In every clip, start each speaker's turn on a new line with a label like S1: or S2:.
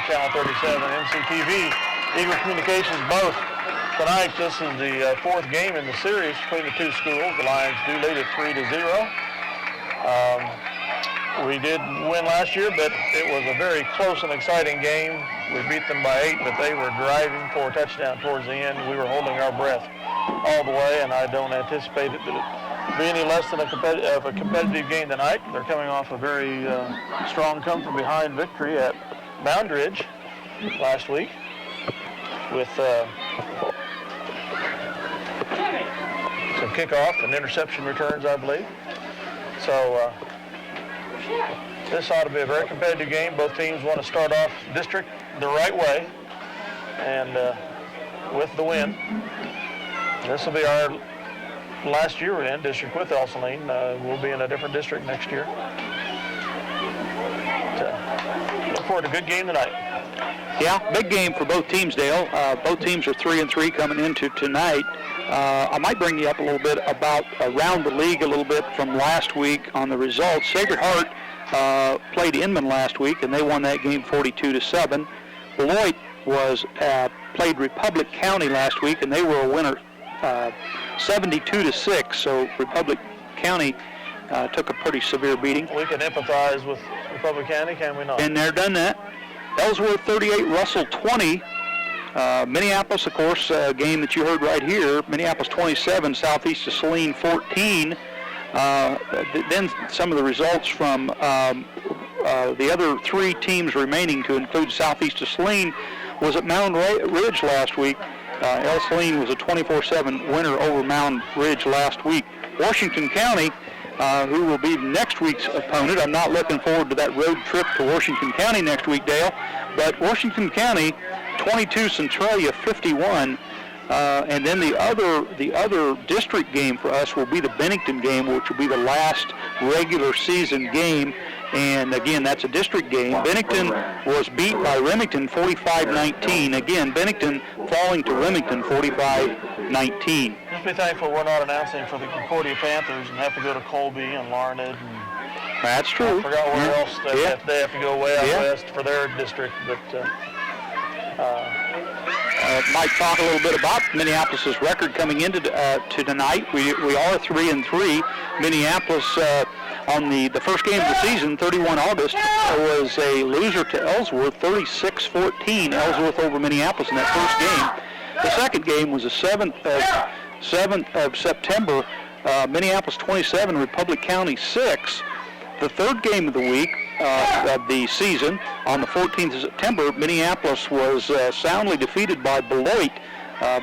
S1: Channel 37, MCTV, Eagle Communications, both. Tonight, this is the fourth game in the series between the two schools. The Lions do lead at 3-0. We did win last year, but it was a very close and exciting game. We beat them by 8, but they were driving for a touchdown towards the end. We were holding our breath all the way, and I don't anticipate it to be any less than a competitive game tonight. They're coming off a very strong come-from-behind victory at Mound Ridge last week with some kickoff and interception returns, I believe. So this ought to be a very competitive game. Both teams want to start off district the right way and with the win. This will be our last year in district with Ell-Saline. We'll be in a different district next year. So, look forward to a good game tonight.
S2: Yeah, big game for both teams, Dale. Both teams are 3-3 coming into tonight. I might bring you up a little bit about around the league a little bit from last week on the results. Sacred Heart played Inman last week, and they won that game 42-7. Beloit played Republic County last week, and they were a winner 72-6. So Republic County took a pretty severe beating.
S1: We can empathize with Republic County, can we not?
S2: And they're done that. Ellsworth 38, Russell 20. Minneapolis, of course, a game that you heard right here. Minneapolis 27, Southeast of Saline 14. Then some of the results from the other three teams remaining, to include Southeast of Saline, was at Mound Ridge last week. Ell-Saline was a 24-7 winner over Mound Ridge last week. Washington County, who will be next week's opponent. I'm not looking forward to that road trip to Washington County next week, Dale. But Washington County, 22, Centralia 51. And then the other district game for us will be the Bennington game, which will be the last regular season game. And again, that's a district game. Bennington was beat by Remington 45-19. Again, Bennington falling to Remington 45-19.
S1: Just be thankful we're not announcing for the Concordia Panthers and have to go to Colby and Larned.
S2: That's true.
S1: I forgot where else they have to go way out west for their district. But
S2: might talk a little bit about Minneapolis' record coming into to tonight. We are 3-3. Minneapolis on the first game of the season, 31 August, was a loser to Ellsworth, 36-14. Ellsworth over Minneapolis in that first game. The second game was the 7th of September, Minneapolis 27, Republic County 6. The third game of the week of the season, on the 14th of September, Minneapolis was soundly defeated by Beloit.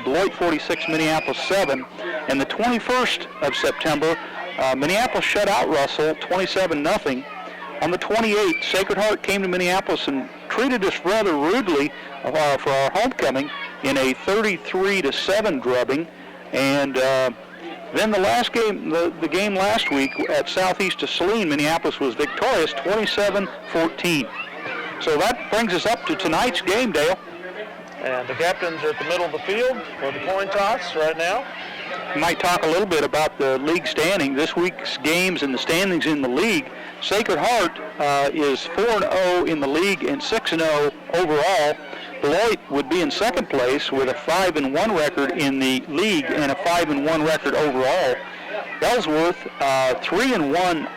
S2: Beloit 46, Minneapolis 7. And the 21st of September, Minneapolis shut out Russell 27-0. On the 28th, Sacred Heart came to Minneapolis and treated us rather rudely for our homecoming in a 33-7 drubbing. And then the last game, the game last week at Southeast of Saline, Minneapolis was victorious 27-14. So that brings us up to tonight's game, Dale.
S1: And the captains are at the middle of the field for the coin toss right now.
S2: We might talk a little bit about the league standing. This week's games and the standings in the league. Sacred Heart is 4-0 in the league and 6-0 overall. Beloit would be in second place with a 5-1 record in the league and a 5-1 record overall. Ellsworth 3-1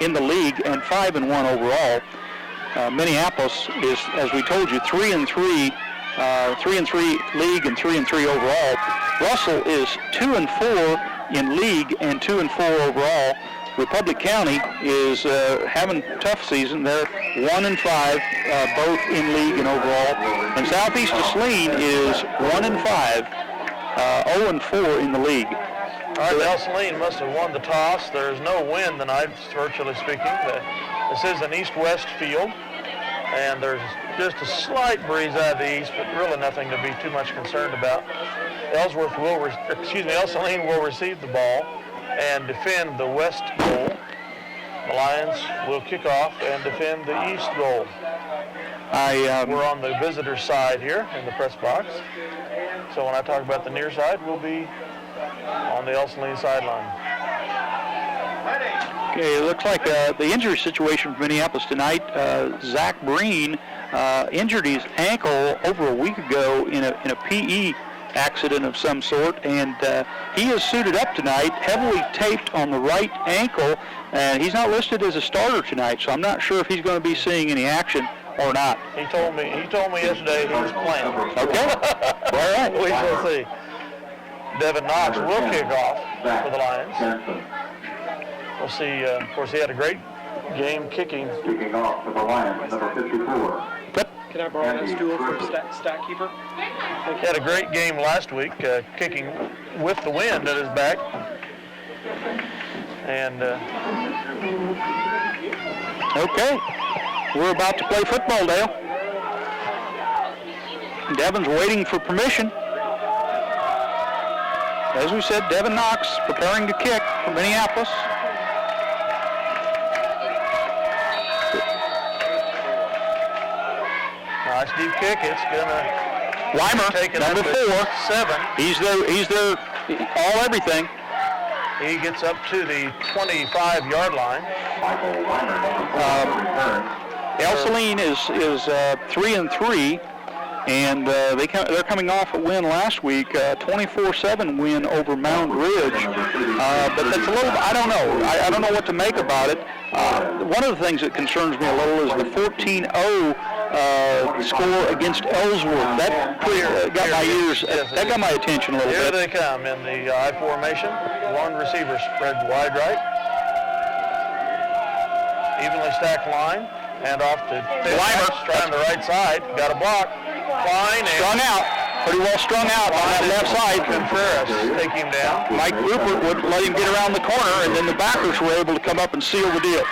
S2: in the league and 5-1 overall. Minneapolis is, as we told you, 3-3 league and 3-3 overall. Russell is 2-4 in league and 2-4 overall. Republic County is having a tough season. They're 1-5, both in league and overall. And Southeast of Saline is 1-5, 0-4 in the league.
S1: All right, Ell-Saline must have won the toss. There's no wind tonight, virtually speaking. This is an east-west field, and there's just a slight breeze out of the east, but really nothing to be too much concerned about. Ell-Saline will receive the ball and defend the west goal. The Lions will kick off and defend the east goal. We're on the visitor side here in the press box. So when I talk about the near side, we'll be on the Ell-Saline sideline.
S2: Okay, it looks like the injury situation for Minneapolis tonight. Zach Breen injured his ankle over a week ago in a PE accident of some sort, and he is suited up tonight, heavily taped on the right ankle, and he's not listed as a starter tonight, so I'm not sure if he's going to be seeing any action or not.
S1: He told me yesterday he was playing.
S2: Okay. All right.
S1: We shall see. Devin Knox will kick off for the Lions. We'll see. Of course, he had a great game kicking.
S3: Kicking off for the Lions, number 54.
S4: Can I borrow that stool for a stat keeper?
S1: He had a great game last week, kicking with the wind at his back. And
S2: okay, we're about to play football, Dale. Devin's waiting for permission. As we said, Devin Knox preparing to kick for Minneapolis.
S1: nice deep kick. It's gonna
S2: Weimer,
S1: take it
S2: number
S1: up to
S2: 4.
S1: 7.
S2: He's there, all everything.
S1: He gets up to the 25-yard line.
S2: Ell-Saline is 3-3, and they're coming off a win last week, 24-7 win over Mound Ridge. But that's a little, I don't know. I don't know what to make about it. One of the things that concerns me a little is the 14-0 score against Ellsworth. That got my ears. That got my attention a little
S1: Here
S2: bit.
S1: they come in the I formation. One receiver spread wide right. Evenly stacked line. Hand off to
S2: Weimer.
S1: trying the right side. Got a block. Fine.
S2: Strung out. Pretty well strung out on that left side.
S1: Contreras take him down.
S2: Mike Rupert would let him get around the corner, and then the backers were able to come up and seal the deal.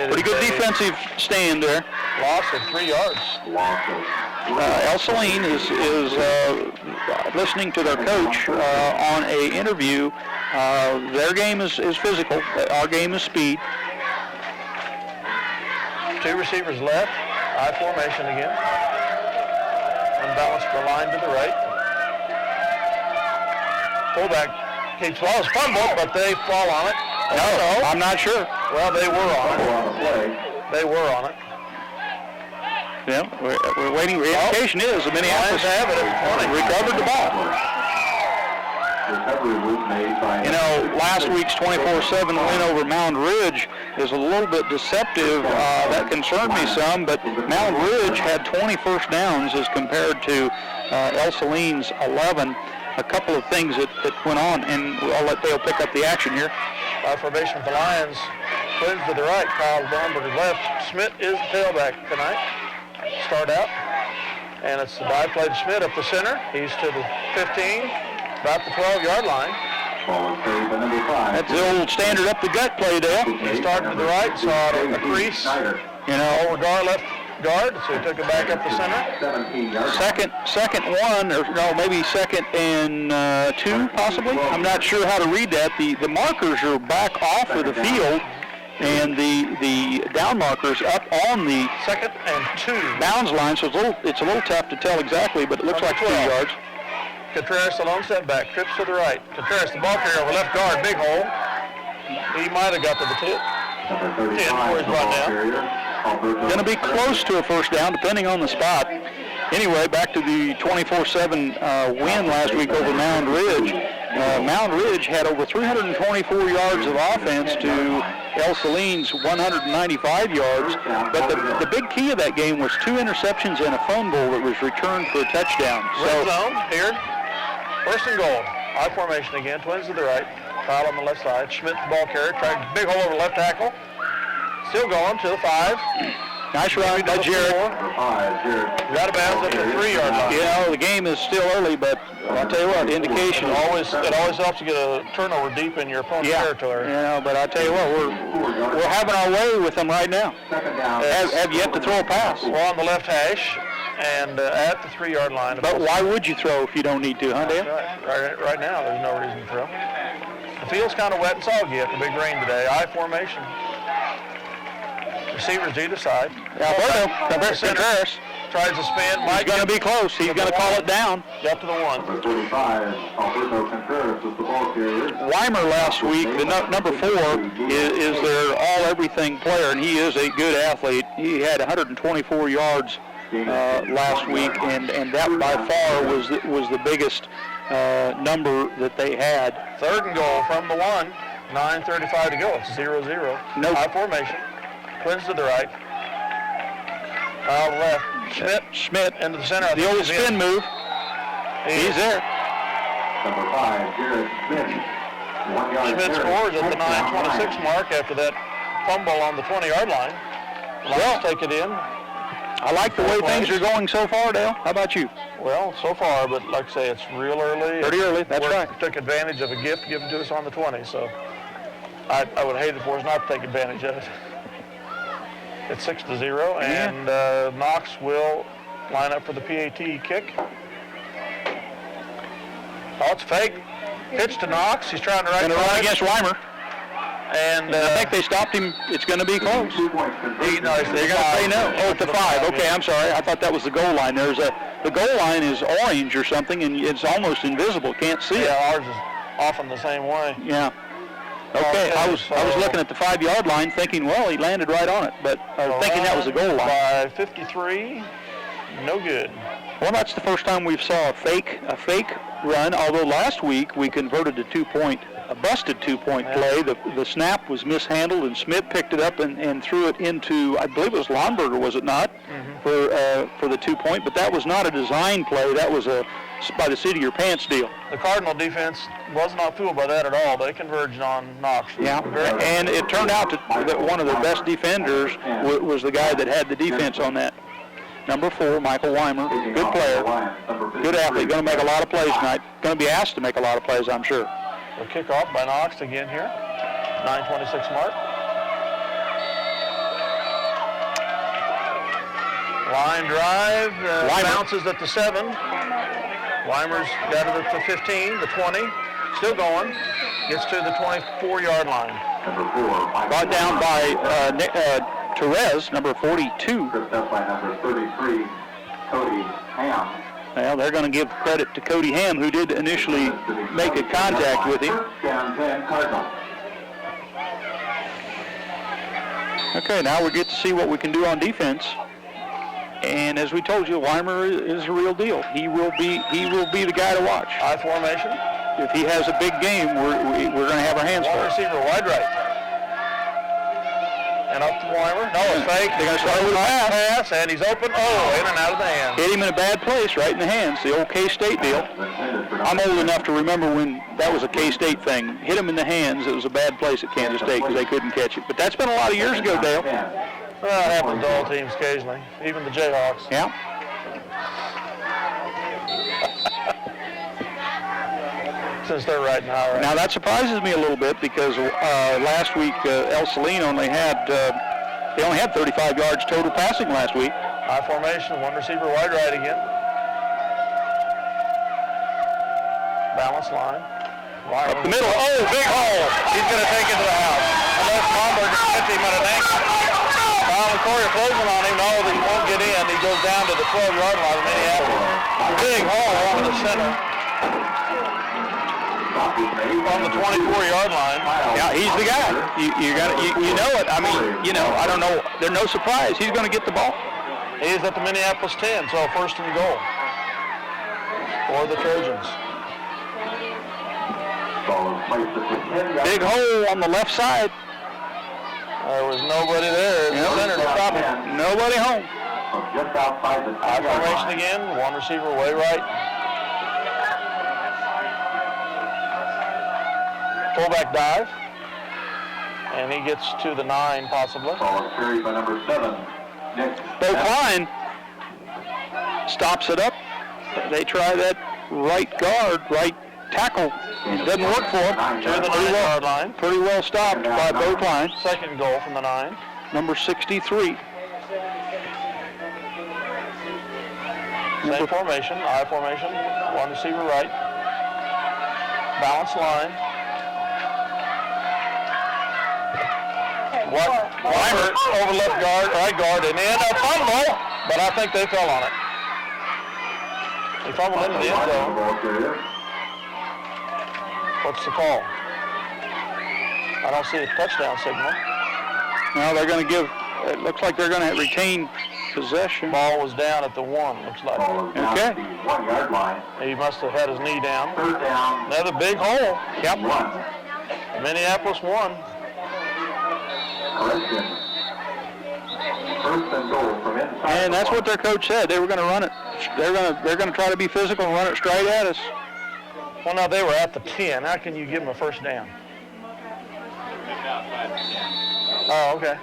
S2: Pretty good defensive stand there.
S1: Loss of 3 yards.
S2: Ell-Saline is listening to their coach on a interview. Their game is physical. Our game is speed.
S1: 2 receivers left. I formation again. Unbalanced the line to the right. Fullback keeps well. It's fumble, but they fall on it.
S2: No, I'm not sure.
S1: Well, they were on it. They were on it.
S2: Yeah, we're waiting. The indication is the Minneapolis
S1: have it at 20.
S2: recovered the ball.
S3: Recovery was made by...
S2: You know, last week's 24-7 win over Mound Ridge is a little bit deceptive. That concerned me some, but Mound Ridge had 20 first downs as compared to Ell-Saline's 11. A couple of things that went on, and I'll let Dale pick up the action here.
S1: Formation for Lions. Twins to the right, Kyle Dornberg left. Schmidt is the tailback tonight. Start out. And it's the dive play to Schmidt up the center. He's to the 15, about the 12-yard line.
S2: That's the old standard up the gut play, Dale.
S1: He started to the right, saw a crease.
S2: You know,
S1: Over guard, left guard, so he took it back up the center.
S2: second one, or no, maybe second and 2, possibly. I'm not sure how to read that. The markers are back off of the field, and the down markers up on the
S1: Second and 2.
S2: bounds line, so it's a little tough to tell exactly, but it looks like 3 yards.
S1: Contreras, the lone step back, trips to the right. Contreras, the ball carrier over left guard, big hole. He might have got to the 10 where he's brought down.
S2: Going to be close to a first down, depending on the spot. Anyway, back to the 24-7 win last week over Mound Ridge. Mound Ridge had over 324 yards of offense to Ell-Saline's 195 yards. But the big key of that game was 2 interceptions and a fumble that was returned for a touchdown.
S1: Red zone here. First and goal. I formation again. Twins to the right. Kyle on the left side. Schmidt, the ball carrier. Tried big hole over left tackle. Still going to the 5.
S2: Nice run by Jared.
S1: Got a bounce at the 3-yard line.
S2: You know, the game is still early, but I'll tell you what, the indication.
S1: It always helps to get a turnover deep in your opponent's territory.
S2: You know, but I tell you what, we're having our way with them right now. Have yet to throw a pass.
S1: We're on the left hash and at the 3-yard line.
S2: But why would you throw if you don't need to, huh, Dan?
S1: Right now, there's no reason to throw. The field's kind of wet and soggy after big rain today. I formation. Receivers either side.
S2: Alberto Contreras.
S1: tries to spin.
S2: He's going to be close. He's going to call it down.
S1: Got to the 1.
S3: Number 45, Alberto Contreras is the ball carrier.
S2: Weimer last week, the number 4, is their all-everything player, and he is a good athlete. He had 124 yards last week, and that by far was the biggest number that they had.
S1: 3rd and goal from the 1. 9:35 to go. It's 0-0.
S2: Nope.
S1: High formation. Twins to the right. Left.
S2: Schmidt
S1: into the center.
S2: The old spin move. He's there.
S3: Number 5, Jared Schmidt. 1 yard.
S1: Schmidt scores at the 9:26 mark after that fumble on the 20-yard line. Lions take it in.
S2: I like the way things are going so far, Dale. How about you?
S1: Well, so far, but like I say, it's real early.
S2: Pretty early, that's right.
S1: We took advantage of a gift given to us on the 20, so I would hate it for us not to take advantage of it. It's 6-0, and Knox will line up for the PAT kick. Oh, it's fake. Pitch to Knox. He's trying to
S2: run against Weimer.
S1: And
S2: I think they stopped him. It's going to be close.
S1: They're going
S2: to say no. Oh, it's the 5. Okay, I'm sorry. I thought that was the goal line. The goal line is orange or something, and it's almost invisible. Can't see it.
S1: Yeah, ours is often the same way.
S2: Yeah. Okay, I was looking at the 5-yard line, thinking, well, he landed right on it, but thinking that was the goal line.
S1: By 53, no good.
S2: Well, that's the first time we've saw a fake run. Although last week we converted a busted two-point play. The snap was mishandled, and Smith picked it up and threw it into, I believe it was Lonberger, was it not, for the 2-point? But that was not a design play. That was a by the seat of your pants deal.
S1: The Cardinal defense was not fooled by that at all. They converged on Knox.
S2: Yeah, and it turned out that one of their best defenders was the guy that had the defense on that. Number 4, Michael Weimer, good player, good athlete, going to make a lot of plays tonight. Going to be asked to make a lot of plays, I'm sure.
S1: A kickoff by Knox again here, 9:26 mark. Line drive, bounces at the 7. Weimer's got it at the 15, the 20, still going, gets to the 24-yard line.
S2: Brought down by Therese, number 42.
S3: Tripped up by number 33, Cody Ham.
S2: Well, they're going to give credit to Cody Ham, who did initially make a contact with him. Okay, now we get to see what we can do on defense. And as we told you, Weimer is a real deal. He will be the guy to watch.
S1: I formation.
S2: If he has a big game, we're going to have our hands full.
S1: One receiver wide right. And up to Weimer. No, it's fake.
S2: They're going to start with a
S1: pass, and he's open. Oh, in and out of the hands.
S2: Hit him in a bad place, right in the hands. The old K-State deal. I'm old enough to remember when that was a K-State thing. Hit him in the hands. It was a bad place at Kansas State because they couldn't catch it. But that's been a lot of years ago, Dale.
S1: Well, it happens to all teams occasionally, even the Jayhawks.
S2: Yeah.
S1: Since they're right now, right?
S2: Now that surprises me a little bit because last week Ell-Saline only had 35 yards total passing last week.
S1: High formation, one receiver wide right again. Balance line.
S2: Up the middle. Oh, big hole.
S1: He's going to take it to the house. Unless Momberger hits him at an ankle. Corey closing on him. No, he won't get in. He goes down to the 12-yard line of Minneapolis. Big hole over the center. On the 24-yard line.
S2: Yeah, he's the guy. You know it. I mean, I don't know. There's no surprise. He's going to get the ball.
S1: He's at the Minneapolis 10, so first and goal for the Trojans.
S2: Big hole on the left side.
S1: There was nobody there. The center to stop it.
S2: Nobody home.
S1: High formation again. One receiver way right. Fullback dive. And he gets to the 9 possibly.
S3: Carried by number 7.
S2: Bo Klein stops it up. They try that right guard, right tackle. It doesn't work for him.
S1: To the 9-yard line.
S2: Pretty well stopped by Bo Klein.
S1: Second goal from the 9.
S2: Number 63.
S1: Same formation, I formation. One receiver right. Balance line. Weimer over left guard, right guard, and then a fumble, but I think they fell on it. He fumbled into the end zone. What's the call? I don't see a touchdown signal.
S2: Now they're going to give, it looks like they're going to retain possession.
S1: Ball was down at the 1, looks like.
S2: Okay.
S3: 1 yard line.
S1: He must have had his knee down.
S3: Third down.
S1: Another big hole.
S2: Yep.
S3: 1.
S1: Minneapolis won.
S3: Correction. First and goal from inside.
S2: And that's what their coach said. They were going to run it. They're going to try to be physical and run it straight at us.
S1: Well, now they were at the 10. How can you give them a first down? Oh, okay.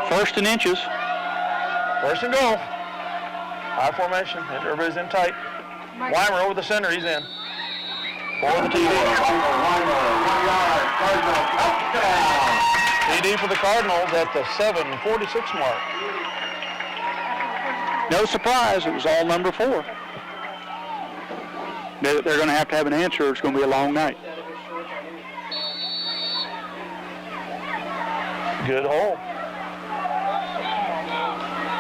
S2: First and inches.
S1: First and goal. High formation. Everybody's in tight. Weimer over the center. He's in. For the TD. TD for the Cardinals at the 7:46 mark.
S2: No surprise, it was all number 4. They're going to have an answer. It's going to be a long night.
S1: Good hole.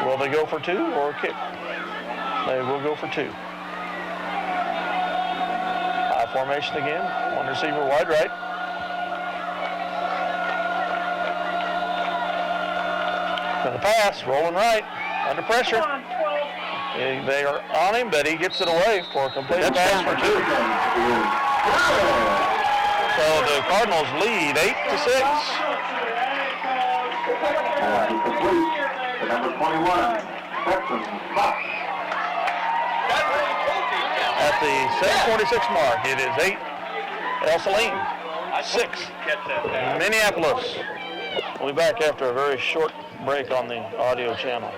S1: Will they go for 2 or kick? They will go for 2. High formation again. One receiver wide right. Gonna pass, rolling right, under pressure. They are on him, but he gets it away for a complete pass for 2. So the Cardinals lead 8-6.
S3: To number 21, Texans, Buck.
S1: At the 7:46 mark, it is 8, Ell-Saline, 6, Minneapolis. We'll be back after a very short break on the audio channel.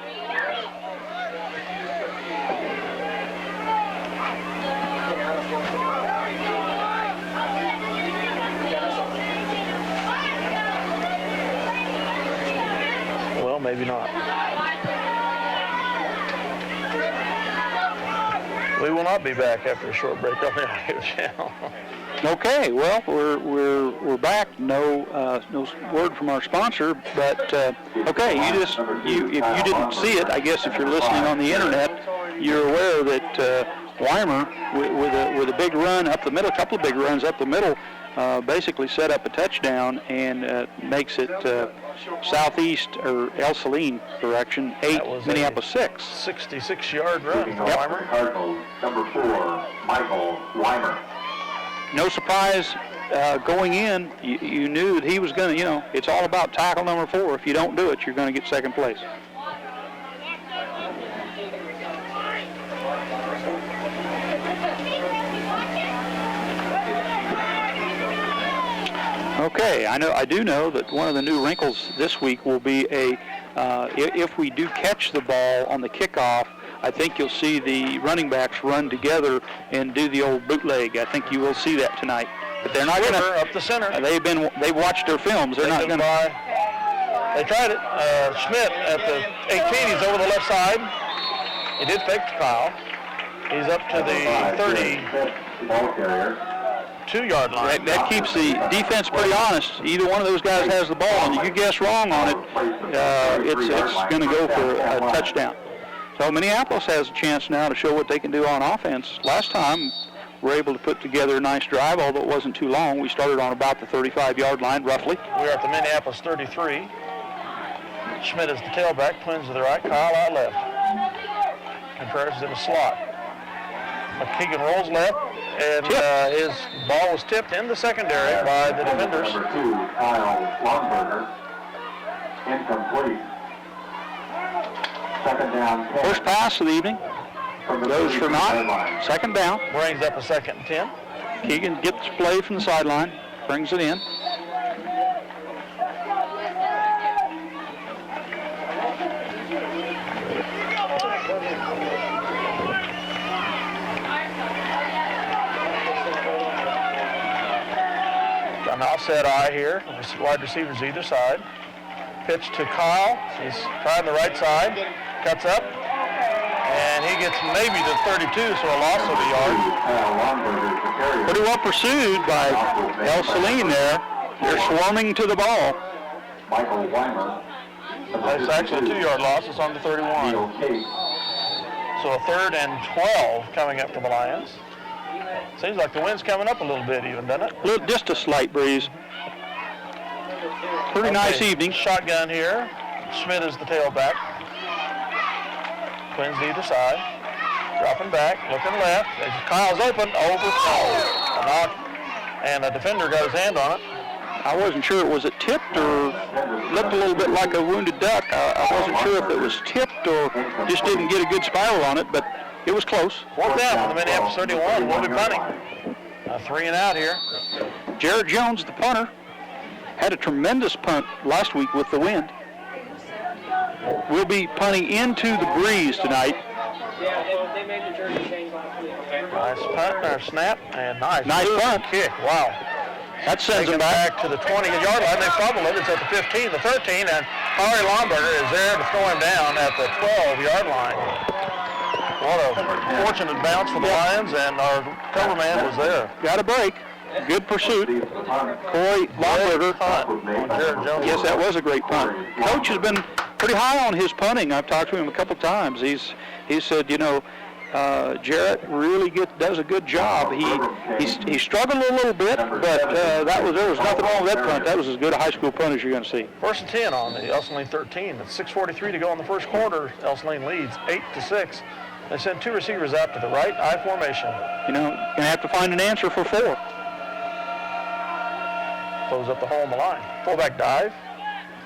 S1: Well, maybe not. We will not be back after a short break on the audio channel.
S2: Okay, well, we're back. No word from our sponsor, but okay. If you didn't see it, I guess if you're listening on the internet, you're aware that Weimer with a big run up the middle, a couple of big runs up the middle, basically set up a touchdown and makes it southeast or Ell-Saline direction 8, Minneapolis 6.
S1: 66-yard run for Weimer.
S3: Cardinals, number 4, Michael Weimer.
S2: No surprise going in, you knew that he was going to, it's all about tackle number 4. If you don't do it, you're going to get second place. Okay, I do know that one of the new wrinkles this week will be if we do catch the ball on the kickoff, I think you'll see the running backs run together and do the old bootleg. I think you will see that tonight. But they're not going to
S1: up the center.
S2: They've watched their films. They're not going to.
S1: They tried it. Schmidt at the 18. He's over the left side. He did fake to Kyle. He's up to the 32-yard line.
S2: That keeps the defense pretty honest. Either one of those guys has the ball, and you guess wrong on it, it's going to go for a touchdown. So Minneapolis has a chance now to show what they can do on offense. Last time, we were able to put together a nice drive, although it wasn't too long. We started on about the 35-yard line, roughly.
S1: We're at the Minneapolis 33. Schmidt is the tailback, Twins to the right, Kyle out left. Contreras is in the slot. McKeegan rolls left, and his ball was tipped in the secondary by the defenders.
S3: Number 2, Kyle Longberger, incomplete. Second down, 10.
S2: First pass of the evening. Goes for naught. Second down.
S1: Brings up a 2nd and 10.
S2: Keegan gets play from the sideline, brings it in.
S1: An offset eye here. Wide receivers either side. Pitch to Kyle. He's trying the right side. Cuts up. And he gets maybe to 32, so a loss of a yard.
S2: Pretty well pursued by Ell-Saline there. They're swarming to the ball.
S3: Michael Weimer.
S1: That's actually a 2-yard loss. It's on the 31.
S3: Neil Case.
S1: So a 3rd and 12 coming up for the Lions. Seems like the wind's coming up a little bit even, doesn't it?
S2: Just a slight breeze. Pretty nice evening.
S1: Shotgun here. Schmidt is the tailback. Twins to either side. Dropping back, looking left. Kyle's open, overthrown. A knock, and the defender got his hand on it.
S2: I wasn't sure it was tipped or looked a little bit like a wounded duck. I wasn't sure if it was tipped or just didn't get a good spiral on it, but it was close.
S1: 4th down for the Minneapolis 31. We'll be punting. 3 and out here.
S2: Jared Jones, the punter, had a tremendous punt last week with the wind. We'll be punting into the breeze tonight.
S4: Yeah, they made the jersey change last week.
S1: Nice punt, or snap, and nice
S2: punt.
S1: Kick. Wow.
S2: That sends them back
S1: to the 20-yard line. They fumble it. It's at the 15, the 13, and Harry Lomberger is there to throw him down at the 12-yard line. What a fortunate bounce for the Lions, and our cover man was there.
S2: Got a break. Good pursuit. Corey Lomberger. Yes, that was a great punt. Coach has been pretty high on his punting. I've talked to him a couple times. He said, you know, Jarrett really does a good job. He struggled a little bit, but there was nothing wrong with that punt. That was as good a high school punt as you're going to see.
S1: 1st and 10 on the Ell-Saline 13. It's 6:43 to go in the first quarter. Ell-Saline leads 8-6. They send 2 receivers out to the right, I formation.
S2: You know, going to have to find an answer for 4.
S1: Close up the hole in the line. Fullback dive,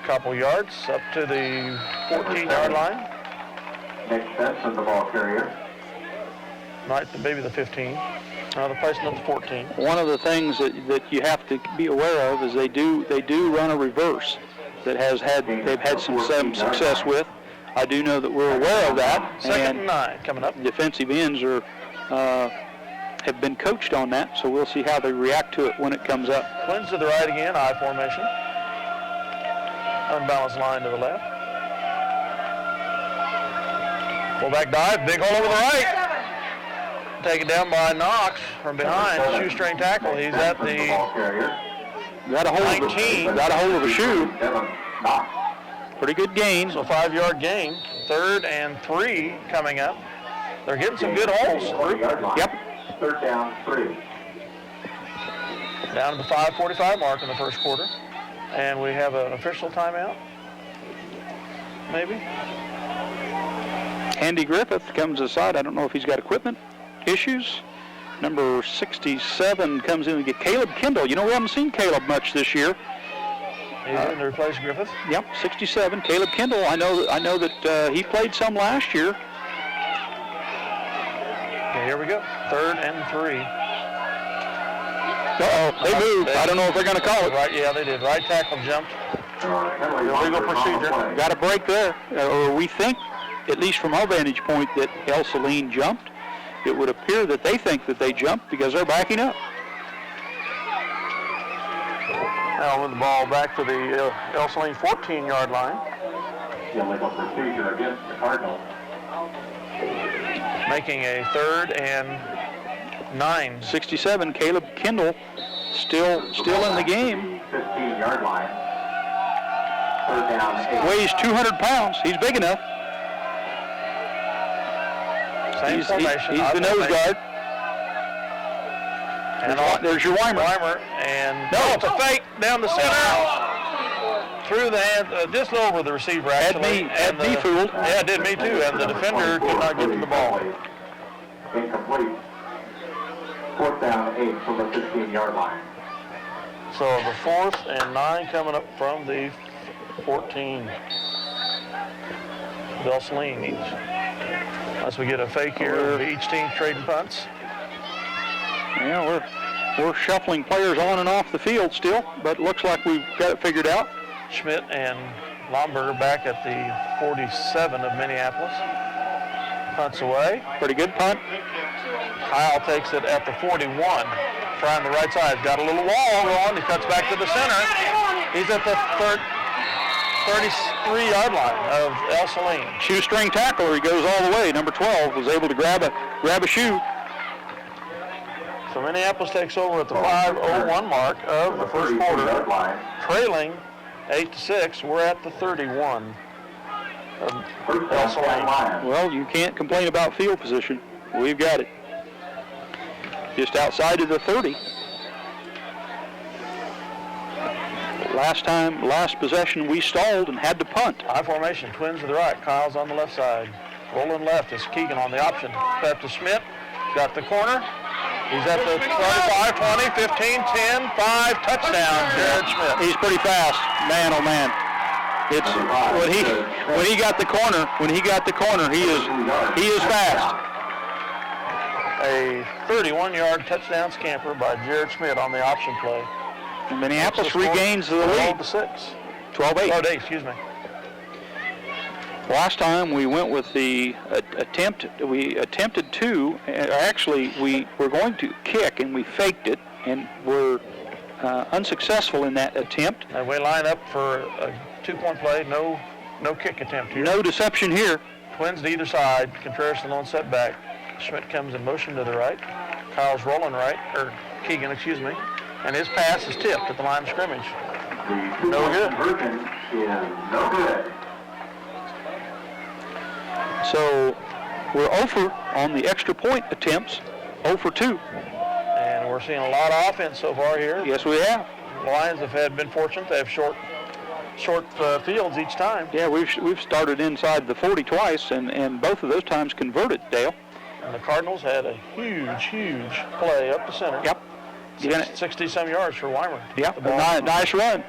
S1: couple yards up to the 14-yard line.
S3: Nick Benson, the ball carrier.
S1: Right, maybe the 15. They're placing up the 14.
S2: One of the things that you have to be aware of is they do run a reverse that they've had some success with. I do know that we're aware of that.
S1: 2nd and 9 coming up.
S2: Defensive ends have been coached on that, so we'll see how they react to it when it comes up.
S1: Twins to the right again, I formation. Unbalanced line to the left. Fullback dive, big hole over the right. Taken down by Knox from behind. Shoestring tackle. He's at the
S2: got a hold
S1: 19.
S2: Got a hold of a shoe. Pretty good gain.
S1: So 5-yard gain. 3rd and 3 coming up. They're getting some good holes.
S2: Yep.
S3: 3rd down, 3.
S1: Down to the 5:45 mark in the first quarter. And we have an official timeout. Maybe.
S2: Andy Griffith comes aside. I don't know if he's got equipment issues. Number 67 comes in to get Caleb Kendall. You know, we haven't seen Caleb much this year.
S1: He's in to replace Griffith.
S2: Yep, 67. Caleb Kendall. I know that he played some last year.
S1: Okay, here we go. 3rd and 3.
S2: They moved. I don't know if they're going to call it.
S1: Right, yeah, they did. Right tackle jumped. Illegal procedure.
S2: Got a break there. Or we think, at least from our vantage point, that Ell-Saline jumped. It would appear that they think that they jumped because they're backing up.
S1: Now with the ball back to the Ell-Saline 14-yard line.
S3: Illegal procedure against the Cardinals.
S1: Making a 3rd and 9.
S2: 67, Caleb Kendall, still in the game.
S3: 15-yard line. 3rd down, 8.
S2: Weighs 200 pounds. He's big enough.
S1: Same formation.
S2: He's the nose guard.
S1: And
S2: there's your Weimer.
S1: And no, it's a fake down the center. Through the hand, just over the receiver actually.
S2: Had me fooled.
S1: Yeah, it did me too. And the defender could not get to the ball.
S3: Incomplete. 4th down, 8 from the 15-yard line.
S1: So the 4th and 9 coming up from the 14. Ell-Saline each. Unless we get a fake here, each team trading punts.
S2: Yeah, we're shuffling players on and off the field still, but it looks like we've got it figured out.
S1: Schmidt and Lomberger back at the 47 of Minneapolis. Punts away.
S2: Pretty good punt.
S1: Kyle takes it at the 41. Trying the right side. Got a little wall going. He cuts back to the center. He's at the 33-yard line of Ell-Saline.
S2: Shoestring tackler. He goes all the way. Number 12 was able to grab a shoe.
S1: So Minneapolis takes over at the 5:01 mark of the first quarter, trailing 8-6. We're at the 31 of Ell-Saline.
S2: Well, you can't complain about field position. We've got it. Just outside of the 30. Last possession, we stalled and had to punt.
S1: I formation, Twins to the right. Kyle's on the left side. Rolling left is Keegan on the option. Back to Schmidt. Got the corner. He's at the 25, 20, 15, 10, 5, touchdown, Jared Schmidt.
S2: He's pretty fast, man. Oh man! It's when he got the corner. He is fast.
S1: A 31-yard touchdown scamper by Jared Schmidt on the option play.
S2: Minneapolis regains the lead.
S1: 12-6.
S2: 12-8.
S1: 12-8, excuse me.
S2: Last time we went with the attempt. We attempted to. Actually, we were going to kick, and we faked it, and were unsuccessful in that attempt.
S1: And we line up for a 2-point play. No kick attempt here.
S2: No deception here.
S1: Twins to either side. Contreras the lone setback. Schmidt comes in motion to the right. Kyle's rolling right, or Keegan, excuse me. And his pass is tipped at the line of scrimmage. No good.
S3: No good.
S2: So we're 0 for on the extra point attempts, 0 for 2.
S1: And we're seeing a lot of offense so far here.
S2: Yes, we have.
S1: The Lions have been fortunate. They have short fields each time.
S2: Yeah, we've started inside the 40 twice, and both of those times converted, Dale.
S1: And the Cardinals had a huge play up the center.
S2: Yep.
S1: 60-some yards for Weimer.
S2: Yep, nice run.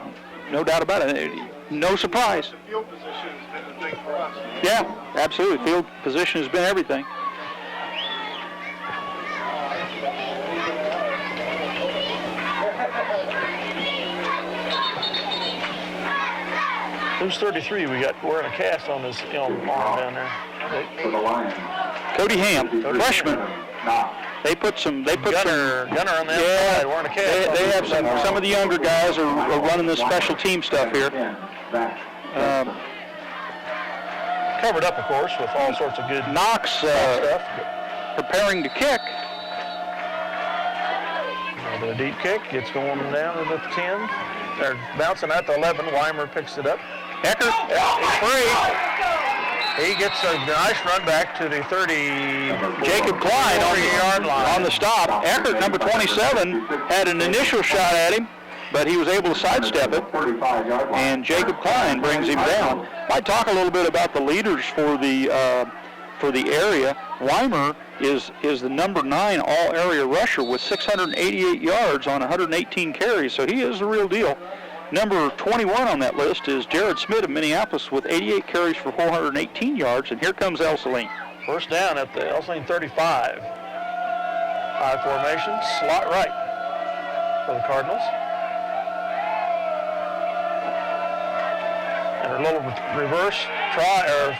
S2: No doubt about it. No surprise.
S5: The field position has been a thing for us.
S2: Yeah, absolutely. Field position has been everything.
S1: Who's 33? We're in a cast on this arm down there.
S3: For the Lions.
S2: Cody Ham, freshman. They put
S1: Gunner on the outside. We're in a cast.
S2: They have some of the younger guys are running the special team stuff here.
S1: Covered up, of course, with all sorts of good
S2: Knox
S1: stuff.
S2: preparing to kick.
S1: The deep kick gets going down to the 10. They're bouncing at the 11. Weimer picks it up.
S2: Eckert,
S1: He's free. He gets a nice run back to the 30.
S2: Jacob Klein on the stop. Eckert, number 27, had an initial shot at him, but he was able to sidestep it, and Jacob Klein brings him down. Might talk a little bit about the leaders for the area. Weimer is the number 9 all-area rusher with 688 yards on 118 carries, so he is the real deal. Number 21 on that list is Jared Schmidt of Minneapolis with 88 carries for 418 yards, and here comes Ell-Saline.
S1: First down at the Ell-Saline 35. High formation, slot right for the Cardinals. And a little reverse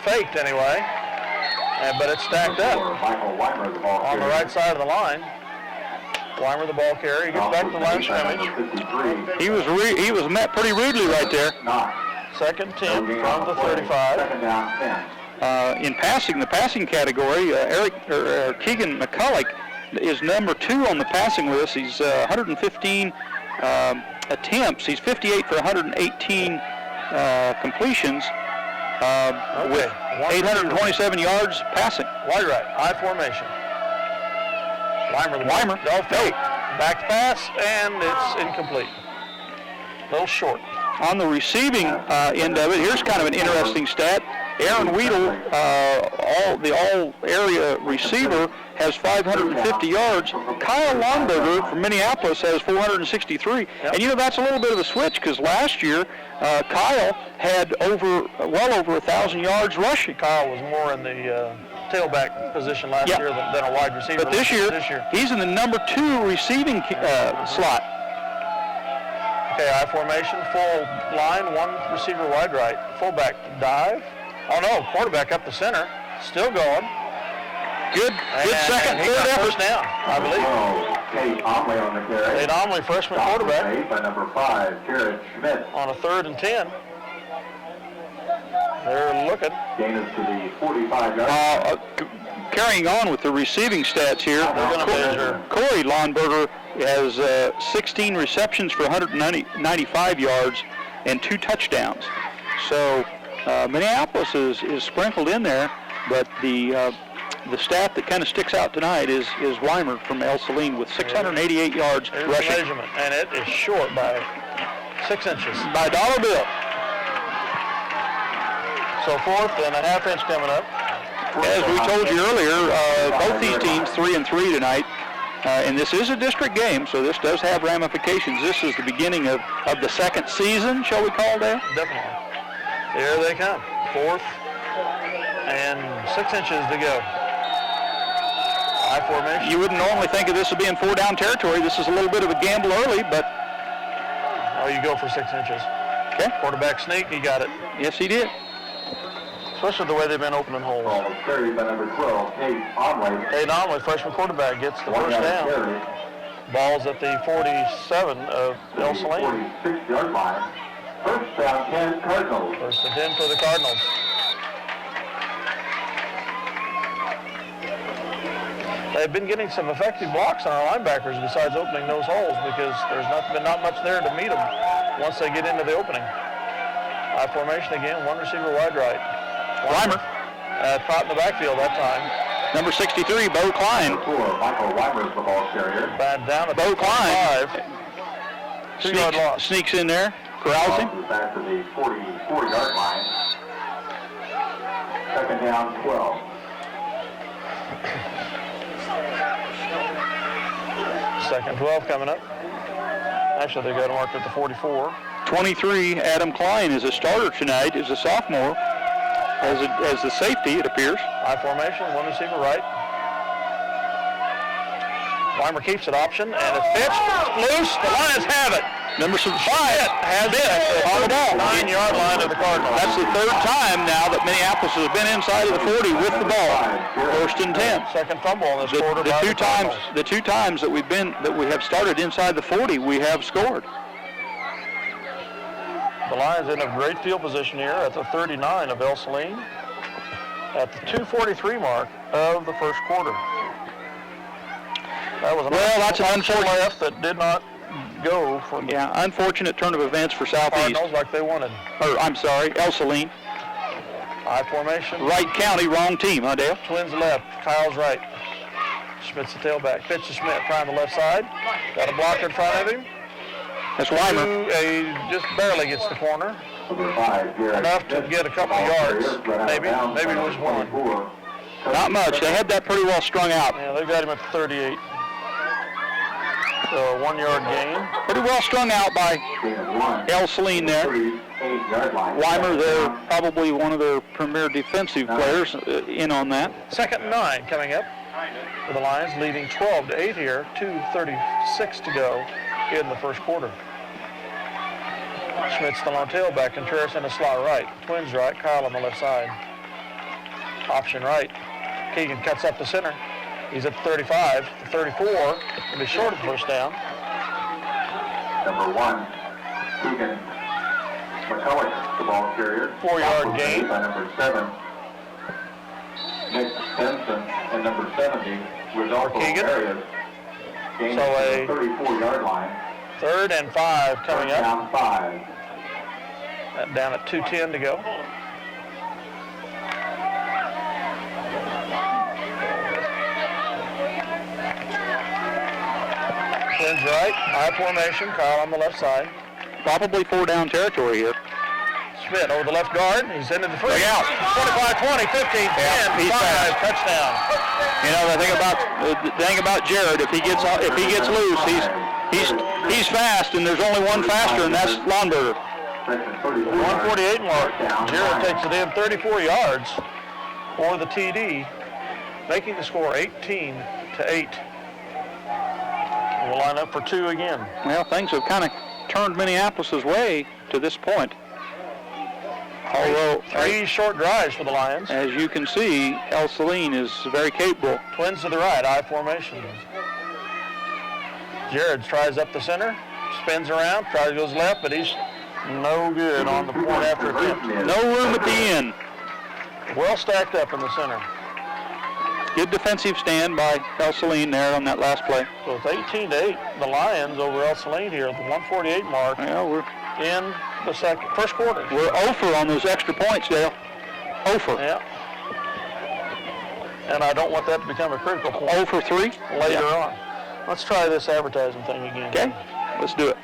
S1: faked anyway, but it's stacked up on the right side of the line. Weimer the ball carrier. He gets back to the line of scrimmage.
S2: He was met pretty rudely right there.
S1: Second 10 from the 35.
S2: In passing, the passing category, Keegan McCulloch is number 2 on the passing list. He's 115 attempts. He's 58 for 118 completions with 827 yards passing.
S1: Wide right, I formation.
S2: Weimer.
S1: No fake. Back pass, and it's incomplete. A little short.
S2: On the receiving end of it, here's kind of an interesting stat. Aaron Weedle, the all-area receiver, has 550 yards. Kyle Longberger from Minneapolis has 463. Yep. And that's a little bit of a switch because last year Kyle had well over 1,000 yards rushing.
S1: Kyle was more in the tailback position last year than a wide receiver.
S2: But this year he's in the number 2 receiving slot.
S1: Okay, I formation, full line, 1 receiver wide right. Fullback dive. Oh no, quarterback up the center, still going.
S2: Good second, third effort.
S1: First down, I believe.
S3: Tate Omley on the carry.
S1: Tate Omley, freshman quarterback.
S3: By number 5, Jared Schmidt.
S1: On a 3rd and 10. They're looking.
S3: Gain is to the 45-yard.
S2: Carrying on with the receiving stats here,
S1: They're going to measure.
S2: Corey Lawnberger has 16 receptions for 195 yards and 2 touchdowns. So Minneapolis is sprinkled in there, but the stat that kind of sticks out tonight is Weimer from Ell-Saline with 688 yards
S1: Here's
S2: rushing.
S1: the measurement, and it is short by 6 inches.
S2: By a dollar bill.
S1: So 4th and a half inch coming up.
S2: As we told you earlier, both these teams 3-3 tonight. And this is a district game, so this does have ramifications. This is the beginning of the second season, shall we call that?
S1: Definitely. Here they come. 4th and 6 inches to go. I formation.
S2: You wouldn't normally think of this as being 4-down territory. This is a little bit of a gamble early, but...
S1: Oh, you go for 6 inches.
S2: Okay.
S1: Quarterback sneak, he got it.
S2: Yes, he did.
S1: Especially the way they've been opening holes.
S3: Carried by number 12, Kate Onley.
S1: Kate Onley, freshman quarterback, gets the first down. Ball's at the 47 of Ell-Saline.
S3: 46-yard line. First down, 10 Cardinals.
S1: First and 10 for the Cardinals. They've been getting some effective blocks on our linebackers besides opening those holes because there's not much there to meet them once they get into the opening. I formation again, one receiver wide right.
S2: Weimer.
S1: Caught in the backfield that time.
S2: Number 63, Bo Klein.
S3: Michael Weimer is the ball carrier.
S1: Bad down at
S2: Bo Klein
S1: 5. 2-yard loss.
S2: Sneaks in there, corrals him.
S3: Back to the 44-yard line. Second down, 12.
S1: Second 12 coming up. Actually, they got him marked at the 44.
S2: 23, Adam Klein is a starter tonight, is a sophomore. As the safety, it appears.
S1: I formation, one receiver right. Weimer keeps it option, and it's pitched. Loose. The Lions have it.
S2: Number 5
S1: has it
S2: on the ball.
S1: 9-yard line of the Cardinals.
S2: That's the third time now that Minneapolis has been inside of the 40 with the ball. First and 10.
S1: Second fumble in this quarter by the Cardinals.
S2: The two times that we have started inside the 40, we have scored.
S1: The Lions in a great field position here at the 39 of Ell-Saline at the 2:43 mark of the first quarter. That was
S2: that's an unfortunate
S1: left that did not go for the
S2: unfortunate turn of events for Southeast.
S1: Cardinals like they wanted.
S2: I'm sorry, Ell-Saline.
S1: I formation.
S2: Right county, wrong team, huh, Dale?
S1: Twins left, Kyle's right. Schmidt's the tailback. Pitch to Schmidt, trying the left side. Got a blocker in front of him.
S2: That's Weimer.
S1: Just barely gets the corner.
S3: Number 5, Garrett.
S1: Enough to get a couple of yards. Maybe it was one.
S2: Not much. They had that pretty well strung out.
S1: Yeah, they've got him at the 38. So a 1-yard gain.
S2: Pretty well strung out by Ell-Saline there. Weimer, they're probably one of their premier defensive players in on that.
S1: Second and 9 coming up for the Lions, leading 12-8 here. 2:36 to go in the first quarter. Schmidt's still on tailback, Contreras in the slot right. Twins right, Kyle on the left side. Option right. Keegan cuts up the center. He's at the 35, the 34. He'll be short of the first down.
S3: Number 1, Keegan McCulloch, the ball carrier.
S1: 4-yard gain.
S3: By number 7, Nick Benson, and number 70, Rodolfo
S1: Keegan.
S3: Arias. Gain
S1: So
S3: to
S1: a
S3: the 34-yard line.
S1: 3rd and 5 coming up.
S3: Down 5.
S1: Down at 2:10 to go. Twins right, high formation, Kyle on the left side.
S2: Probably 4-down territory here.
S1: Schmidt over the left guard, he's into the free.
S2: Look out.
S1: 25-20, 15, 10,
S2: he's
S1: 5,
S2: fast.
S1: touchdown.
S2: You know, the thing about Jared, if he gets loose, he's fast, and there's only one faster, and that's Lawnberger.
S1: 148 mark. Jared takes it in 34 yards for the TD, making the score 18-8. We'll line up for 2 again.
S2: Well, things have kind of turned Minneapolis' way to this point. Although,
S1: 3 short drives for the Lions.
S2: as you can see, Ell-Saline is very capable.
S1: Twins to the right, I formation. Jared tries up the center, spins around, goes left, but he's no good on the point after attempt.
S2: No room at the end.
S1: well stacked up in the center.
S2: Good defensive stand by Ell-Saline there on that last play.
S1: So it's 18-8. The Lions over Ell-Saline here at the 148 mark.
S2: Yeah, we're
S1: in the first quarter.
S2: We're 0 on those extra points, Dale. 0
S1: Yeah. And I don't want that to become a critical point.
S2: 0 for 3
S1: later on. Let's try this advertising thing again.
S2: Okay, let's do it.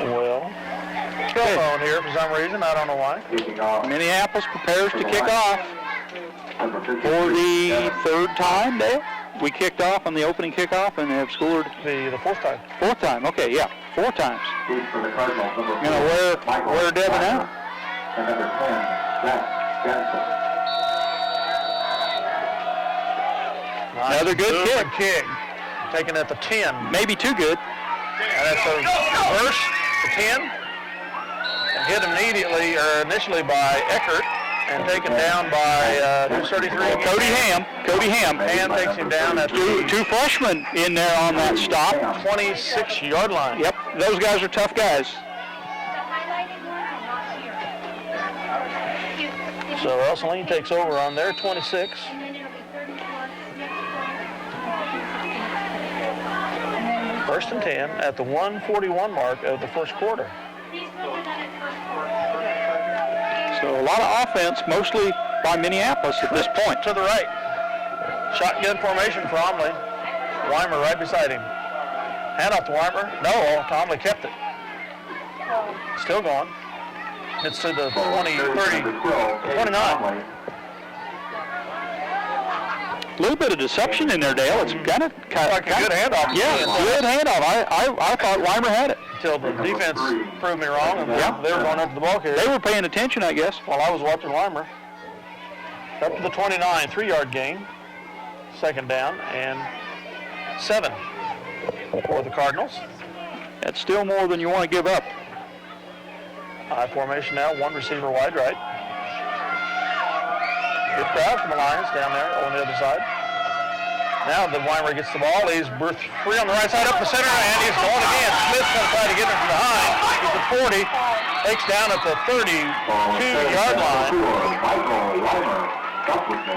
S1: Well, telephone here for some reason. I don't know why.
S2: Minneapolis prepares to kick off for the third time, Dale. We kicked off on the opening kickoff and have scored
S1: the fourth time.
S2: Fourth time, okay, yeah, 4 times. You know, where Devin out?
S3: And number 10, Zach Jensen.
S1: Nice.
S2: Another good
S1: kick. Taken at the 10.
S2: Maybe too good.
S1: And that's a reverse, the 10. And hit immediately, or initially by Eckert. And taken down by 33.
S2: Cody Ham.
S1: And takes him down at
S2: two freshmen in there on that stop.
S1: 26-yard line.
S2: Yep, those guys are tough guys.
S1: So Ell-Saline takes over on their 26. First and 10 at the 141 mark of the first quarter.
S2: So a lot of offense, mostly by Minneapolis at this point.
S1: To the right. Shotgun formation for Omley. Weimer right beside him. Hand off to Weimer. No, Omley kept it. Still going. It's to the 20, 30, 29.
S2: A little bit of deception in there, Dale. It's kind of
S1: like a good handoff.
S2: Yeah, good handoff. I thought Weimer had it.
S1: Until the defense proved me wrong, and they were going up to the ball carrier.
S2: They were paying attention, I guess.
S1: While I was watching Weimer. Up to the 29, 3-yard gain. Second down and 7 for the Cardinals.
S2: That's still more than you want to give up.
S1: High formation now, 1 receiver wide right. Good crowd from the Lions down there on the other side. Now the Weimer gets the ball. He's free on the right side up the center, and he's going again. Smith's going to try to get him from behind. He's at 40. Takes down at the 32-yard line.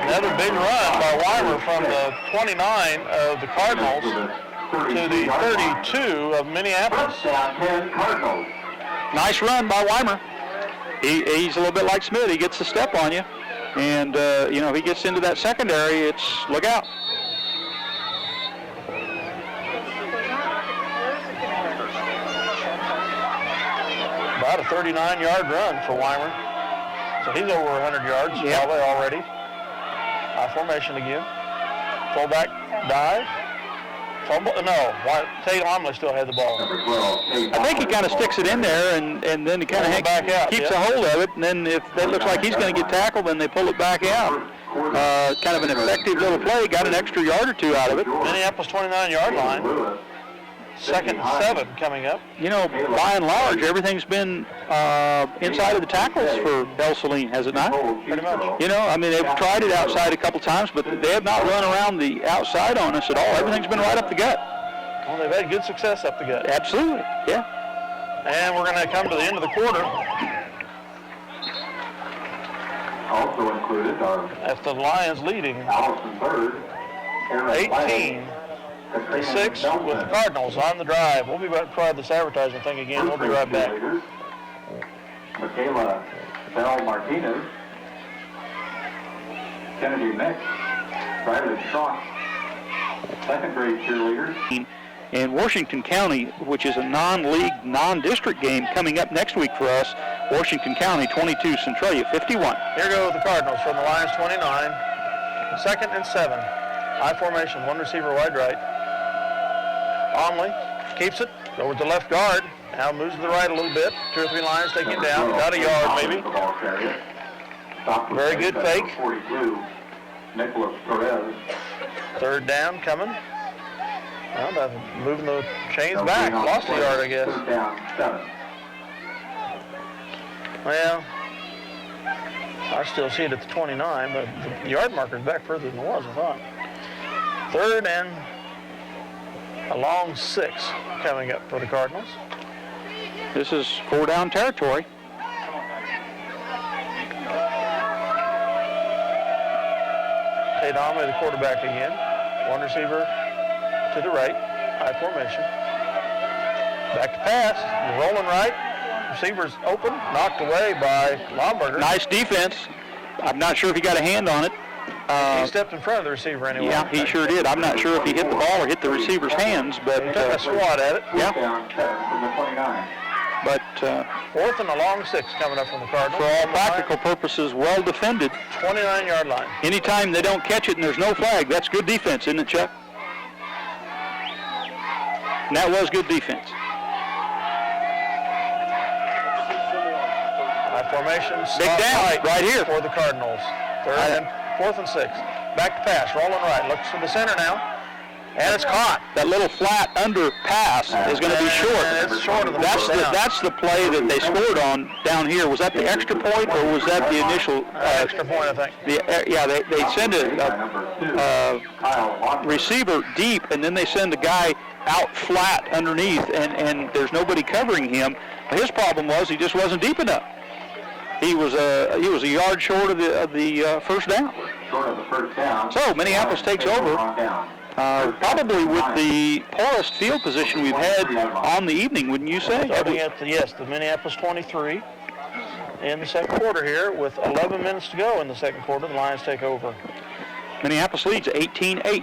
S1: Another big run by Weimer from the 29 of the Cardinals to the 32 of Minneapolis.
S2: Nice run by Weimer. He's a little bit like Smith. He gets the step on you. And, you know, if he gets into that secondary, it's look out.
S1: About a 39-yard run for Weimer. So he's over 100 yards probably already. High formation again. Fullback dive. Fumble? No, Tate Omley still had the ball.
S2: I think he kind of sticks it in there, and then he kind of
S1: back out,
S2: keeps a hold of it, and then if it looks like he's going to get tackled, then they pull it back out. Kind of an effective little play. Got an extra yard or 2 out of it.
S1: Minneapolis 29-yard line. Second and 7 coming up.
S2: You know, by and large, everything's been inside of the tackles for Ell-Saline, has it not?
S1: Pretty much.
S2: You know, I mean, they've tried it outside a couple times, but they have not run around the outside on us at all. Everything's been right up the gut.
S1: Well, they've had good success up the gut.
S2: Absolutely, yeah.
S1: And we're going to come to the end of the quarter.
S3: Also included are
S1: That's the Lions leading
S3: Allison Bird,
S1: 18-6 with the Cardinals on the drive. We'll be back to try this advertising thing again. We'll be right back.
S3: Michaela Bell Martinez, Kennedy Mick, Riley Strong, second grade cheerleaders.
S2: And Washington County, which is a non-league, non-district game coming up next week for us. Washington County 22, Centralia 51.
S1: Here go the Cardinals from the Lions 29. Second and 7. High formation, 1 receiver wide right. Omley keeps it over to the left guard. Now moves to the right a little bit. 2 or 3 Lions take him down. Got a yard maybe. Very good fake.
S3: 42, Nicholas Perez.
S1: Third down coming. Well, that's moving the chains back. Lost a yard, I guess.
S3: Third down, 7.
S1: Well, I still see it at the 29, but the yard marker's back further than it was, I thought. Third and A long 6 coming up for the Cardinals.
S2: This is 4 down territory.
S1: Tate Omley, the quarterback again. One receiver to the right, high formation. Back to pass, rolling right. Receiver's open, knocked away by Lomberger.
S2: Nice defense. I'm not sure if he got a hand on it.
S1: He stepped in front of the receiver anyway.
S2: Yeah, he sure did. I'm not sure if he hit the ball or hit the receiver's hands, but
S1: he took a swat at it.
S2: Yeah.
S3: Down 7 from the 29.
S2: But
S1: 4th and a long 6 coming up from the Cardinals.
S2: for all practical purposes, well defended.
S1: 29-yard line.
S2: Anytime they don't catch it and there's no flag, that's good defense, isn't it, Chuck? And that was good defense.
S1: High formation.
S2: Big
S1: slot
S2: down, right here.
S1: For the Cardinals. 4th and 6. Back to pass, rolling right. Looks to the center now. And it's caught.
S2: That little flat under pass is going to be short.
S1: And it's short of the first down.
S2: That's the play that they scored on down here. Was that the extra point or was that the initial?
S1: Extra point, I think.
S2: They send a receiver deep, and then they send a guy out flat underneath, and there's nobody covering him. His problem was he just wasn't deep enough. He was a yard short of the first down.
S3: Short of the first down.
S2: So Minneapolis takes over. Probably with the poorest field position we've had on the evening, wouldn't you say?
S1: Starting at the Minneapolis 23 in the second quarter here with 11 minutes to go in the second quarter. The Lions take over.
S2: Minneapolis leads 18-8.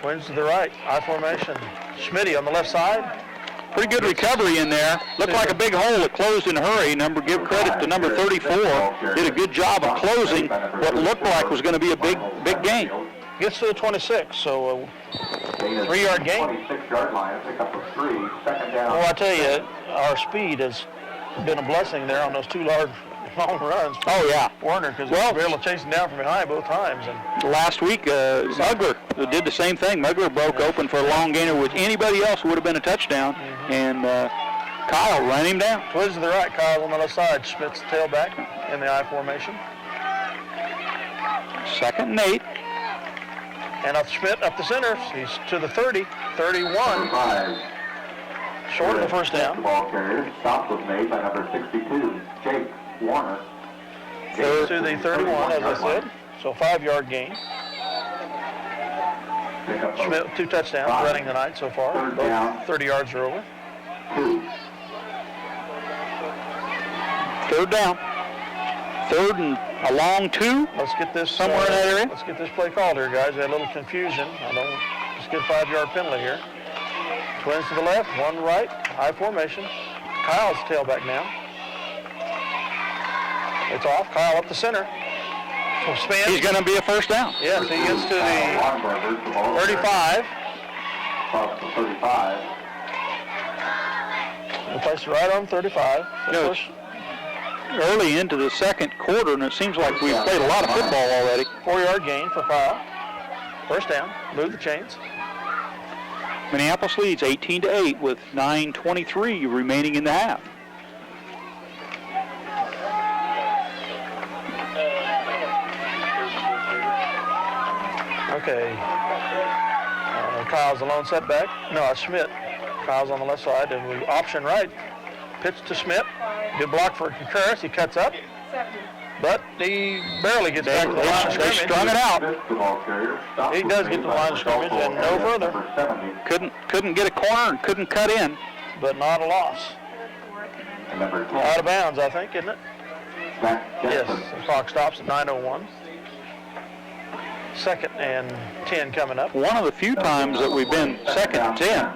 S1: Wins to the right, I formation. Schmitty on the left side.
S2: Pretty good recovery in there. Looked like a big hole that closed in a hurry. Give credit to number 34. Did a good job of closing what looked like was going to be a big gain.
S1: Gets to the 26, so a 3-yard gain.
S3: 26-yard line, pick up a 3, second down.
S1: Well, I tell you, our speed has been a blessing there on those 2 long runs.
S2: Oh, yeah.
S1: Warner, because we were able to chase him down from behind both times. And
S2: last week, Mugler did the same thing. Mugler broke open for a long gainer, which anybody else would have been a touchdown, and Kyle ran him down.
S1: Twins to the right, Kyle on the left side. Schmidt's tailback in the I formation.
S2: 2nd and 8.
S1: And up Schmidt up the center. He's to the 30, 31.
S3: 35.
S1: Short of the first down.
S3: Ball carrier. Stop was made by number 62, Jake Warner.
S1: To the 31, as I said. So 5-yard gain. Schmidt 2 touchdowns running tonight so far. Both 30 yards or over.
S2: 3rd down. 3rd and a long 2.
S1: Let's get this
S2: somewhere in that area.
S1: Let's get this play called here, guys. We had a little confusion. Let's get a 5-yard penalty here. Twins to the left, 1 right, high formation. Kyle's tailback now. It's off. Kyle up the center. Spin.
S2: He's going to be a first down.
S1: Yes, he gets to the 35.
S3: Across the 35.
S1: He placed it right on 35. So
S2: early into the second quarter, and it seems like we've played a lot of football already.
S1: 4-yard gain for Kyle. First down. Move the chains.
S2: Minneapolis leads 18-8 with 9:23 remaining in the half.
S1: Okay. Kyle's the lone setback. No, it's Schmidt. Kyle's on the left side, and we option right. Pitch to Schmidt. Good block for Contreras. He cuts up, but he barely gets back to the line of scrimmage.
S2: They strung it out.
S1: He does get to the line of scrimmage and no further.
S2: Couldn't get a corner and couldn't cut in.
S1: But not a loss. Out of bounds, I think, isn't it? Yes. The clock stops at 9:01. 2nd and 10 coming up.
S2: One of the few times that we've been 2nd and 10.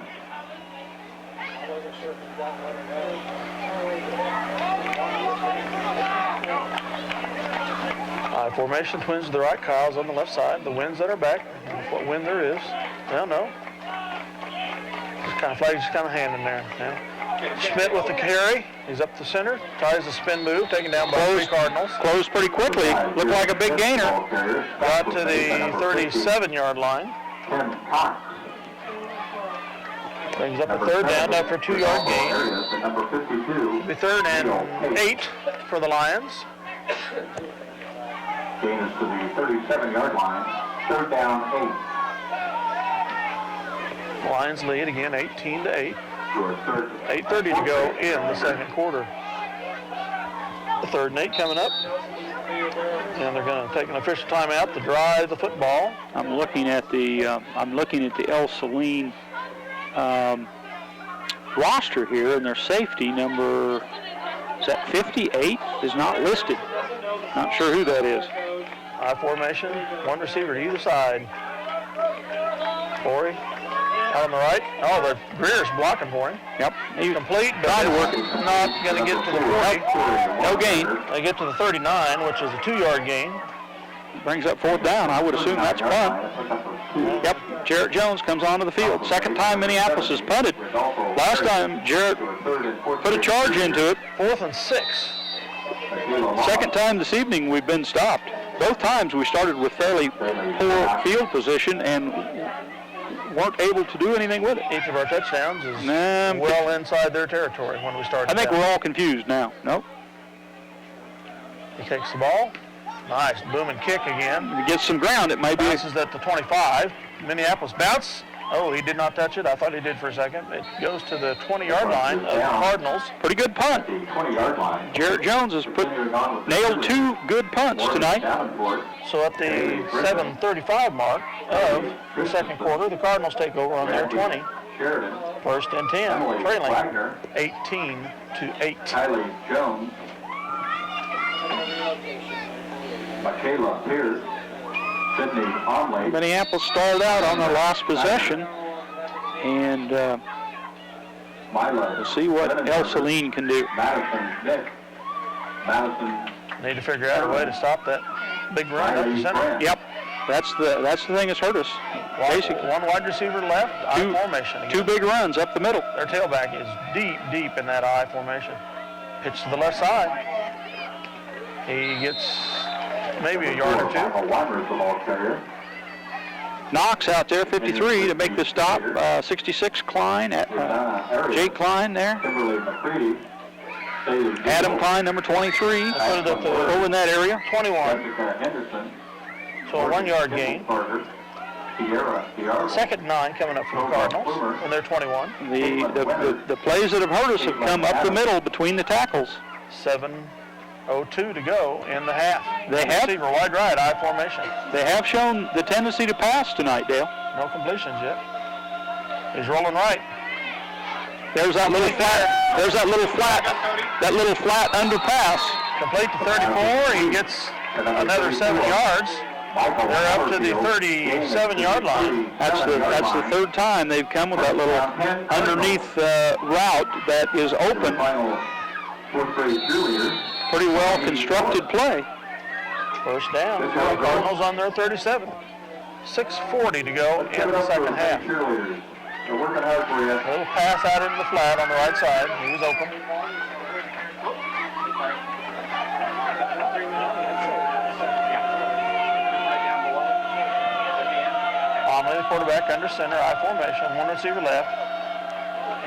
S1: Formation, Twins to the right, Kyle's on the left side. The winds that are back. What wind there is. Well, no. Just kind of flag, just kind of hand in there. Now. Schmidt with the carry. He's up the center. Tries the spin move, taken down by 3 Cardinals.
S2: Closed pretty quickly. Looked like a big gainer.
S1: Got to the 37-yard line. Brings up a 3rd down after a 2-yard gain. It'll be 3rd and 8 for the Lions.
S3: Gain is to the 37-yard line. 3rd down, 8.
S1: Lions lead again, 18-8.
S3: Your third.
S1: 8:30 to go in the second quarter. The 3rd and 8 coming up. And they're going to take an official timeout to drive the football.
S2: I'm looking at the Ell-Saline roster here, and their safety number, is that 58, is not listed. Not sure who that is.
S1: I formation, one receiver to either side. Corey out on the right. Oh, the Greer's blocking for him.
S2: Yep.
S1: He's complete, but
S2: trying to work it.
S1: Not going to get to the 40.
S2: No gain.
S1: They get to the 39, which is a 2-yard gain.
S2: Brings up 4th down. I would assume that's punt. Yep. Jarrett Jones comes onto the field. Second time Minneapolis has punted. Last time Jarrett put a charge into it.
S1: 4th and 6.
S2: Second time this evening we've been stopped. Both times we started with fairly poor field position and weren't able to do anything with it.
S1: Each of our touchdowns is well inside their territory when we started.
S2: I think we're all confused now. Nope.
S1: He takes the ball. Nice booming kick again.
S2: If he gets some ground, it may be.
S1: Bounces at the 25. Minneapolis bounce. Oh, he did not touch it. I thought he did for a second. It goes to the 20-yard line of the Cardinals.
S2: Pretty good punt.
S3: 20-yard line.
S2: Jarrett Jones has nailed 2 good punts tonight.
S1: So at the 7:35 mark of the second quarter, the Cardinals take over on their 20. First and 10, trailing 18-8.
S3: Kylie Jones. Michaela Pierce. Sydney Onley.
S2: Minneapolis started out on their last possession, and we'll see what Ell-Saline can do.
S3: Madison Nick. Madison.
S1: Need to figure out a way to stop that big run up the center.
S2: Yep, that's the thing that's hurt us. Basically,
S1: one wide receiver left, I formation again.
S2: 2 big runs up the middle.
S1: Their tailback is deep in that I formation. Pitch to the left side. He gets maybe a yard or 2.
S2: Knox out there, 53 to make the stop. 66 Klein, Jake Klein there. Adam Klein, number 23, over in that area.
S1: 21. So a 1-yard gain. Second 9 coming up from the Cardinals, and they're 21.
S2: The plays that have hurt us have come up the middle between the tackles.
S1: 7:02 to go in the half.
S2: They have
S1: receiver wide right, I formation.
S2: They have shown the tendency to pass tonight, Dale.
S1: No completions yet. He's rolling right.
S2: There's that little flat. There's that little flat underpass.
S1: Complete to 34. He gets another 7 yards. They're up to the 37-yard line.
S2: That's the 3rd time they've come with that little underneath route that is open. Pretty well constructed play.
S1: First down. The Cardinals on their 37. 6:40 to go in the second half.
S3: They're working hard for you.
S1: A little pass out into the flat on the right side. He was open. Only the quarterback under center, I formation, 1 receiver left.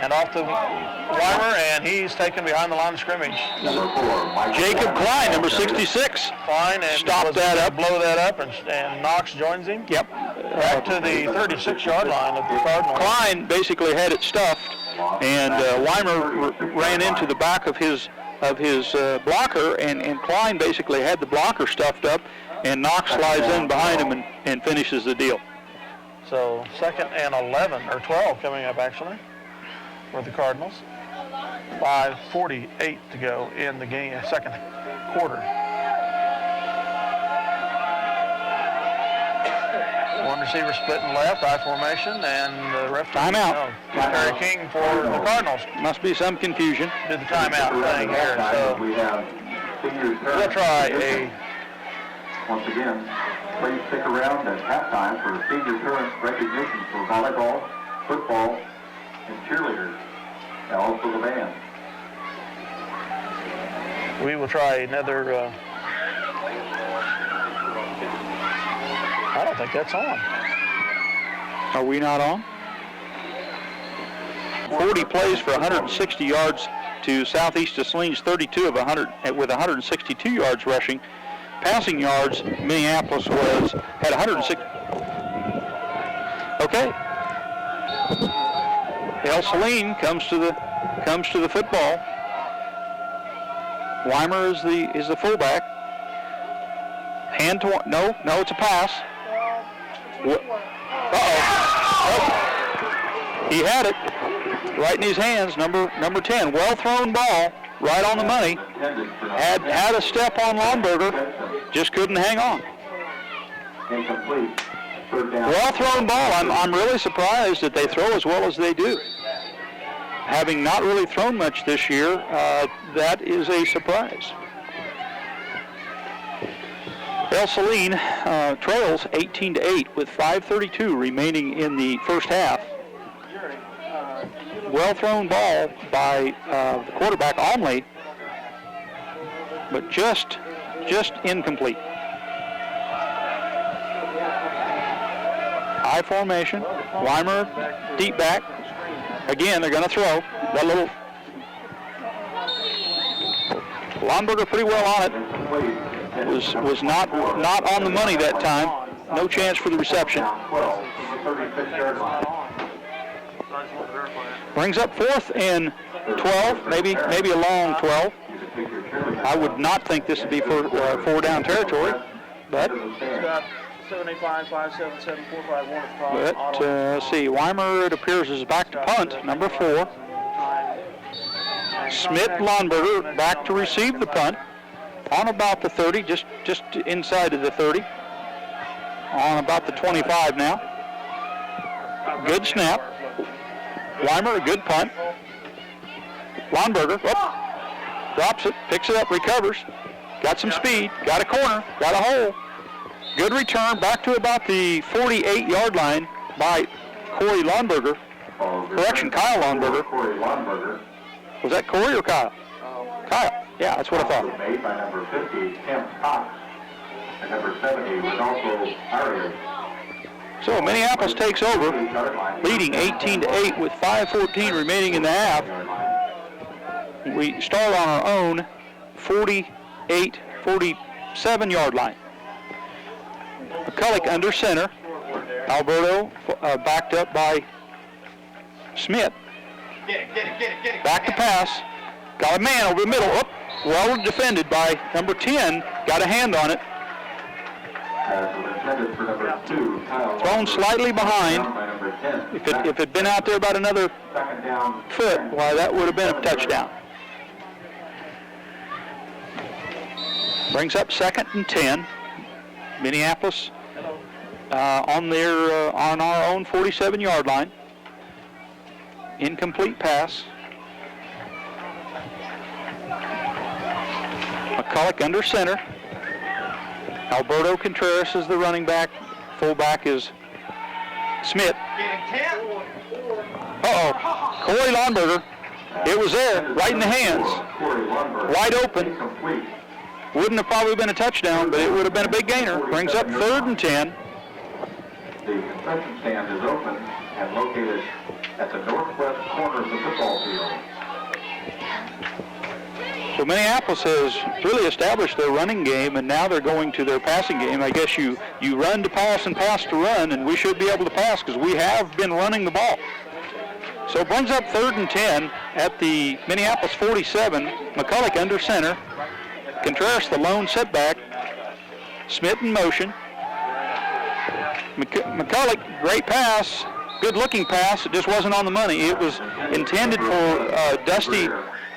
S1: And off to Weimer, and he's taken behind the line of scrimmage.
S3: Number 4,
S2: Jacob Klein, number 66.
S1: Klein and
S2: stop that up,
S1: blow that up, and Knox joins him.
S2: Yep.
S1: Back to the 36-yard line of the Cardinals.
S2: Klein basically had it stuffed, and Weimer ran into the back of his blocker, and Klein basically had the blocker stuffed up, and Knox slides in behind him and finishes the deal.
S1: So 2nd and 11, or 12 coming up actually, for the Cardinals. 5:48 to go in the game, second quarter. One receiver splitting left, I formation, and the referee.
S2: Timeout.
S1: Terry King for the Cardinals.
S2: Must be some confusion.
S1: Did the timeout thing here, so we'll try a.
S3: Once again, please stick around at halftime for senior parent recognition for volleyball, football, and cheerleaders, and also the band.
S1: We will try another. I don't think that's on.
S2: Are we not on? 40 plays for 160 yards to Southeast Ell-Saline's 32 of 100 with 162 yards rushing. Passing yards, Minneapolis had 106. Okay. Ell-Saline comes to the football. Weimer is the fullback. Hand to no, it's a pass. He had it right in his hands. Number 10. Well thrown ball, right on the money. Had a step on Lonberger, just couldn't hang on.
S3: Incomplete. Third down.
S2: Well thrown ball. I'm really surprised that they throw as well as they do. Having not really thrown much this year, that is a surprise. Ell-Saline trails 18-8 with 5:32 remaining in the first half. Well thrown ball by the quarterback Onley, but just incomplete. High formation. Weimer deep back. Again, they're going to throw that little. Lonberger pretty well on it. Was not on the money that time. No chance for the reception. Brings up 4th and 12, maybe a long 12. I would not think this would be for 4-down territory, but.
S4: 785-577-4551.
S2: Let's see. Weimer, it appears, is back to punt, number 4. Smith Lonberger back to receive the punt on about the 30, just inside of the 30. On about the 25 now. Good snap. Weimer, a good punt. Lonberger, drops it, picks it up, recovers. Got some speed, got a corner, got a hole. Good return back to about the 48-yard line by Corey Lonberger. Correction, Kyle Lonberger. Was that Corey or Kyle? Kyle. Yeah, that's what I thought.
S3: Made by number 50, Tim Cox. And number 70 was also Arias.
S2: So Minneapolis takes over, leading 18-8 with 5:14 remaining in the half. We start on our own 47-yard line. McCulloch under center. Alberto backed up by Smith. Back to pass. Got a man over the middle. Well defended by number 10. Got a hand on it. Thrown slightly behind. If it had been out there about another foot, why, that would have been a touchdown. Brings up 2nd and 10. Minneapolis on our own 47-yard line. Incomplete pass. McCulloch under center. Alberto Contreras is the running back. Fullback is Smith. Corey Lonberger. It was there, right in the hands. Wide open. Wouldn't have probably been a touchdown, but it would have been a big gainer. Brings up 3rd and 10.
S3: The concession stand is open and located at the northwest corner of the football field.
S2: So Minneapolis has really established their running game, and now they're going to their passing game. I guess you run to pass and pass to run, and we should be able to pass because we have been running the ball. So it brings up 3rd and 10 at the Minneapolis 47. McCulloch under center. Contreras the lone setback. Smith in motion. McCulloch, great pass. Good looking pass. It just wasn't on the money. It was intended for Dusty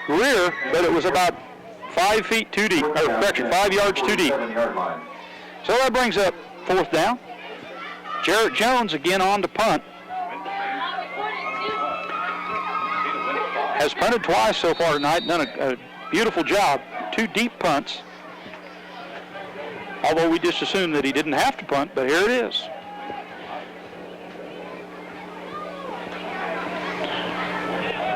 S2: Greer, but it was about 5 feet too deep, or correction, 5 yards too deep. So that brings up 4th down. Jarrett Jones again on to punt. Has punted twice so far tonight, done a beautiful job. 2 deep punts. Although we just assumed that he didn't have to punt, but here it is.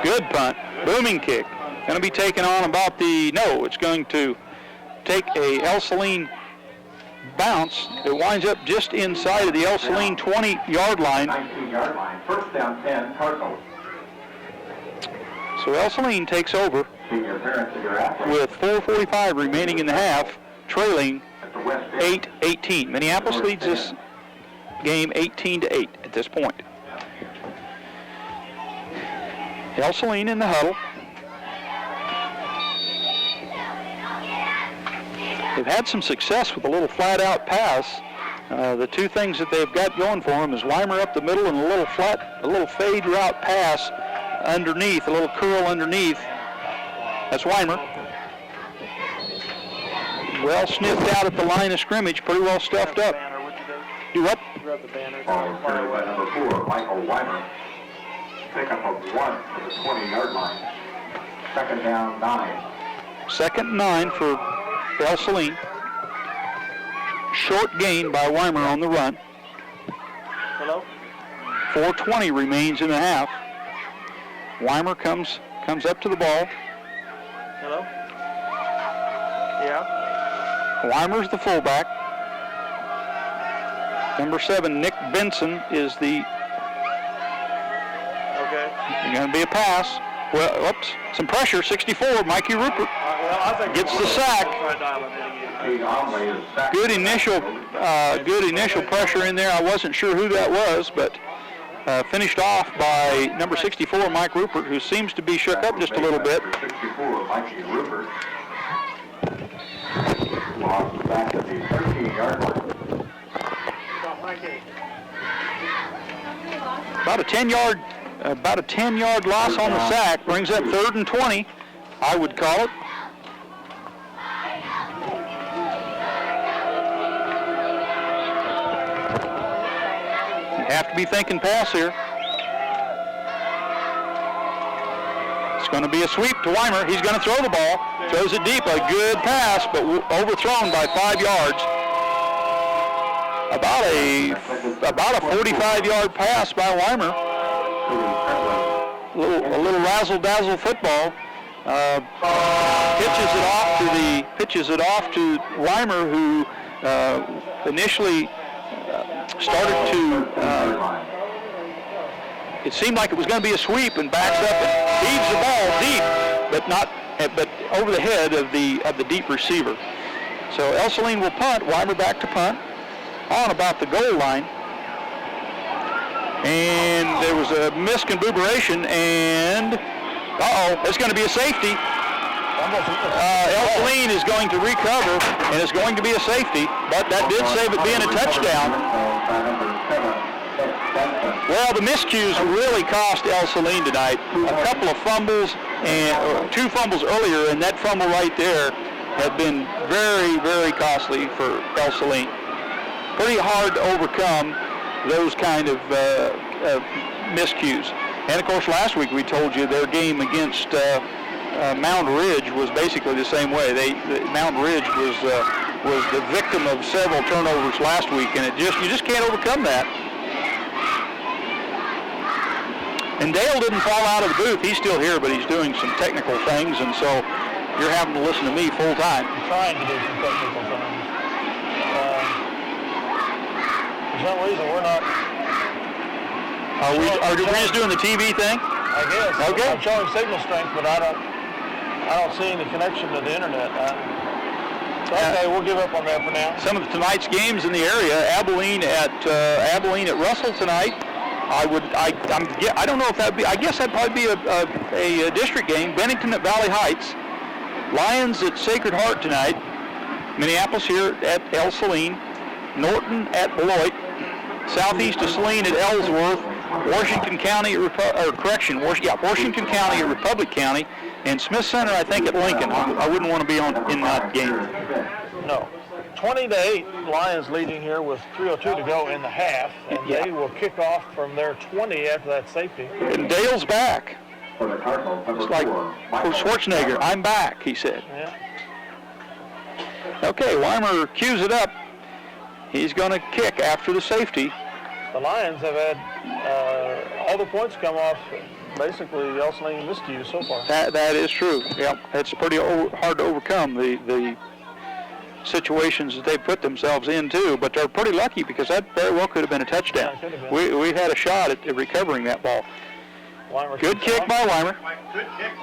S2: Good punt, booming kick. Going to be taken on about it's going to take a Ell-Saline bounce. It winds up just inside of the Ell-Saline 20-yard line.
S3: 19-yard line. 1st down 10, Cardinals.
S2: So Ell-Saline takes over with 4:45 remaining in the half, trailing 8-18. Minneapolis leads this game 18-8 at this point. Ell-Saline in the huddle. They've had some success with a little flat-out pass. The two things that they've got going for them is Weimer up the middle and a little fade route pass underneath, a little curl underneath. That's Weimer. Well sniffed out at the line of scrimmage, pretty well stuffed up. Do what?
S4: Grab the banner.
S3: Carried by number 4, Michael Weimer. Pickup of 1 for the 20-yard line. Second down, 9.
S2: Second 9 for Ell-Saline. Short gain by Weimer on the run.
S4: Hello?
S2: 4:20 remains in the half. Weimer comes up to the ball.
S4: Hello? Yeah?
S2: Weimer's the fullback. Number 7, Nick Benson, is the...
S4: Okay.
S2: Going to be a pass. Well, oops, some pressure. 64, Mikey Rupert
S4: Well, I think
S2: gets the sack. Good initial pressure in there. I wasn't sure who that was, but finished off by number 64, Mike Rupert, who seems to be shook up just a little bit.
S3: 64, Mikey Rupert. Lost back at the 13-yard line.
S2: About a 10-yard loss on the sack brings up 3rd and 20, I would call it. You have to be thinking pass here. It's going to be a sweep to Weimer. He's going to throw the ball. Throws it deep. A good pass, but overthrown by 5 yards. About a 45-yard pass by Weimer. A little razzle-dazzle football. Pitches it off to Weimer, who initially started to. It seemed like it was going to be a sweep, and backs up and feeds the ball deep, but over the head of the deep receiver. So Ell-Saline will punt. Weimer back to punt on about the goal line. And there was a misconfiguration, and it's going to be a safety. Ell-Saline is going to recover, and it's going to be a safety, but that did save it being a touchdown. Well, the miscues really cost Ell-Saline tonight. A couple of fumbles, and 2 fumbles earlier, and that fumble right there have been very, very costly for Ell-Saline. Pretty hard to overcome those kind of miscues. And of course, last week we told you their game against Mound Ridge was basically the same way. Mound Ridge was the victim of several turnovers last week, and you just can't overcome that. And Dale didn't fall out of the booth. He's still here, but he's doing some technical things, and so you're having to listen to me full time.
S1: I'm trying to do some technical things. For some reason, we're not.
S2: Are we just doing the TV thing?
S1: I guess.
S2: Okay.
S1: I'm showing signal strength, but I don't see any connection to the internet. Okay, we'll give up on that for now.
S2: Some of tonight's games in the area: Abilene at Russell tonight. I don't know if that'd be. I guess that'd probably be a district game. Bennington at Valley Heights. Lions at Sacred Heart tonight. Minneapolis here at Ell-Saline. Norton at Beloit. Southeast of Saline at Ellsworth. Washington County at Washington County at Republic County, and Smith Center, I think, at Lincoln. I wouldn't want to be in that game.
S1: No. 20-8, Lions leading here with 3:02 to go in the half, and they will kick off from their 20 after that safety.
S2: And Dale's back. It's like Schwarzenegger, I'm back, he said.
S1: Yeah.
S2: Okay, Weimer cues it up. He's going to kick after the safety.
S1: The Lions have had all the points come off basically the Ell-Saline miscues so far.
S2: That is true. Yep, it's pretty hard to overcome the situations that they put themselves into, but they're pretty lucky because that very well could have been a touchdown.
S1: Yeah, it could have been.
S2: We had a shot at recovering that ball.
S1: Weimer
S2: Good kick by Weimer.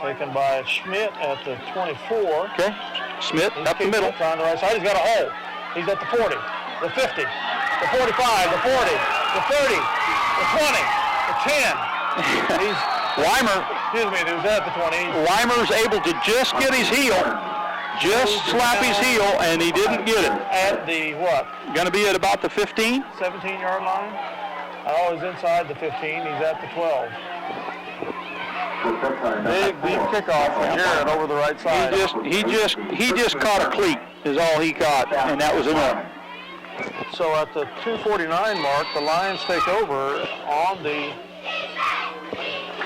S1: Taken by Schmidt at the 24.
S2: Okay, Schmidt up the middle.
S1: On the right side, he's got a hole. He's at the 40, the 50, the 45, the 40, the 30, the 20, the 10. Excuse me, it was at the 20.
S2: Weimer's able to just get his heel, just slap his heel, and he didn't get it.
S1: At the what?
S2: Going to be at about the 15?
S1: 17-yard line. Oh, he's inside the 15. He's at the 12. Big kickoff for Jared over the right side.
S2: He just caught a cleat is all he caught, and that was enough.
S1: So at the 2:49 mark, the Lions take over on the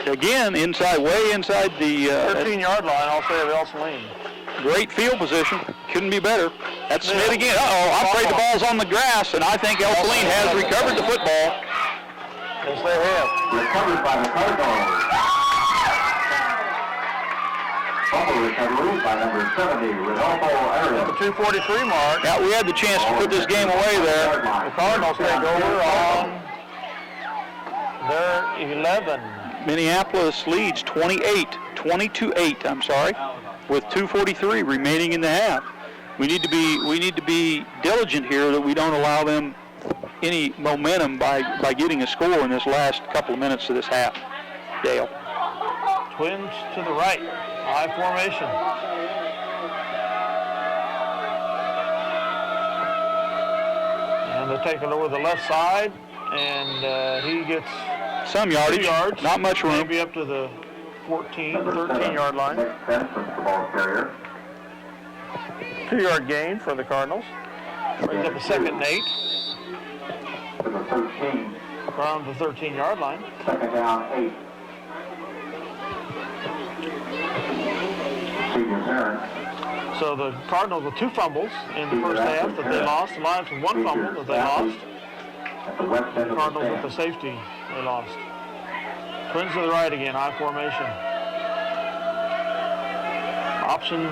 S2: again way inside the
S1: 13-yard line. I'll say of Ell-Saline.
S2: Great field position. Couldn't be better. That's Smith again. I'm afraid the ball's on the grass, and I think Ell-Saline has recovered the football.
S1: Yes, they have.
S3: Recovered by the Cardinals. Fumble recovery by number 70, Rodolfo Arias.
S1: At the 2:43 mark.
S2: Yeah, we had the chance to put this game away there.
S1: The Cardinals take over on their 11.
S2: Minneapolis leads 22-8, I'm sorry, with 2:43 remaining in the half. We need to be diligent here that we don't allow them any momentum by getting a score in this last couple of minutes of this half. Dale.
S1: Twins to the right. High formation. And they're taking over the left side, and he gets
S2: some yardage,
S1: 2 yards,
S2: not much room.
S1: Maybe up to the 13-yard line. 2-yard gain for the Cardinals. Brings up a 2nd and 8. Around the 13-yard line.
S3: 2nd down, 8.
S1: So the Cardinals with 2 fumbles in the first half that they lost. The Lions with 1 fumble that they lost. The Cardinals with the safety they lost. Twins to the right again, high formation. Option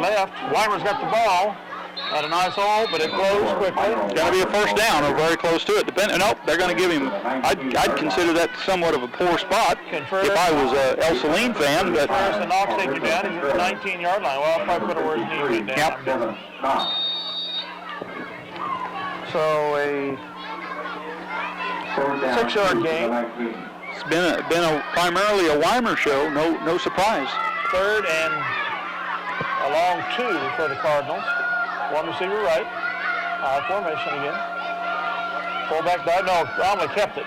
S1: left. Weimer's got the ball. Had a nice hole, but it closed quickly.
S2: Got to be a first down or very close to it. Nope, they're going to give him. I'd consider that somewhat of a poor spot if I was a Ell-Saline fan. But
S1: first and Knox take you down. He's at the 19-yard line. Well, I'll probably put it where his knee went down.
S2: Yep.
S1: So a 6-yard gain.
S2: It's been primarily a Weimer show. No surprise.
S1: 3rd and a long 2 for the Cardinals. 1 receiver right. High formation again. Fullback dive. No, Bromley kept it.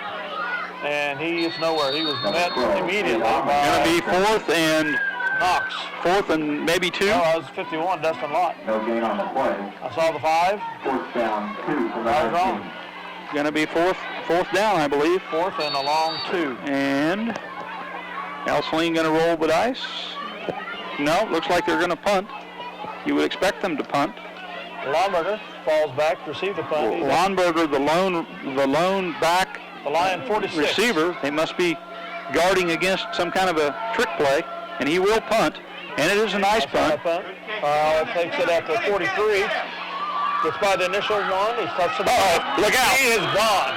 S1: And he is nowhere. He was met immediately by
S2: going to be 4th and
S1: Knox.
S2: 4th and maybe 2.
S1: No, that was 51, Dustin Lott.
S3: No gain on the play.
S1: I saw the 5.
S3: 4th down, 2 from the
S1: I was wrong.
S2: Going to be fourth down, I believe.
S1: 4th and a long 2.
S2: And Ell-Saline going to roll the dice. No, looks like they're going to punt. You would expect them to punt.
S1: Lonberger falls back to receive the punt.
S2: Lonberger, the lone back
S1: the Lion 46
S2: receiver. They must be guarding against some kind of a trick play, and he will punt. And it is a nice punt.
S1: It takes it at the 43. Gets by the initial one. He's touched the ball.
S2: Look out!
S1: He is gone.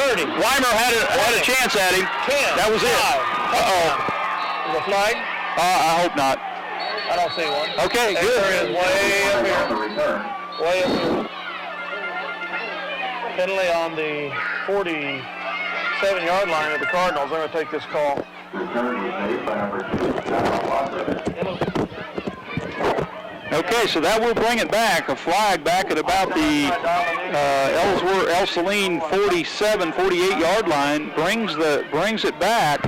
S1: 30.
S2: Weimer had a chance at him.
S1: 10.
S2: That was
S1: 5.
S2: it.
S1: Is a flag?
S2: I hope not.
S1: I don't see one.
S2: Okay,
S1: There
S2: good.
S1: is way up here. Way up here. Penalty on the 47-yard line of the Cardinals. They're going to take this call.
S2: Okay, so that will bring it back. A flag back at about the Ell-Saline 47, 48-yard line brings it back.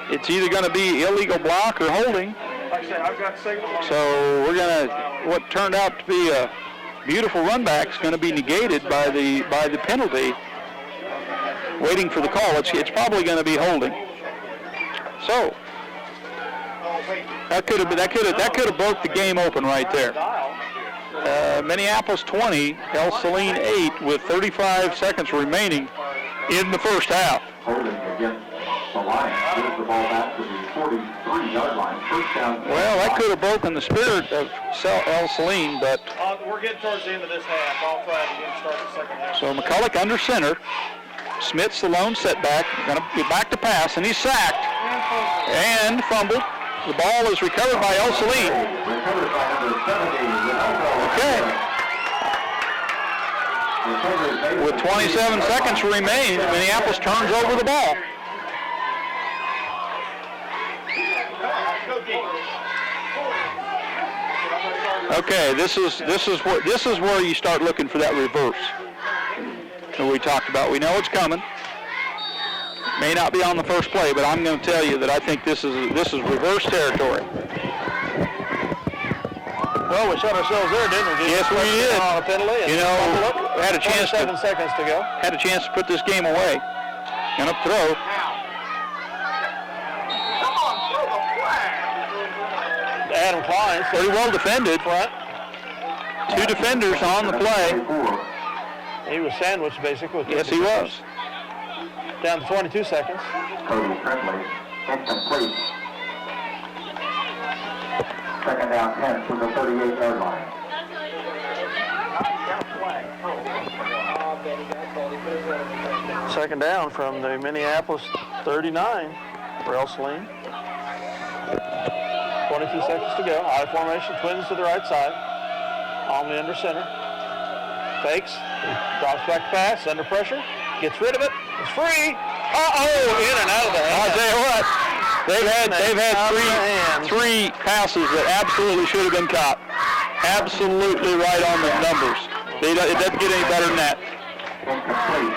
S2: It's either going to be illegal block or holding. So we're going to, what turned out to be a beautiful run back is going to be negated by the penalty. Waiting for the call. It's probably going to be holding. So that could have broke the game open right there. Minneapolis 20, Ell-Saline 8 with 35 seconds remaining in the first half.
S3: The Lions gives the ball back to the 43-yard line. First down.
S2: Well, that could have broken the spirit of Ell-Saline, but
S4: We're getting towards the end of this half. I'll try to get started the second half.
S2: so McCulloch under center. Smith's the lone setback. Going to be back to pass, and he's sacked and fumbled. The ball is recovered by Ell-Saline.
S3: Recovered by number 70.
S2: Okay. With 27 seconds remaining, Minneapolis turns over the ball. Okay, this is where you start looking for that reverse that we talked about. We know it's coming. May not be on the first play, but I'm going to tell you that I think this is reverse territory.
S1: Well, we shut ourselves there, didn't we?
S2: Yes, we did.
S1: On a penalty.
S2: You know, had a chance.
S1: 7 seconds to go.
S2: Had a chance to put this game away. And up throw.
S1: Adam Klein.
S2: Pretty well defended.
S1: Front.
S2: 2 defenders on the play.
S1: He was sandwiched, basically.
S2: Yes, he was.
S1: Down to 22 seconds.
S3: Cody Friendly, incomplete. Second down 10 from the 38-yard line.
S1: Second down from the Minneapolis 39 for Ell-Saline. 22 seconds to go. I formation, twins to the right side. Omni under center. Fakes. Drops back to pass. Under pressure. Gets rid of it. It's free. Uh-oh! In and out of the hand.
S2: I'll tell you what. They've had three passes that absolutely should have been caught. Absolutely right on the numbers. It doesn't get any better than that.
S3: Incomplete.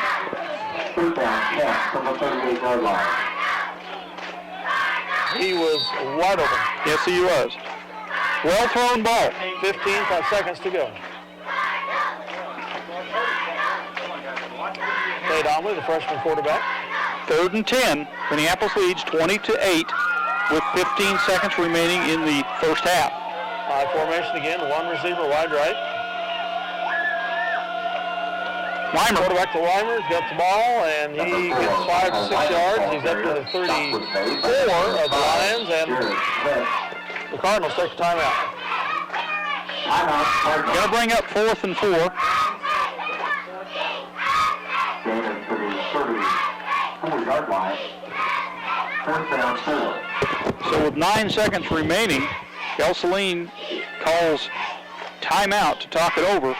S3: Third down 10 from the 38-yard line.
S1: He was wide open.
S2: Yes, he was. Well thrown ball.
S1: 15 seconds to go. Tate Omley, the freshman quarterback.
S2: 3rd and 10. Minneapolis leads 20-8 with 15 seconds remaining in the first half.
S1: High formation again. One receiver wide right.
S2: Weimer.
S1: Quarterback to Weimer. Got the ball, and he gets 5 to 6 yards. He's up to the 34 of the Lions, and the Cardinals take a timeout.
S2: Going to bring up 4th and 4.
S3: Gain is to the 34-yard line. Fourth down 4.
S2: So with 9 seconds remaining, Ell-Saline calls timeout to talk it over.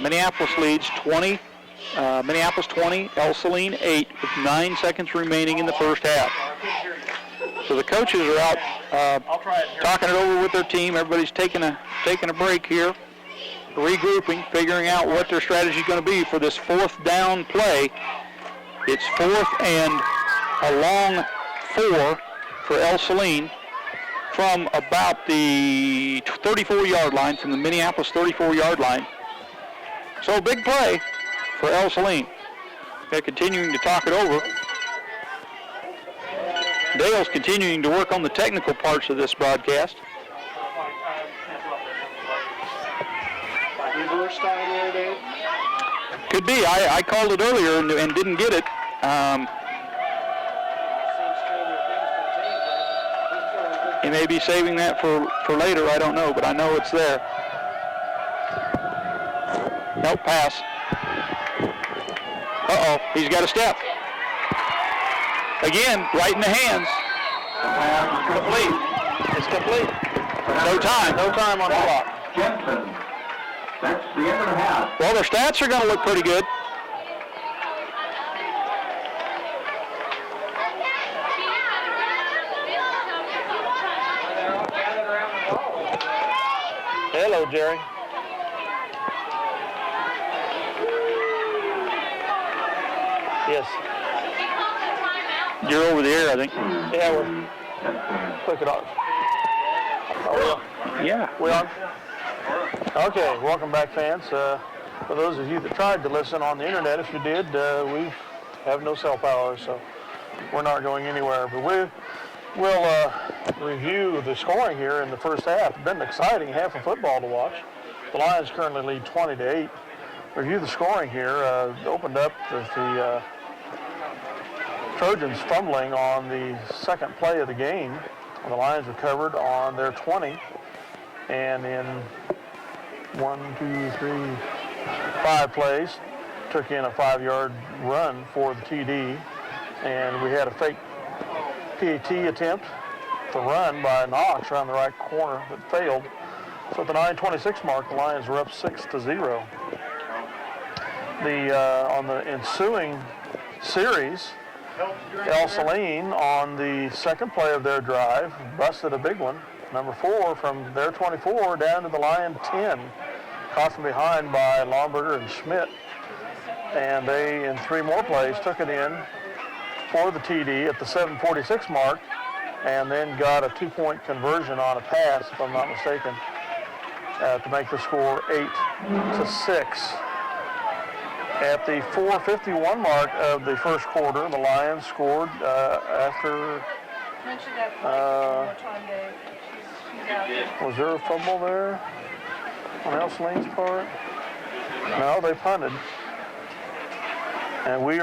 S2: Minneapolis leads 20. Minneapolis 20, Ell-Saline 8 with 9 seconds remaining in the first half. So the coaches are out talking it over with their team. Everybody's taking a break here, regrouping, figuring out what their strategy is going to be for this 4th down play. It's 4th and a long 4 for Ell-Saline from about the 34-yard line, from the Minneapolis 34-yard line. So big play for Ell-Saline. They're continuing to talk it over. Dale's continuing to work on the technical parts of this broadcast.
S5: Reverse time there, Dave?
S2: Could be. I called it earlier and didn't get it. He may be saving that for later. I don't know, but I know it's there. Nope, pass. Uh-oh, he's got a step. Again, right in the hands.
S1: Complete. It's complete.
S2: No time.
S1: No time on the clock.
S3: Jensen. That's the end of the half.
S2: Well, their stats are going to look pretty good.
S1: Hello, Jerry. Yes.
S2: You're over the air, I think.
S1: Yeah, we're click it off. Are we?
S2: Yeah.
S1: We on? Okay, welcome back, fans. For those of you that tried to listen on the internet, if you did, we have no cell power, so we're not going anywhere. But we'll review the scoring here in the first half. It's been an exciting half of football to watch. The Lions currently lead 20-8. Review the scoring here. Opened up with the Trojans fumbling on the second play of the game. The Lions recovered on their 20, and in 5 plays, took in a 5-yard run for the TD, and we had a fake PAT attempt to run by Knox around the right corner that failed. So at the 9:26 mark, the Lions were up 6-0. On the ensuing series, Ell-Saline on the second play of their drive busted a big one number 4, from their 24 down to the Lion 10. Caught from behind by Lomberger and Schmidt. And they, in 3 more plays, took it in for the TD at the 7:46 mark, and then got a 2-point conversion on a pass, if I'm not mistaken, to make the score 8-6. At the 4:51 mark of the first quarter, the Lions scored after. Was there a fumble there on Ell-Saline's part? No, they punted. And we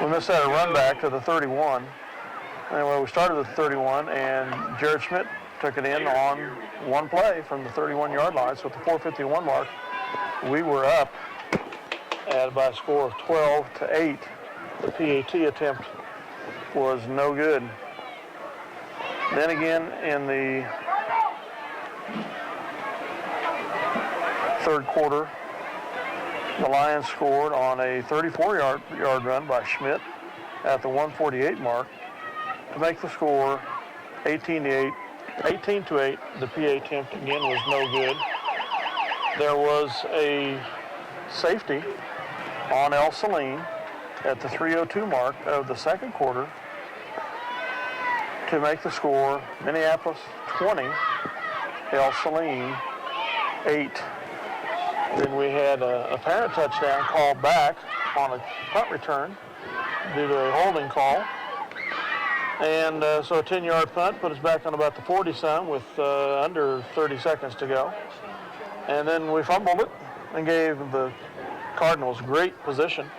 S1: missed out a run back to the 31. Anyway, we started at the 31, and Jared Schmidt took it in on one play from the 31-yard line. So at the 4:51 mark, we were up at about a score of 12-8. The PAT attempt was no good. Then again, in the third quarter, the Lions scored on a 34-yard run by Schmidt at the 1:48 mark to make the score 18-8. The PA attempt again was no good. There was a safety on Ell-Saline at the 3:02 mark of the second quarter to make the score Minneapolis 20, Ell-Saline 8. Then we had a apparent touchdown called back on a punt return due to a holding call. And so a 10-yard punt put us back on about the 40-some with under 30 seconds to go. And then we fumbled it and gave the Cardinals great position.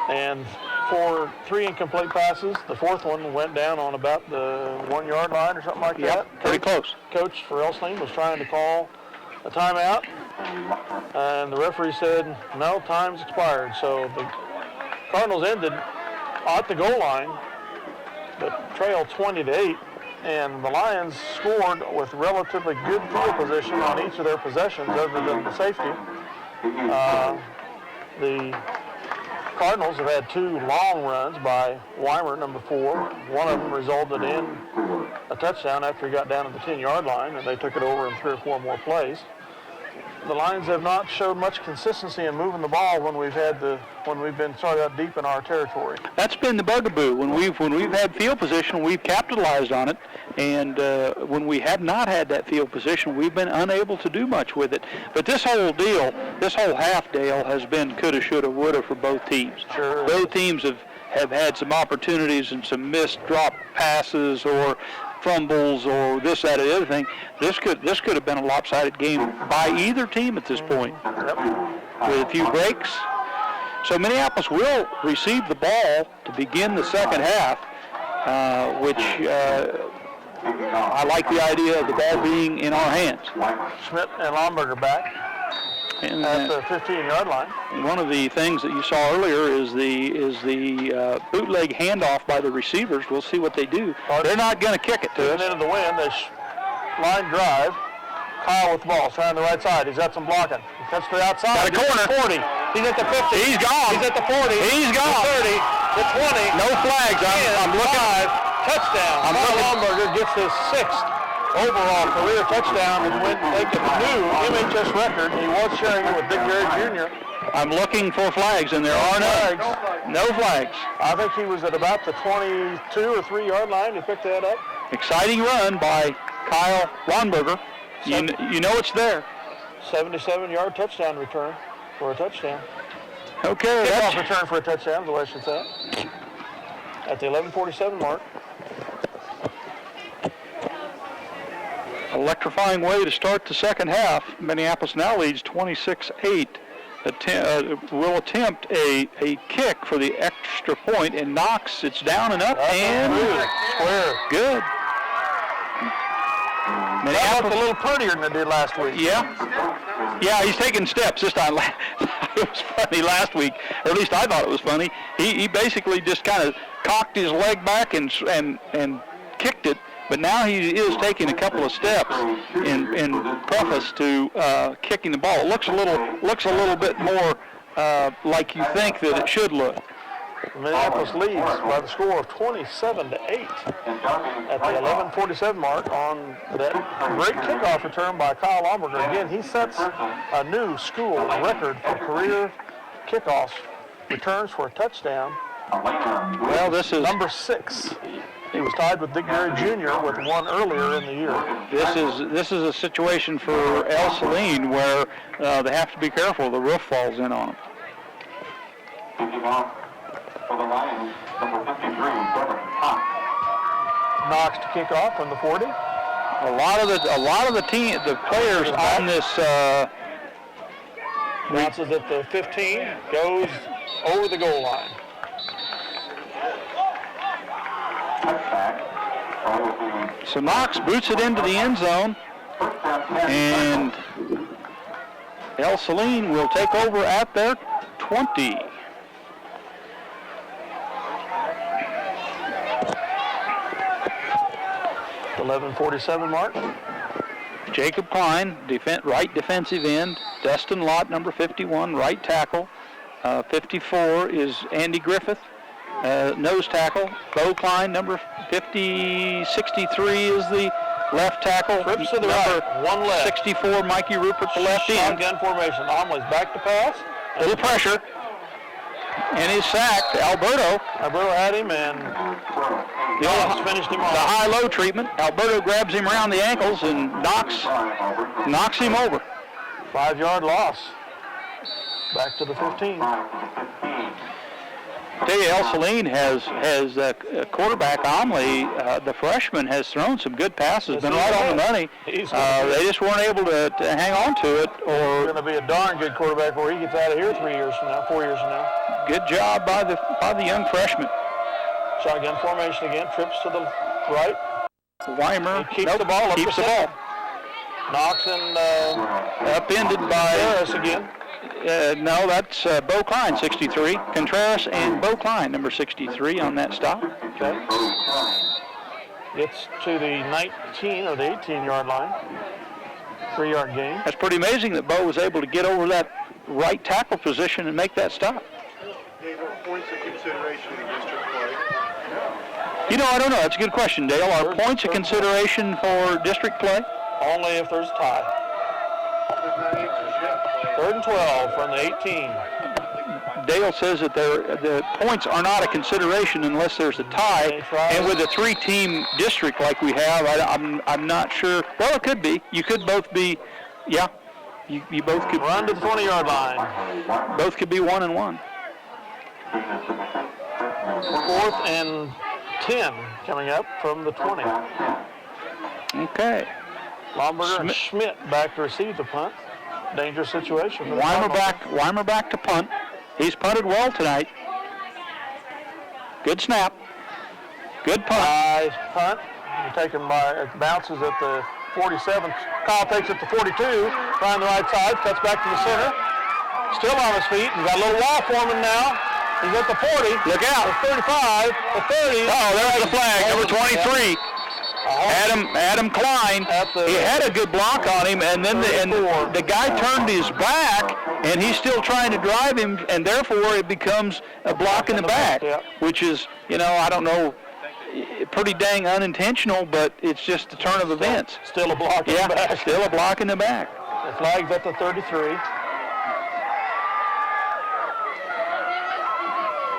S1: And for 3 incomplete passes, the fourth one went down on about the 1-yard line or something like that.
S2: Pretty close.
S1: Coach for Ell-Saline was trying to call a timeout, and the referee said, no, time's expired. So the Cardinals ended at the goal line, but trailed 20-8. And the Lions scored with relatively good field position on each of their possessions other than the safety. The Cardinals have had 2 long runs by Weimer, number 4. One of them resulted in a touchdown after he got down to the 10-yard line, and they took it over in 3 or 4 more plays. The Lions have not showed much consistency in moving the ball when we've been started out deep in our territory.
S2: That's been the bugaboo. When we've had field position, we've capitalized on it, and when we have not had that field position, we've been unable to do much with it. But this whole half, Dale, has been coulda, shoulda, woulda for both teams.
S1: Sure.
S2: Both teams have had some opportunities and some missed drop passes or fumbles or this, that, or the other thing. This could have been a lopsided game by either team at this point.
S1: Yep.
S2: With a few breaks. So Minneapolis will receive the ball to begin the second half, which I like the idea of the ball being in our hands.
S1: Schmidt and Lomberger back at the 15-yard line.
S2: One of the things that you saw earlier is the bootleg handoff by the receivers. We'll see what they do. They're not going to kick it to us.
S1: And into the wind, they line drive. Kyle with the ball, trying the right side. He's got some blocking. He cuts to the outside.
S2: Got a corner.
S1: 40. He's at the 50.
S2: He's gone.
S1: He's at the 40.
S2: He's gone.
S1: The 30. The 20.
S2: No flags. I'm looking.
S1: 5. Touchdown. Kyle Lomberger gets his 6th overall career touchdown and went making a new MHS record. He was sharing it with Dick Gary Jr.
S2: I'm looking for flags, and there are none. No flags.
S1: I think he was at about the 22 or 3-yard line to pick that up.
S2: Exciting run by Kyle Lomberger. You know it's there.
S1: 77-yard touchdown return for a touchdown.
S2: Okay.
S1: Kickoff return for a touchdown, is the way I should say it. At the 11:47 mark.
S2: Electrifying way to start the second half. Minneapolis now leads 26-8. Will attempt a kick for the extra point, and knocks. It's down and up, and
S1: square.
S2: Good.
S1: Minneapolis looked a little prettier than it did last week.
S2: Yeah, he's taking steps this time. It was funny last week, or at least I thought it was funny. He basically just kind of cocked his leg back and kicked it, but now he is taking a couple of steps in preface to kicking the ball. It looks a little bit more like you think that it should look.
S1: Minneapolis leads by the score of 27-8 at the 11:47 mark on that great kickoff return by Kyle Lomberger. Again, he sets a new school record for career kickoffs, returns for a touchdown.
S2: Well, this is
S1: number 6. He was tied with Dick Berry Jr. with one earlier in the year.
S2: This is a situation for Ell-Saline where they have to be careful. The roof falls in on them.
S3: Kicking off for the Lions, number 53, Kevin Cox.
S1: Knox to kick off from the 40.
S2: A lot of the players on this
S1: bounces at the 15, goes over the goal line.
S2: So Knox boots it into the end zone, and Ell-Saline will take over at their 20.
S1: The 11:47 mark.
S2: Jacob Klein, right defensive end. Dustin Lott, number 51, right tackle. 54 is Andy Griffith, nose tackle. Bo Klein, number 63 is the left tackle.
S1: Trips to the right, one left.
S2: 64, Mikey Rupert, the left end.
S1: Shotgun formation. Omley's back to pass.
S2: Little pressure. And he's sacked. Alberto
S1: had him, and finished him off.
S2: The high-low treatment. Alberto grabs him around the ankles and knocks him over.
S1: 5-yard loss. Back to the 15.
S2: I tell you, Ell-Saline has quarterback Omley, the freshman, has thrown some good passes, been right on the money. They just weren't able to hang on to it.
S1: Or going to be a darn good quarterback before he gets out of here 4 years from now.
S2: Good job by the young freshman.
S1: Shotgun formation again, trips to the right.
S2: Weimer
S1: keeps the ball.
S2: Keeps the ball.
S1: Knox and
S2: upended by
S1: Contreras again.
S2: No, that's Bo Klein, 63. Contreras and Bo Klein, number 63, on that stop.
S1: Okay. Gets to the 19 or the 18-yard line. 3-yard gain.
S2: That's pretty amazing that Bo was able to get over that right tackle position and make that stop.
S5: Points of consideration in district play.
S2: I don't know. That's a good question, Dale. Are points a consideration for district play?
S1: Only if there's a tie. 3rd and 12 from the 18.
S2: Dale says that the points are not a consideration unless there's a tie. And with a 3-team district like we have, I'm not sure. Well, it could be. You could both be, yeah. You both could
S1: run to the 20-yard line.
S2: Both could be 1-1.
S1: 4th and 10 coming up from the 20.
S2: Okay.
S1: Lomberger and Schmidt back to receive the punt. Dangerous situation.
S2: Weimer back to punt. He's punted well tonight. Good snap. Good punt.
S1: Nice punt. Taken by, it bounces at the 47. Kyle takes it to 42. Trying the right side. Cuts back to the center. Still on his feet. He's got a little wall forming now. He's at the 40.
S2: Look out.
S1: The 35. The 30.
S2: Oh, there's the flag. Number 23. Adam Klein, he had a good block on him, and then the guy turned his back, and he's still trying to drive him, and therefore it becomes a block in the back, which is, I don't know, pretty dang unintentional, but it's just a turn of events.
S1: Still a block in the back.
S2: Still a block in the back.
S1: The flag's at the 33.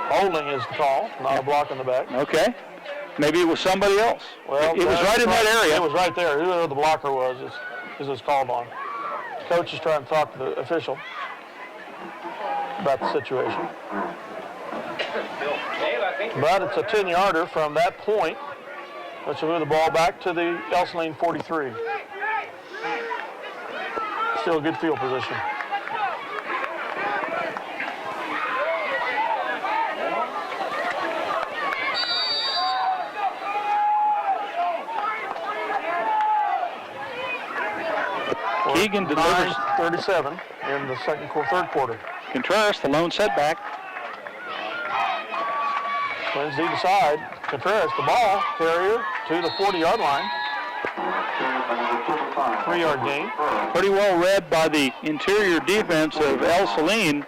S1: Holding is the call, not a block in the back.
S2: Okay. Maybe it was somebody else.
S1: Well,
S2: it was right in that area.
S1: It was right there. Whoever the blocker was is called on. Coach is trying to talk to the official about the situation. But it's a 10-yarder from that point, which will move the ball back to the Ell-Saline 43. Still a good field position.
S2: Keegan delivers
S1: 37 in the third quarter.
S2: Contreras, the lone setback.
S1: Twins either side. Contreras, the ball carrier to the 40-yard line. 3-yard gain.
S2: Pretty well read by the interior defense of Ell-Saline,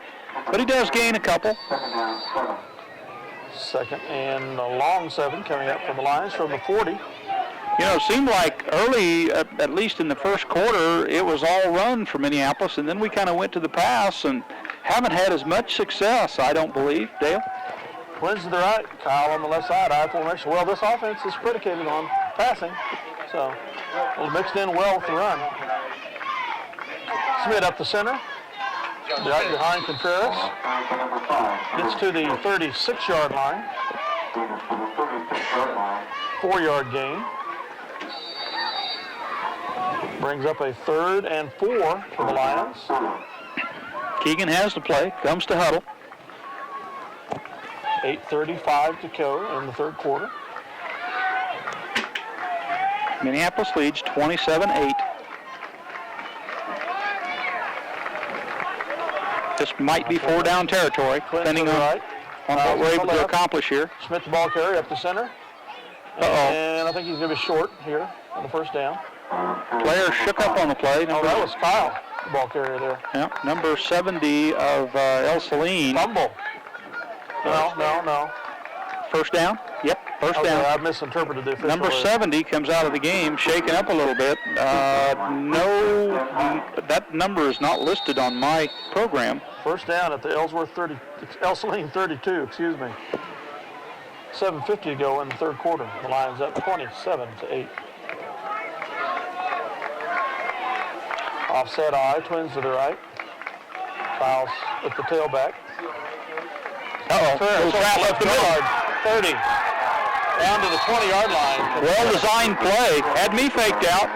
S2: but he does gain a couple.
S1: Second and a long 7 coming up from the Lions from the 40.
S2: You know, it seemed like early, at least in the first quarter, it was all run for Minneapolis, and then we kind of went to the pass and haven't had as much success, I don't believe. Dale?
S1: Twins to the right, Kyle on the left side, I formation. Well, this offense is predicated on passing, so it'll mixed in well with the run. Smith up the center, right behind Contreras. Gets to the 36-yard line. 4-yard gain. Brings up a 3rd and 4 for the Lions.
S2: Keegan has the play, comes to huddle.
S1: 8:35 to go in the third quarter.
S2: Minneapolis leads 27-8. This might be 4-down territory, depending on what we're able to accomplish here.
S1: Smith the ball carry up the center. And I think he's going to be short here on the first down.
S2: Player shook up on the play.
S1: Oh, that was Kyle, the ball carrier there.
S2: Yeah, number 70 of Ell-Saline.
S1: Fumble. No.
S2: First down? Yep, first down.
S1: I misinterpreted the official.
S2: Number 70 comes out of the game, shaking up a little bit. No, that number is not listed on my program.
S1: First down at the Ell-Saline 32, excuse me. 7:50 to go in the third quarter. The Lions up 27-8. Offset eye, Twins to the right. Kyle's at the tailback. Left the middle. 30. Down to the 20-yard line.
S2: Well-designed play. Had me faked out.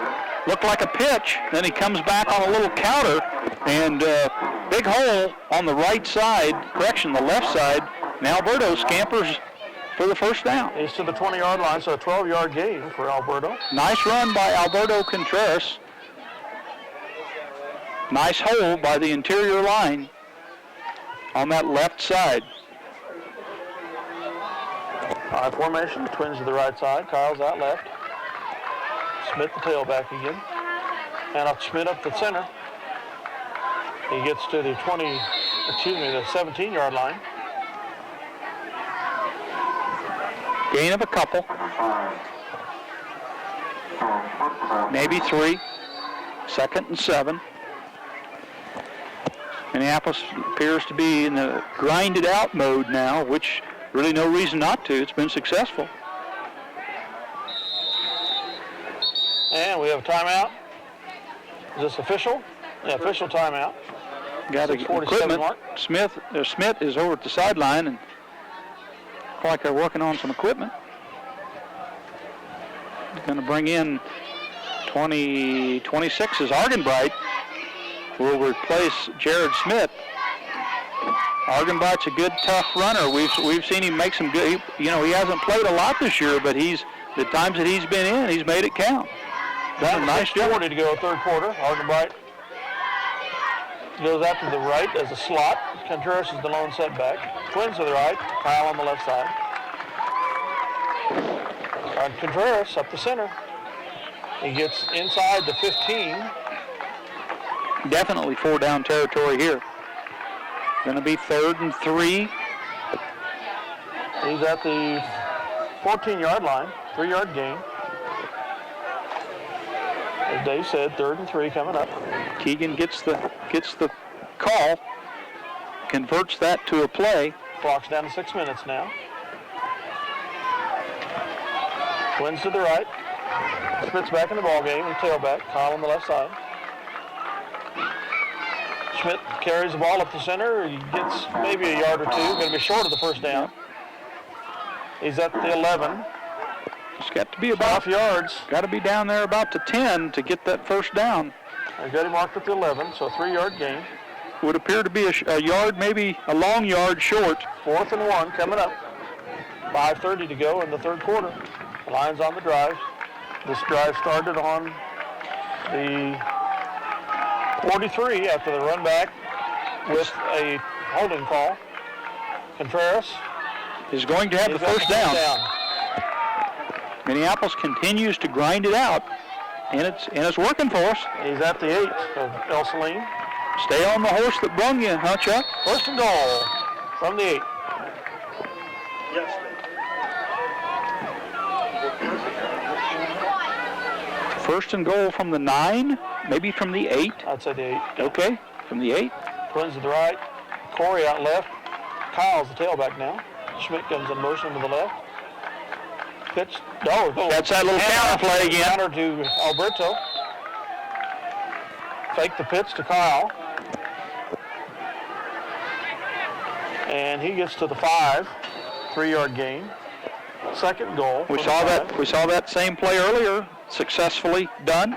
S2: Looked like a pitch. Then he comes back on a little counter. And big hole on the right side. Correction, the left side. Now Alberto scampers for the first down.
S1: He's to the 20-yard line, so a 12-yard gain for Alberto.
S2: Nice run by Alberto Contreras. Nice hole by the interior line on that left side.
S1: High formation, Twins to the right side. Kyle's out left. Smith the tailback again. And Schmidt up the center. He gets to the 17-yard line.
S2: Gain of a couple. Maybe 3. 2nd and 7. Minneapolis appears to be in the grinded out mode now, which really no reason not to. It's been successful.
S1: And we have a timeout. Is this official? Yeah, official timeout.
S2: Got equipment.
S1: Mark.
S2: Smith is over at the sideline and looks like they're working on some equipment. Going to bring in 26 is Argenbright. Will replace Jared Smith. Argenbright's a good, tough runner. We've seen him make some good. He hasn't played a lot this year, but the times that he's been in, he's made it count. Done a nice job.
S1: 40 to go, third quarter. Argenbright goes out to the right as a slot. Contreras is the lone setback. Twins to the right. Kyle on the left side. And Contreras up the center. He gets inside the 15.
S2: Definitely 4-down territory here. Going to be 3rd and 3.
S1: He's at the 14-yard line, 3-yard gain. As Dave said, 3rd and 3 coming up.
S2: Keegan gets the call, converts that to a play.
S1: Clock's down to 6 minutes now. Twins to the right. Smith's back in the ball game, and tailback. Kyle on the left side. Schmidt carries the ball up the center. He gets maybe a yard or two. Going to be short of the first down. He's at the 11.
S2: It's got to be about
S1: 12 yards.
S2: Got to be down there about to 10 to get that first down.
S1: They've got him marked at the 11, so a 3-yard gain.
S2: Would appear to be a yard, maybe a long yard short.
S1: 4th and 1 coming up. 5:30 to go in the third quarter. The Lions on the drive. This drive started on the 43 after the run back with a holding call. Contreras
S2: is going to have the first down. Minneapolis continues to grind it out, and it's working for us.
S1: He's at the 8 of Ell-Saline.
S2: Stay on the horse that brung you, huh, Chuck?
S1: 1st and goal from the 8.
S5: Yes,
S2: First and goal from the 9, maybe from the 8.
S1: I'd say the 8.
S2: Okay, from the 8.
S1: Twins to the right. Corey out left. Kyle's the tailback now. Schmidt comes in motion to the left. Pitch. Oh,
S2: that's that little counter play again.
S1: Counter to Alberto. Fake the pitch to Kyle. And he gets to the 5. 3-yard gain. Second goal.
S2: We saw that same play earlier, successfully done.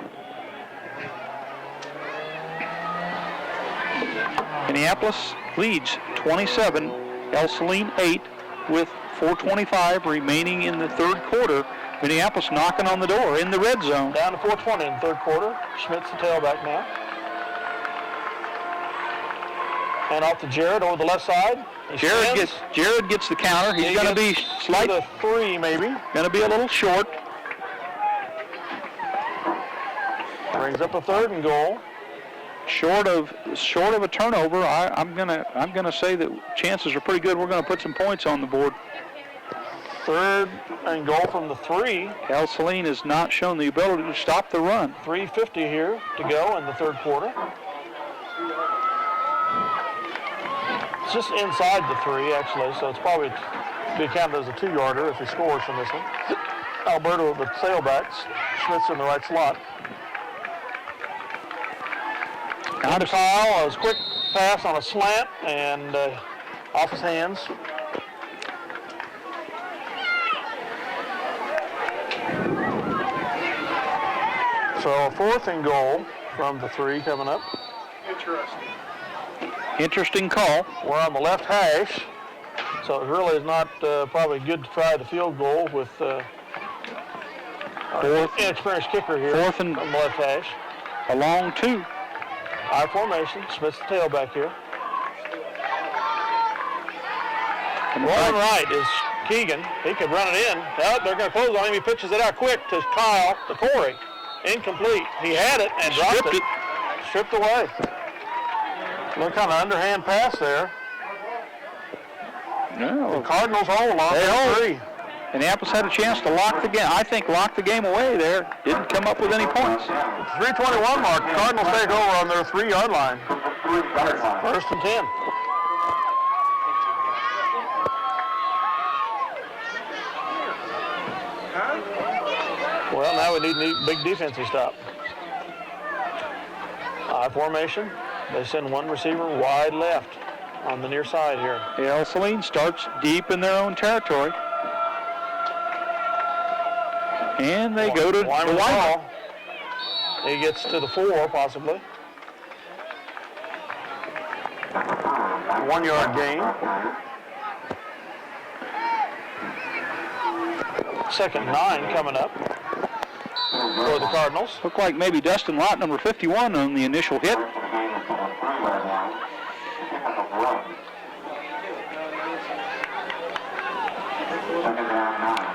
S2: Minneapolis leads 27, Ell-Saline 8 with 4:25 remaining in the third quarter. Minneapolis knocking on the door in the red zone.
S1: Down to 4:20 in the third quarter. Schmidt's the tailback now. And off to Jared over the left side.
S2: Jared gets the counter. He's going to be slight.
S1: To the 3 maybe.
S2: Going to be a little short.
S1: Brings up a 3rd and goal.
S2: Short of a turnover, I'm gonna say that chances are pretty good. We're gonna put some points on the board.
S1: 3rd and goal from the 3.
S2: Ell-Saline has not shown the ability to stop the run.
S1: 3:50 here to go in the third quarter. It's just inside the 3 actually, so it's probably be counted as a 2-yarder if he scores from this one. Alberto the tailbacks. Schmidt's in the right slot. Down to Kyle, a quick pass on a slant and off his hands. So a 4th and goal from the 3 coming up.
S2: Interesting call.
S1: We're on the left hash, so it really is not probably good to try the field goal with our inexperienced kicker here.
S2: 4th and
S1: on the left hash.
S2: A long 2.
S1: I formation. Smith's the tailback here. Rolling right is Keegan. He could run it in. Oh, they're going to close on him. He pitches it out quick to Kyle, to Corey. Incomplete. He had it and dropped it. Stripped away. Little kind of underhand pass there.
S2: No.
S1: The Cardinals hold on.
S2: They hold.
S1: 3.
S2: Minneapolis had a chance to lock the game away there. Didn't come up with any points.
S1: 3:21 mark. Cardinals take over on their 3-yard line. 1st and 10. Well, now we need a big defensive stop. I formation. They send one receiver wide left on the near side here.
S2: Ell-Saline starts deep in their own territory. And they go to the
S1: ball. He gets to the 4, possibly. 1-yard gain. 2nd and 9 coming up for the Cardinals.
S2: Looked like maybe Dustin Lott, number 51, on the initial hit.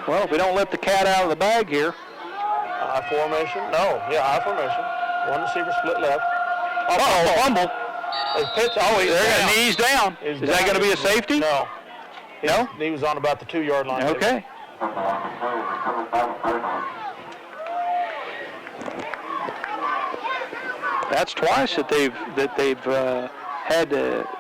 S2: Well, if we don't let the cat out of the bag here.
S1: I formation. No, yeah, I formation. One receiver split left.
S2: Uh-oh, fumble.
S1: His pitch,
S2: Their knees down. Is that going to be a safety?
S1: No.
S2: No?
S1: He was on about the 2-yard line.
S2: Okay. That's twice that they've had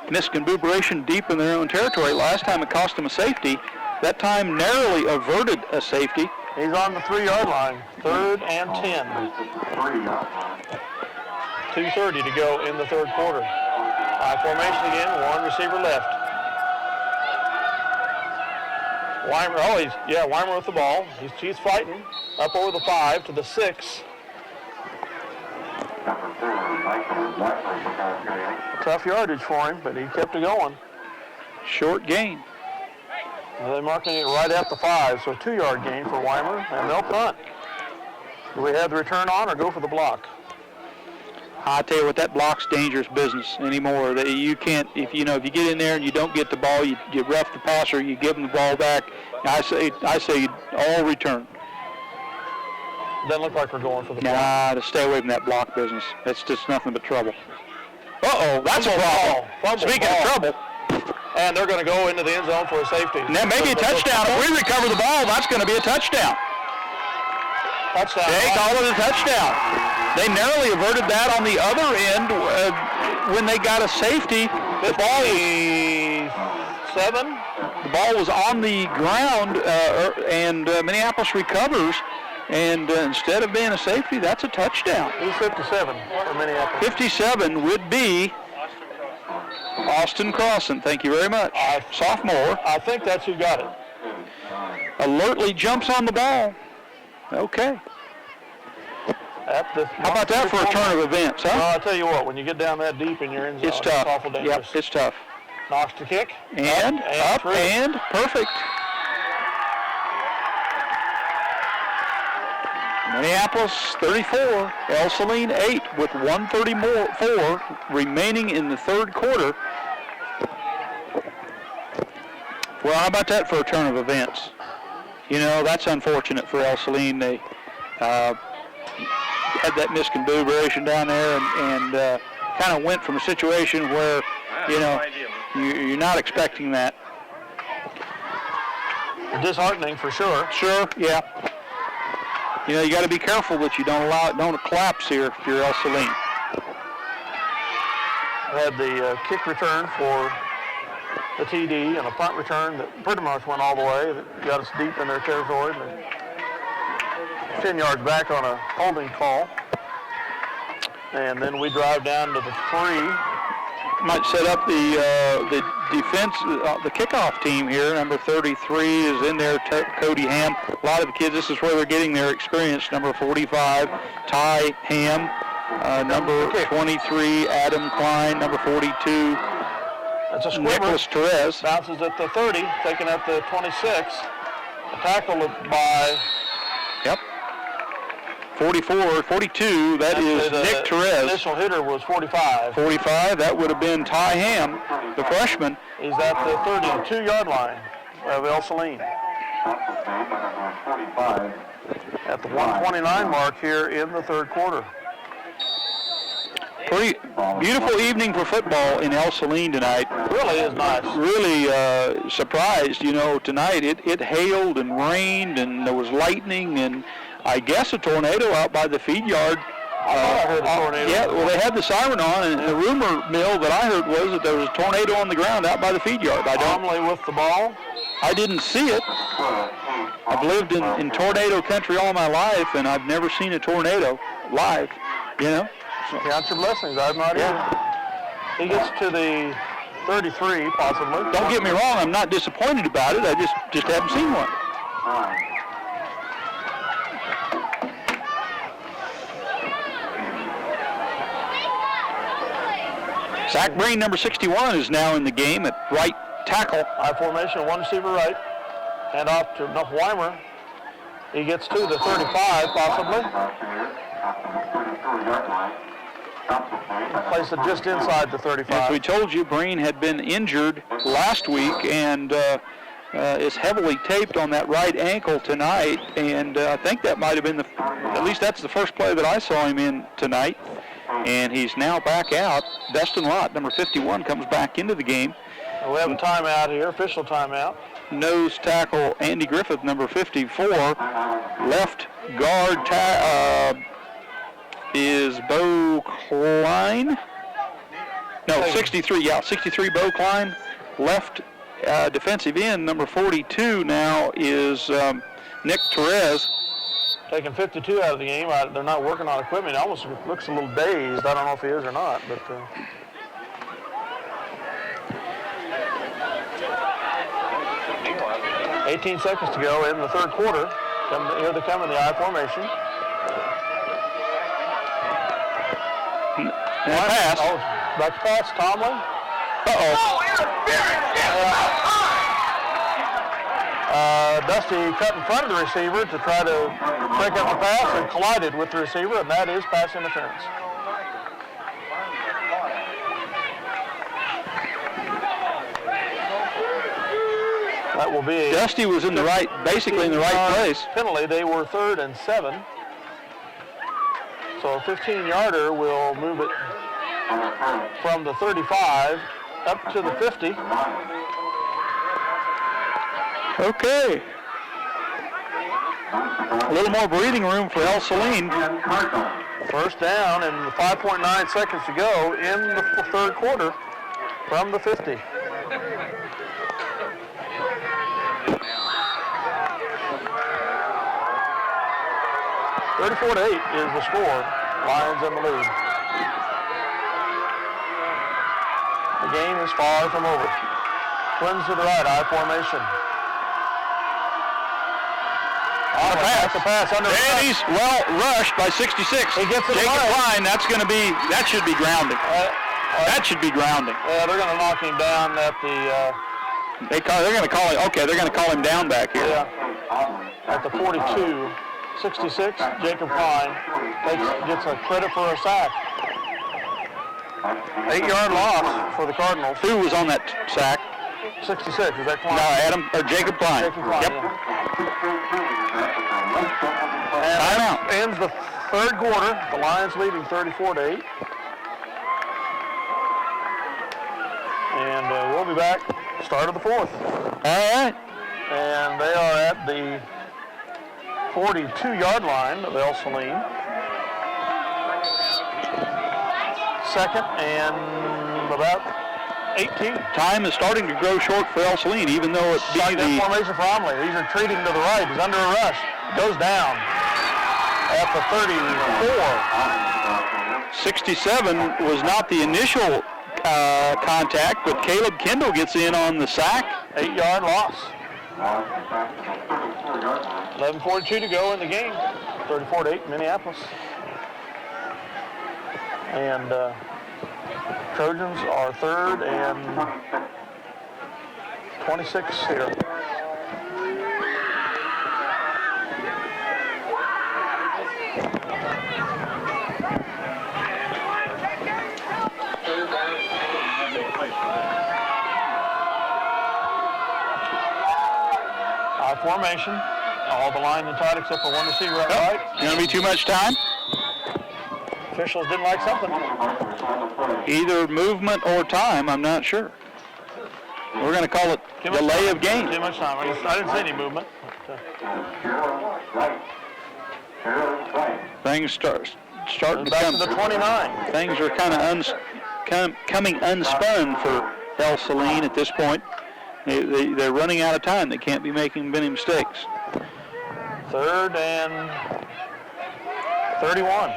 S2: misconfiguration deep in their own territory. Last time it cost them a safety. That time narrowly averted a safety.
S1: He's on the 3-yard line. 3rd and 10. 2:30 to go in the third quarter. I formation again. One receiver left. Weimer with the ball. He's fighting up over the 5 to the 6. Tough yardage for him, but he kept it going.
S2: Short gain.
S1: They're marking it right at the 5, so a 2-yard gain for Weimer, and they'll punt. Do we have the return on or go for the block?
S2: I tell you what, that block's dangerous business anymore. That you can't, if you get in there and you don't get the ball, you rough the passer, you give him the ball back. I say all return.
S1: Doesn't look like we're going for the block.
S2: To stay away from that block business. That's just nothing but trouble. Uh-oh, that's a problem.
S1: Fumble
S2: Speaking
S1: ball.
S2: of trouble.
S1: And they're going to go into the end zone for a safety.
S2: Now maybe a touchdown. If we recover the ball, that's going to be a touchdown.
S1: Touchdown.
S2: They call it a touchdown. They narrowly averted that on the other end when they got a safety. The ball was on the ground, and Minneapolis recovers. And instead of being a safety, that's a touchdown.
S1: He's 57 for Minneapolis.
S2: 57 would be Austin Crossan. Thank you very much. Sophomore.
S1: I think that's who got it.
S2: Alertly jumps on the ball. Okay. How about that for a turn of events, huh?
S1: Well, I'll tell you what, when you get down that deep in your end zone,
S2: it's tough.
S1: It's awful dangerous.
S2: Yep, it's tough.
S1: Knocks the kick.
S2: And up and perfect. Minneapolis 34, Ell-Saline 8 with 1:34 remaining in the third quarter. Well, how about that for a turn of events? You know, that's unfortunate for Ell-Saline. They had that misconfiguration down there and kind of went from a situation where, you know, you're not expecting that.
S1: Disheartening for sure.
S2: Sure, yeah. You know, you got to be careful that you don't collapse here if you're Ell-Saline.
S1: Had the kick return for the TD and a punt return that pretty much went all the way. That got us deep in their territory. 10 yards back on a holding call. And then we drive down to the 3.
S2: Might set up the defense, the kickoff team here. Number 33 is in there, Cody Ham. A lot of the kids, this is where they're getting their experience. Number 45, Ty Ham. Number 23, Adam Klein. Number 42,
S1: that's a
S2: Nicholas Therese.
S1: Bounces at the 30, taken at the 26. Tackled by...
S2: Yep. 44, 42, that is Nick Therese.
S1: The initial hitter was 45.
S2: 45, that would have been Ty Ham, the freshman.
S1: He's at the 32-yard line of Ell-Saline. At the 129 mark here in the third quarter.
S2: Pretty beautiful evening for football in Ell-Saline tonight.
S1: Really is nice.
S2: Really surprised, you know, tonight. It hailed and rained and there was lightning and I guess a tornado out by the feed yard.
S1: I heard a tornado.
S2: Yeah, well, they had the siren on, and the rumor mill that I heard was that there was a tornado on the ground out by the feed yard.
S1: Normally with the ball?
S2: I didn't see it. I've lived in tornado country all my life, and I've never seen a tornado live, you know.
S1: So, count your blessings. I've not either. He gets to the 33, possibly.
S2: Don't get me wrong. I'm not disappointed about it. I just haven't seen one. Zach Breen, number 61, is now in the game at right tackle.
S1: High formation, one receiver right. Hand off to Weimer. He gets to the 35, possibly. Place it just inside the 35.
S2: As we told you, Breen had been injured last week and is heavily taped on that right ankle tonight. And I think that might have been at least that's the first play that I saw him in tonight. And he's now back out. Dustin Lott, number 51, comes back into the game.
S1: We have a timeout here, official timeout.
S2: Nose tackle Andy Griffith, number 54. Left guard is Bo Klein. No, 63, yeah, 63 Bo Klein. Left defensive end, number 42 now is Nick Therese.
S1: Taking 52 out of the game. They're not working on equipment. He almost looks a little dazed. I don't know if he is or not, but 18 seconds to go in the third quarter. Here they come in the I formation.
S2: Pass.
S1: Oh, back to pass, Tomlin. Dusty cut in front of the receiver to try to break up the pass and collided with the receiver, and that is pass interference. That will be
S2: Dusty was in the right, basically in the right place.
S1: Penalty. They were 3rd and 7. So a 15-yarder will move it from the 35 up to the 50.
S2: Okay. A little more breathing room for Ell-Saline.
S1: First down and 5.9 seconds to go in the third quarter from the 50. (34-8) is the score. Lions in the lead. The game is far from over. Twins to the right, I formation. On the pass under the
S2: and he's well rushed by 66.
S1: He gets it
S2: Jacob
S1: line.
S2: Klein, that should be grounding. That should be grounding.
S1: Yeah, they're going to knock him down at the...
S2: they're going to call him down back here.
S1: Yeah, at the 42. 66, Jacob Klein gets a credit for a sack. 8-yard loss for the Cardinals.
S2: Who was on that sack?
S1: 66, is that Klein?
S2: No, Jacob Klein.
S1: Jacob Klein,
S2: Yep.
S1: Yeah. And
S2: Timeout.
S1: that ends the third quarter. The Lions leading 34-8. And we'll be back start of the fourth.
S2: All right.
S1: And they are at the 42-yard line of Ell-Saline. Second and about 18.
S2: Time is starting to grow short for Ell-Saline, even though it be
S1: Shotgun formation for Omley. He's retreating to the right. He's under a rush. Goes down at the 34.
S2: 67 was not the initial contact, but Caleb Kendall gets in on the sack.
S1: 8-yard loss. 11:42 to go in the game. 34-8 Minneapolis. And Trojans are third and 26 here. Formation. All the line and tight except for one receiver at right.
S2: Going to be too much time?
S1: Officials didn't like something.
S2: Either movement or time, I'm not sure. We're going to call it delay of game.
S1: Too much time. I didn't see any movement.
S2: Things starting to
S1: back
S2: come.
S1: to the 29.
S2: Things are kind of coming unspun for Ell-Saline at this point. They're running out of time. They can't be making many mistakes.
S1: Third and 31.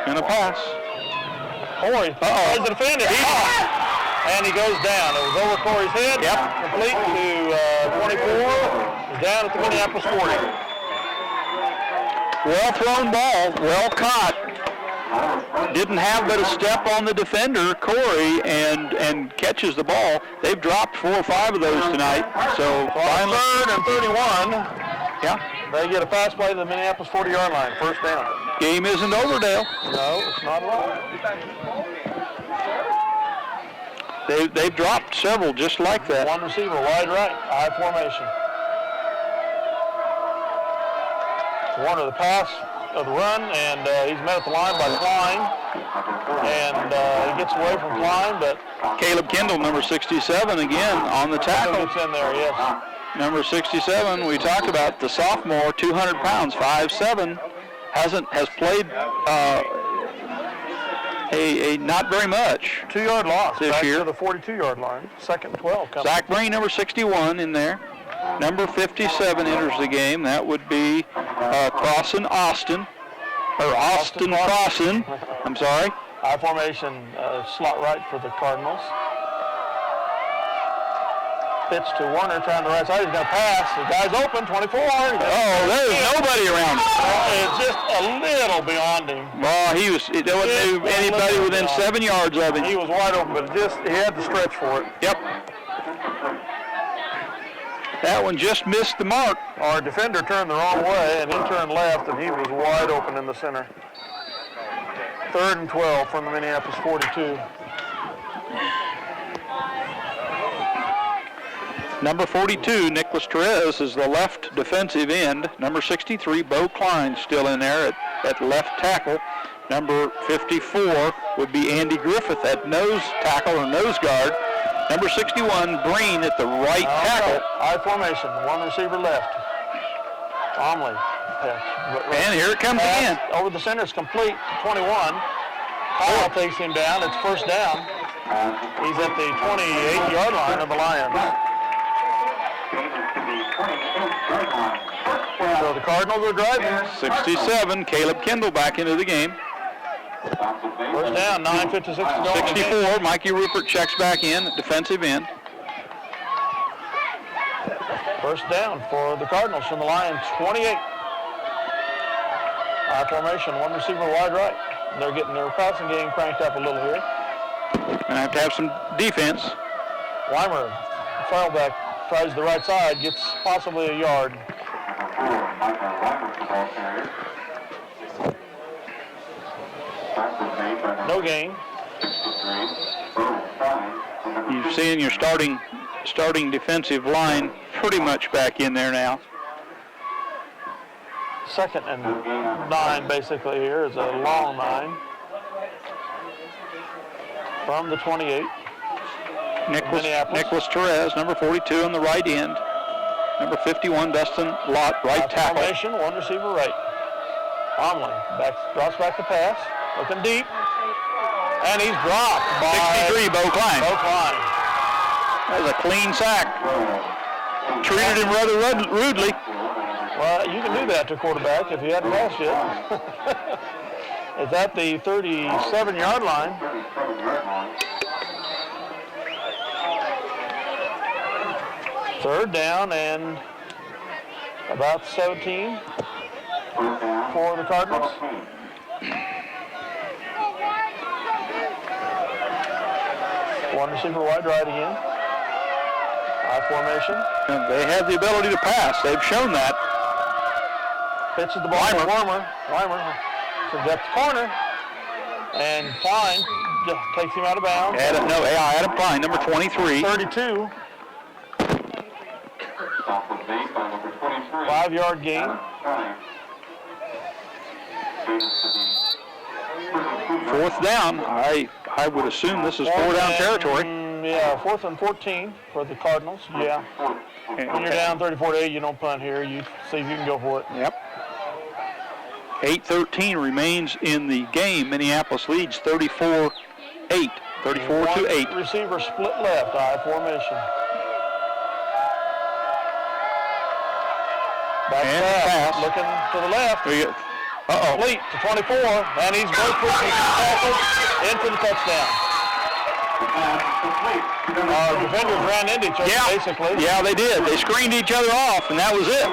S2: And a pass.
S1: Corey tries to defend it. And he goes down. It was over Corey's head.
S2: Yep.
S1: Complete to 24. He's down at the Minneapolis 40.
S2: Well thrown ball. Well caught. Didn't have but a step on the defender, Corey, and catches the ball. They've dropped 4 or 5 of those tonight. So finally,
S1: third and 31.
S2: Yeah.
S1: They get a fast play to the Minneapolis 40-yard line. First down.
S2: Game isn't over, Dale.
S1: No, it's not at all.
S2: They've dropped several just like that.
S1: One receiver, wide right, I formation. Warner the pass of the run, and he's met at the line by Klein. And he gets away from Klein, but
S2: Caleb Kendall, number 67, again on the tackle.
S1: Gets in there, yes.
S2: Number 67, we talked about the sophomore, 200 pounds, 5'7", has played a not very much.
S1: 2-yard loss
S2: this
S1: back
S2: year.
S1: To the 42-yard line. Second and 12 coming.
S2: Zach Breen, number 61 in there. Number 57 enters the game. That would be Austin Crossan. I'm sorry.
S1: I formation slot right for the Cardinals. Pitch to Warner, trying the right side. He's going to pass. The guy's open, 24.
S2: There's nobody around him.
S1: It's just a little beyond him.
S2: Well, there wasn't anybody within 7 yards of him.
S1: He was wide open, but he had to stretch for it.
S2: Yep. That one just missed the mark.
S1: Our defender turned the wrong way, and he turned left, and he was wide open in the center. Third and 12 from the Minneapolis 42.
S2: Number 42, Nicholas Torres, is the left defensive end. Number 63, Bo Klein, still in there at left tackle. Number 54 would be Andy Griffith at nose tackle or nose guard. Number 61, Breen at the right tackle.
S1: I formation, one receiver left. Omley.
S2: And here it comes again.
S1: Over the center is complete, 21. Kyle takes him down. It's first down. He's at the 28-yard line of the Lions. So the Cardinals are driving.
S2: 67, Caleb Kendall back into the game.
S1: First down, 9:56 to go.
S2: 64, Mikey Rupert checks back in at defensive end.
S1: First down for the Cardinals from the Lions, 28. I formation, one receiver wide right. They're getting their passing game cranked up a little here.
S2: Gonna have to have some defense.
S1: Weimer, fullback, tries the right side, gets possibly a yard. No gain.
S2: You're seeing your starting defensive line pretty much back in there now.
S1: Second and 9 basically here is a long 9. From the 28.
S2: Nicholas Torres, number 42 on the right end. Number 51, Dustin Lott, right tackle.
S1: Formation, one receiver right. Omley drops back the pass, looking deep. And he's dropped by
S2: 63, Bo Klein.
S1: Bo Klein.
S2: That was a clean sack. Treated him rather rudely.
S1: Well, you can do that to a quarterback if he hadn't passed yet. It's at the 37-yard line. Third down and about 17 for the Cardinals. One receiver wide right again. I formation.
S2: And they have the ability to pass. They've shown that.
S1: Pitches the ball to Weimer. So depth corner. And Klein takes him out of bounds.
S2: Adam Klein, number 23.
S1: 32. 5-yard gain.
S2: Fourth down. I would assume this is four down territory.
S1: Yeah, 4th and 14 for the Cardinals. Yeah. When you're down 34-8, you don't punt here. You see if you can go for it.
S2: Yep. 8:13 remains in the game. Minneapolis leads 34-8. 34-8.
S1: Receiver split left. I formation. Back pass. Looking to the left. Complete to 24, and he's both pushing in for the touchdown. Our defenders ran into each other, basically.
S2: Yeah, they did. They screened each other off, and that was it.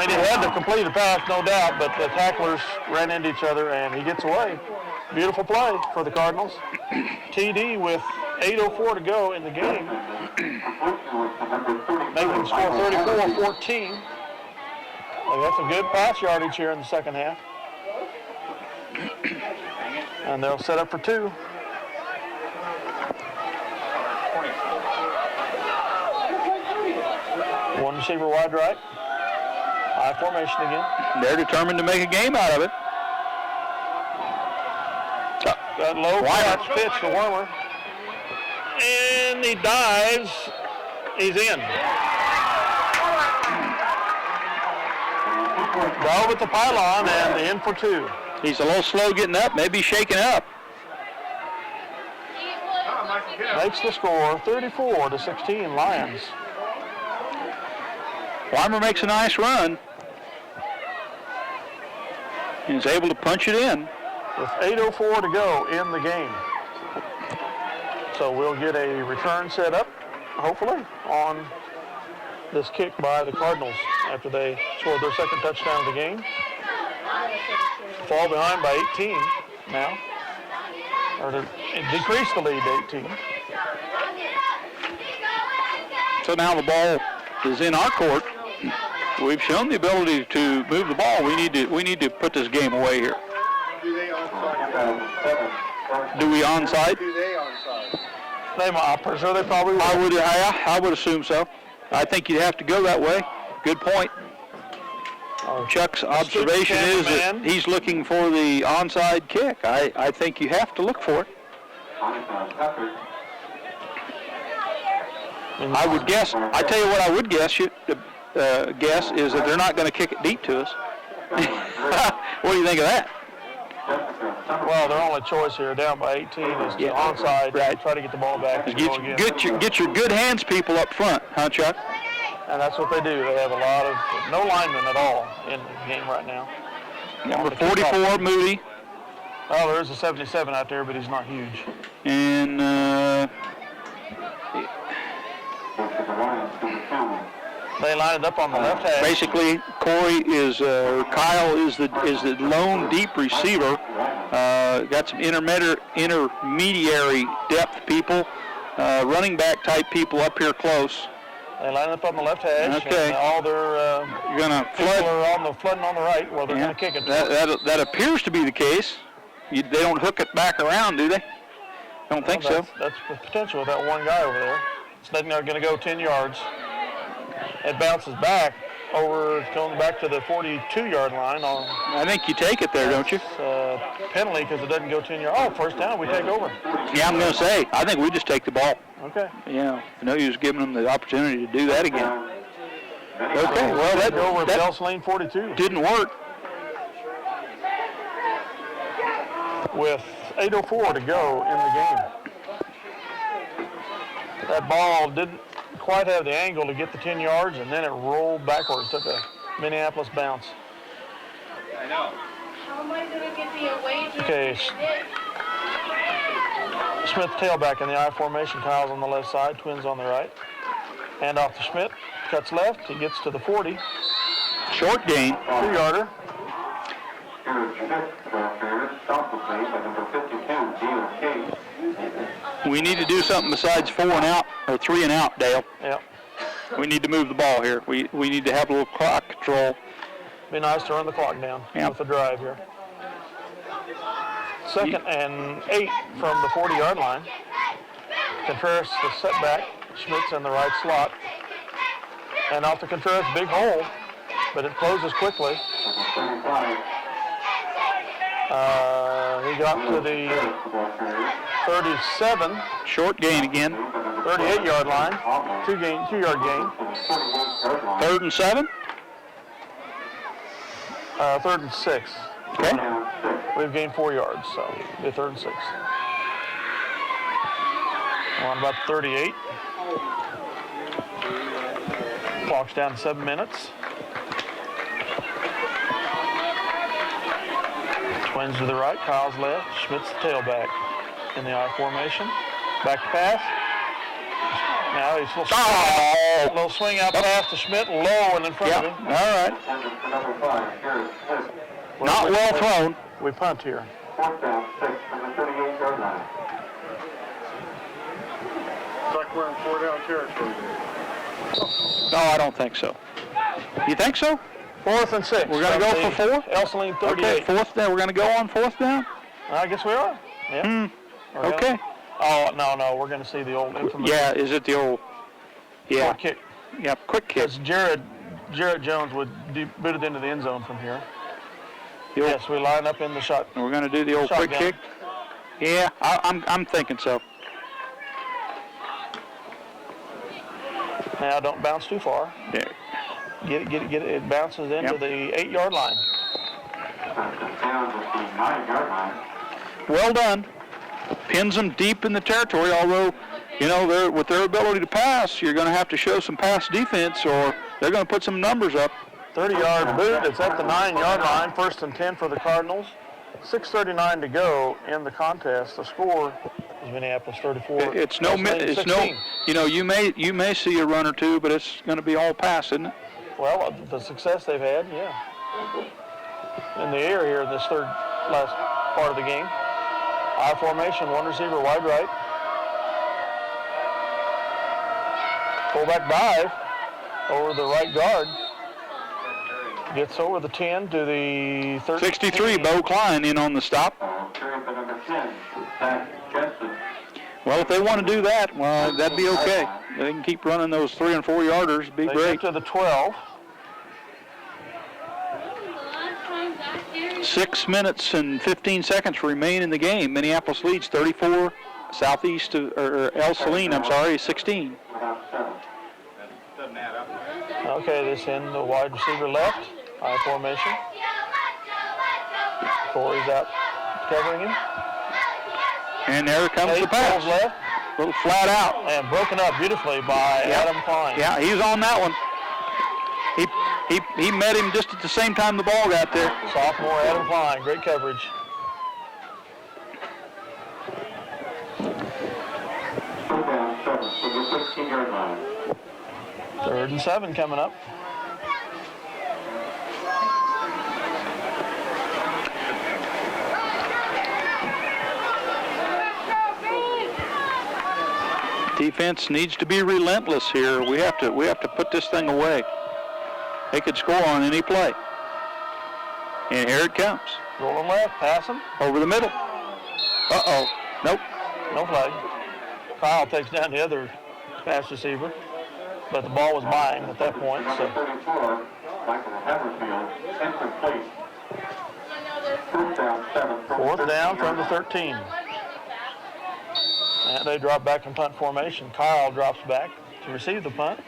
S1: They had to complete a pass, no doubt, but the tacklers ran into each other, and he gets away. Beautiful play for the Cardinals. TD with 8:04 to go in the game. Making the score 34-14. They got some good pass yardage here in the second half. And they'll set up for 2. One receiver wide right. I formation again.
S2: They're determined to make a game out of it.
S1: That low catch pitch to Weimer. And he dives. He's in. Dove at the pylon and in for 2.
S2: He's a little slow getting up, maybe shaking up.
S1: Makes the score 34-16 Lions.
S2: Weimer makes a nice run. He's able to punch it in.
S1: With 8:04 to go in the game. So we'll get a return set up, hopefully, on this kick by the Cardinals after they scored their second touchdown of the game. Fall behind by 18 now. Or to decrease the lead to 18.
S2: So now the ball is in our court. We've shown the ability to move the ball. We need to put this game away here.
S5: Do they onside?
S2: Do we onside?
S5: Do they onside?
S1: I'm pretty sure they probably will.
S2: I would assume so. I think you'd have to go that way. Good point. Chuck's observation is that he's looking for the onside kick. I think you have to look for it. I would guess. I tell you what, I would guess. Guess is that they're not going to kick it deep to us. What do you think of that?
S1: Well, their only choice here, down by 18, is to onside.
S2: Right.
S1: Try to get the ball back.
S2: Get your good hands people up front, huh, Chuck?
S1: And that's what they do. They have a lot of no linemen at all in the game right now.
S2: Number 44, Moody.
S1: Oh, there is a 77 out there, but he's not huge.
S2: And
S1: they line it up on the left hash.
S2: basically, Kyle is the lone deep receiver. Got some intermediary depth people, running back type people up here close.
S1: They line up on the left hash.
S2: Okay.
S1: And all their
S2: You're gonna
S1: people are flooding on the right. Well, they're going to kick it.
S2: That appears to be the case. They don't hook it back around, do they? I don't think so.
S1: That's the potential with that one guy over there. It's not going to go 10 yards. It bounces back going back to the 42-yard line.
S2: I think you take it there, don't you?
S1: Penalty because it doesn't go 10 yards. Oh, first down, we take over.
S2: Yeah, I'm going to say, I think we just take the ball.
S1: Okay.
S2: I know you was giving them the opportunity to do that again. Okay, well, that
S1: over at Ell-Saline 42.
S2: Didn't work.
S1: With 8:04 to go in the game. That ball didn't quite have the angle to get the 10 yards, and then it rolled backwards, took a Minneapolis bounce.
S6: I know. How am I going to get the away?
S1: Okay. Smith tailback in the I formation. Kyle's on the left side, Twins on the right. Hand off to Schmidt, cuts left, he gets to the 40.
S2: Short gain.
S1: 2-yarder.
S2: We need to do something besides 4 and out or 3 and out, Dale.
S1: Yep.
S2: We need to move the ball here. We need to have a little clock control.
S1: Be nice to run the clock down with the drive here. 2nd and 8 from the 40-yard line. Contreras the setback. Schmidt's in the right slot. And off the Contreras, big hole, but it closes quickly. He got to the 37.
S2: Short gain again.
S1: 38-yard line. 2-yard gain.
S2: 3rd and 7?
S1: 3rd and 6.
S2: Okay.
S1: We've gained 4 yards, so it'll be 3rd and 6. We're on about 38. Clock's down to 7 minutes. Twins to the right, Kyle's left, Schmidt's the tailback in the I formation. Back to pass. Now he's a little swing out pass to Schmidt, low and in front of him.
S2: All right. Not well thrown.
S1: We punt here.
S3: 4th down, 6 from the 38-yard line.
S5: It's like we're in 4-down territory.
S2: No, I don't think so. You think so?
S1: 4th and 6.
S2: We're going to go for 4?
S1: Ell-Saline 38.
S2: Okay, 4th down. We're going to go on 4th down?
S1: I guess we are. Yeah.
S2: Okay.
S1: Oh, no. We're going to see the old infamous.
S2: Yeah, is it the old... Yeah.
S1: Quick kick.
S2: Yeah, quick kick.
S1: Because Jarrett Jones would boot it into the end zone from here. Yes, we line up in the shot.
S2: We're going to do the old quick kick? Yeah, I'm thinking so.
S1: Now, don't bounce too far.
S2: There.
S1: Get it. It bounces into the 8-yard line.
S2: Well done. Pins them deep in the territory, although, with their ability to pass, you're going to have to show some pass defense or they're going to put some numbers up.
S1: 30-yard boot. It's at the 9-yard line. 1st and 10 for the Cardinals. 6:39 to go in the contest. The score is Minneapolis 34.
S2: It's no. You may see a run or two, but it's going to be all pass, isn't it?
S1: Well, the success they've had, yeah. In the air here in this last part of the game. I formation, one receiver wide right. Fullback dive over the right guard. Gets over the 10 to the 13.
S2: 63, Bo Klein in on the stop. Well, if they want to do that, well, that'd be okay. They can keep running those 3 and 4 yarders. Be
S1: they
S2: great.
S1: Get to the 12.
S2: 6 minutes and 15 seconds remain in the game. Minneapolis leads 34, southeast of, or Ell-Saline, 16.
S1: Okay, this in the wide receiver left, high formation. Corey's out covering him.
S2: And there comes the pass.
S1: Goes left.
S2: A little flat out.
S1: And broken up beautifully by Adam Klein.
S2: Yeah, he was on that one. He met him just at the same time the ball got there.
S1: Sophomore Adam Klein, great coverage. Third and 7 coming up.
S2: Defense needs to be relentless here. We have to put this thing away. They could score on any play. And here it comes.
S1: Rolling left, passing.
S2: Over the middle. Uh-oh. Nope.
S1: No flag. Kyle takes down the other pass receiver, but the ball was by him at that point. So. Fourth down from the 13. And they drop back in punt formation. Kyle drops back to receive the punt.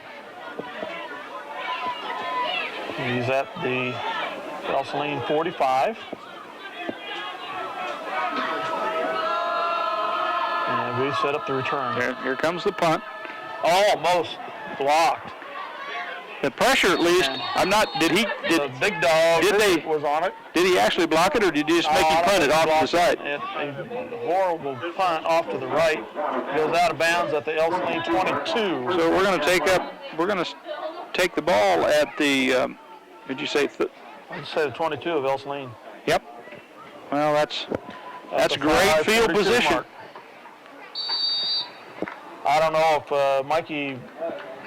S1: He's at the Ell-Saline 45. And we set up the return.
S2: Here comes the punt.
S1: Almost blocked.
S2: The pressure, at least.
S1: The big dog was on it.
S2: Did he actually block it, or did he just make him punt it off to the side?
S1: A horrible punt off to the right. Goes out of bounds at the Ell-Saline 22.
S2: So we're going to take the ball at the, did you say?
S1: I'd say the 22 of Ell-Saline.
S2: Yep. Well, that's great field position.
S1: Mark. I don't know if Mikey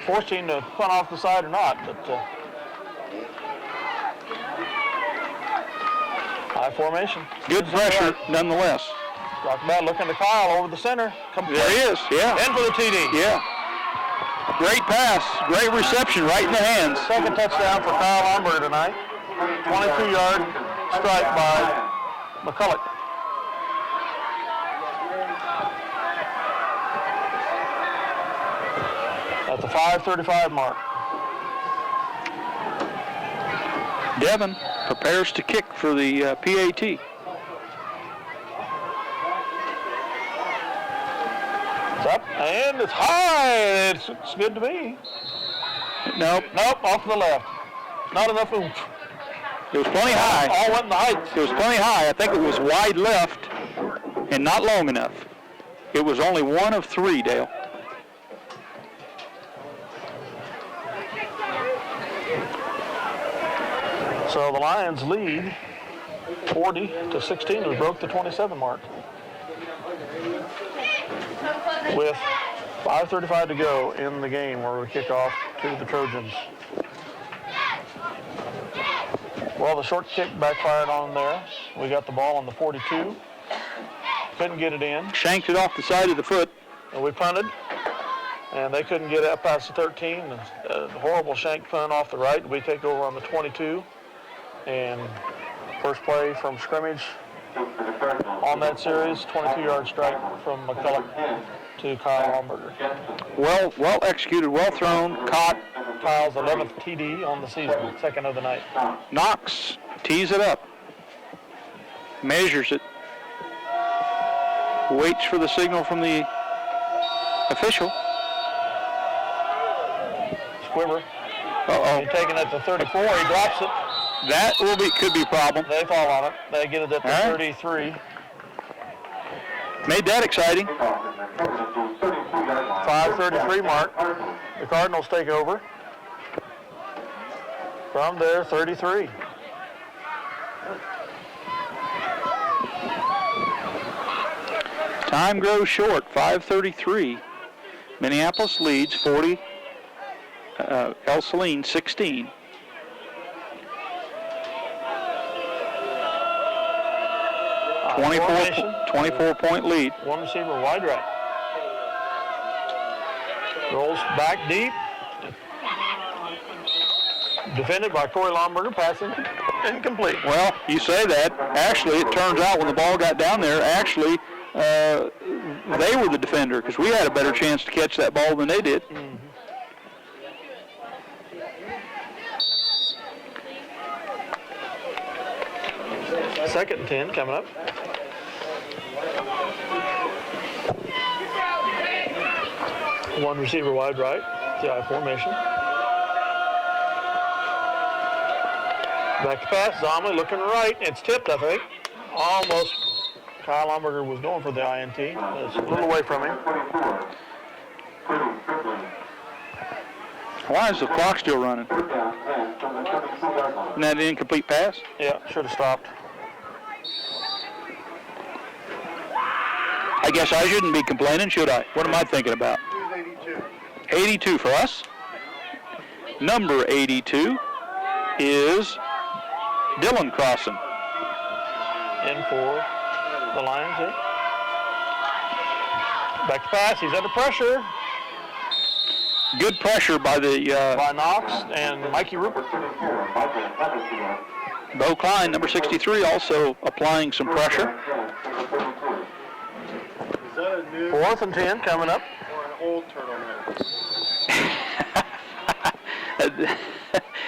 S1: forced him to punt off the side or not, but high formation.
S2: Good pressure, nonetheless.
S1: Talk about looking to Kyle over the center.
S2: There he is, yeah.
S1: In for the TD.
S2: Yeah. Great pass, great reception, right in the hands.
S1: Second touchdown for Kyle Omberg tonight. 22-yard strike by McCulloch. At the 5:35 mark.
S2: Devin prepares to kick for the PAT.
S1: It's up, and it's high. It's good to me.
S2: Nope,
S1: off to the left. Not enough oomph.
S2: It was plenty high.
S1: All went in the heights.
S2: It was plenty high. I think it was wide left and not long enough. It was only one of 3, Dale.
S1: So the Lions lead 40-16. We broke the 27 mark. With 5:35 to go in the game where we kick off to the Trojans. Well, the short kick backfired on there. We got the ball on the 42. Couldn't get it in.
S2: Shanked it off the side of the foot.
S1: And we punted. And they couldn't get up past the 13. A horrible shank punt off the right. We take over on the 22. And first play from scrimmage on that series, 22-yard strike from McCulloch to Kyle Homburger.
S2: Well executed, well thrown, caught.
S1: Kyle's 11th TD on the season, second of the night.
S2: Knox tees it up, measures it, waits for the signal from the official.
S1: Squibber.
S2: Uh-oh.
S1: He's taking it to 34. He drops it.
S2: That could be a problem.
S1: They fall on it. They get it at the 33.
S2: Made that exciting.
S1: 5:33 mark. The Cardinals take over from their 33.
S2: Time grows short. 5:33. Minneapolis leads 40. Ell-Saline 16. Uh, 24-point lead.
S1: One receiver wide right. Rolls back deep. Defended by Corey Lomberger, passing. incomplete.
S2: Well, you say that. Actually, it turns out when the ball got down there, actually, they were the defender because we had a better chance to catch that ball than they did.
S1: Mm-hmm. Second and 10 coming up. One receiver wide right, the I formation. Back to pass, Zomley looking right. It's tipped, I think. Almost. Kyle Lomberger was going for the INT. It's a little away from him.
S2: Why is the clock still running? Isn't that an incomplete pass?
S1: Yeah, should have stopped.
S2: I guess I shouldn't be complaining, should I? What am I thinking about? 82 for us. Number 82 is Dylan Crossan.
S1: In for the Lions here. Back to pass. He's under pressure.
S2: Good pressure by the
S1: by Knox and Mikey Rupert.
S2: Bo Klein, number 63, also applying some pressure.
S5: Is that a new
S1: 4th and 10 coming up.
S5: or an old turtleneck?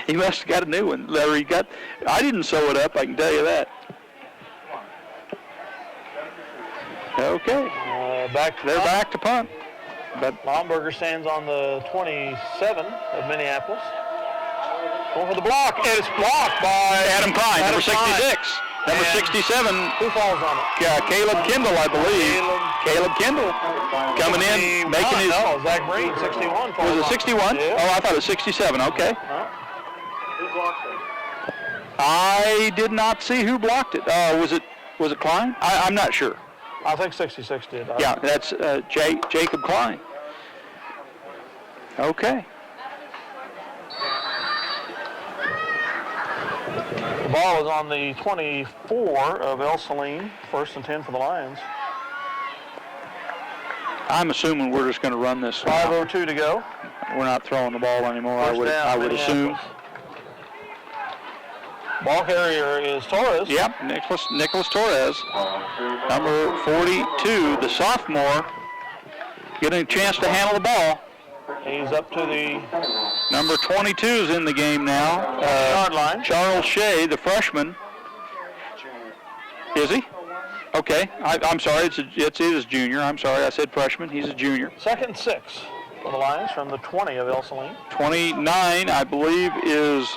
S2: He must have got a new one. Larry got. I didn't sew it up, I can tell you that. Okay. They're back to punt. But
S1: Lomberger stands on the 27 of Minneapolis. Going for the block, and it's blocked by
S2: Adam Pine, number 66. Number
S1: And
S2: 67,
S1: who falls on it?
S2: Caleb Kendall, I believe. Caleb Kendall coming in, making his...
S1: No, Zach Breen, 61.
S2: Was it 61?
S1: Yeah.
S2: Oh, I thought it was 67. Okay.
S5: Who blocked it?
S2: I did not see who blocked it. Was it Klein? I'm not sure.
S1: I think 66 did.
S2: Yeah, that's Jacob Klein. Okay.
S1: The ball is on the 24 of Ell-Saline. 1st and 10 for the Lions.
S2: I'm assuming we're just going to run this.
S1: 5:02 to go.
S2: We're not throwing the ball anymore.
S1: First down,
S2: I would assume.
S1: Ball carrier is Torres.
S2: Yep, Nicholas Torres, number 42, the sophomore, getting a chance to handle the ball.
S1: He's up to the
S2: Number 22 is in the game now.
S1: yard line.
S2: Charles Shea, the freshman. Is he? Okay, I'm sorry, it is junior. I'm sorry, I said freshman. He's a junior.
S1: 2nd and 6 for the Lions from the 20 of Ell-Saline.
S2: 29, I believe, is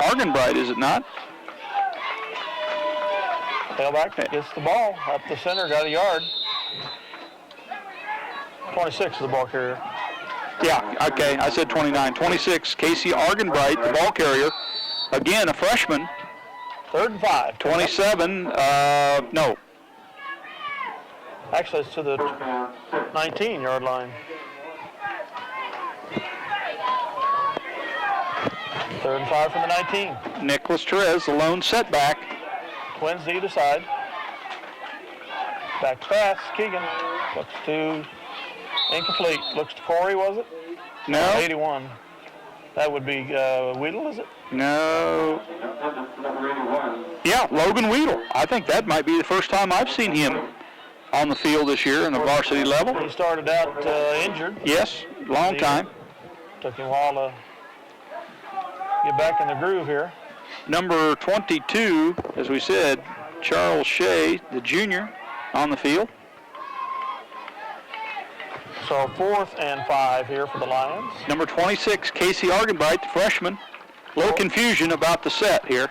S2: Argenbright, is it not?
S1: Tailback gets the ball up the center, got a yard. 26 is the ball carrier.
S2: Yeah, okay, I said 29. 26, Casey Argenbright, the ball carrier. Again, a freshman.
S1: 3rd and 5.
S2: 27, no.
S1: Actually, it's to the 19-yard line. 3rd and 5 from the 19.
S2: Nicholas Torres, the lone setback.
S1: Twins to either side. Back to pass. Keegan looks to incomplete. Looks to Corey, was it?
S2: No.
S1: 81. That would be Weedle, is it?
S2: No. Yeah, Logan Weedle. I think that might be the first time I've seen him on the field this year in the varsity level.
S1: He started out injured.
S2: Yes, long time.
S1: Took him a while to get back in the groove here.
S2: Number 22, as we said, Charles Shea, the junior, on the field.
S1: So 4th and 5 here for the Lions.
S2: Number 26, Casey Argenbright, the freshman. A little confusion about the set here.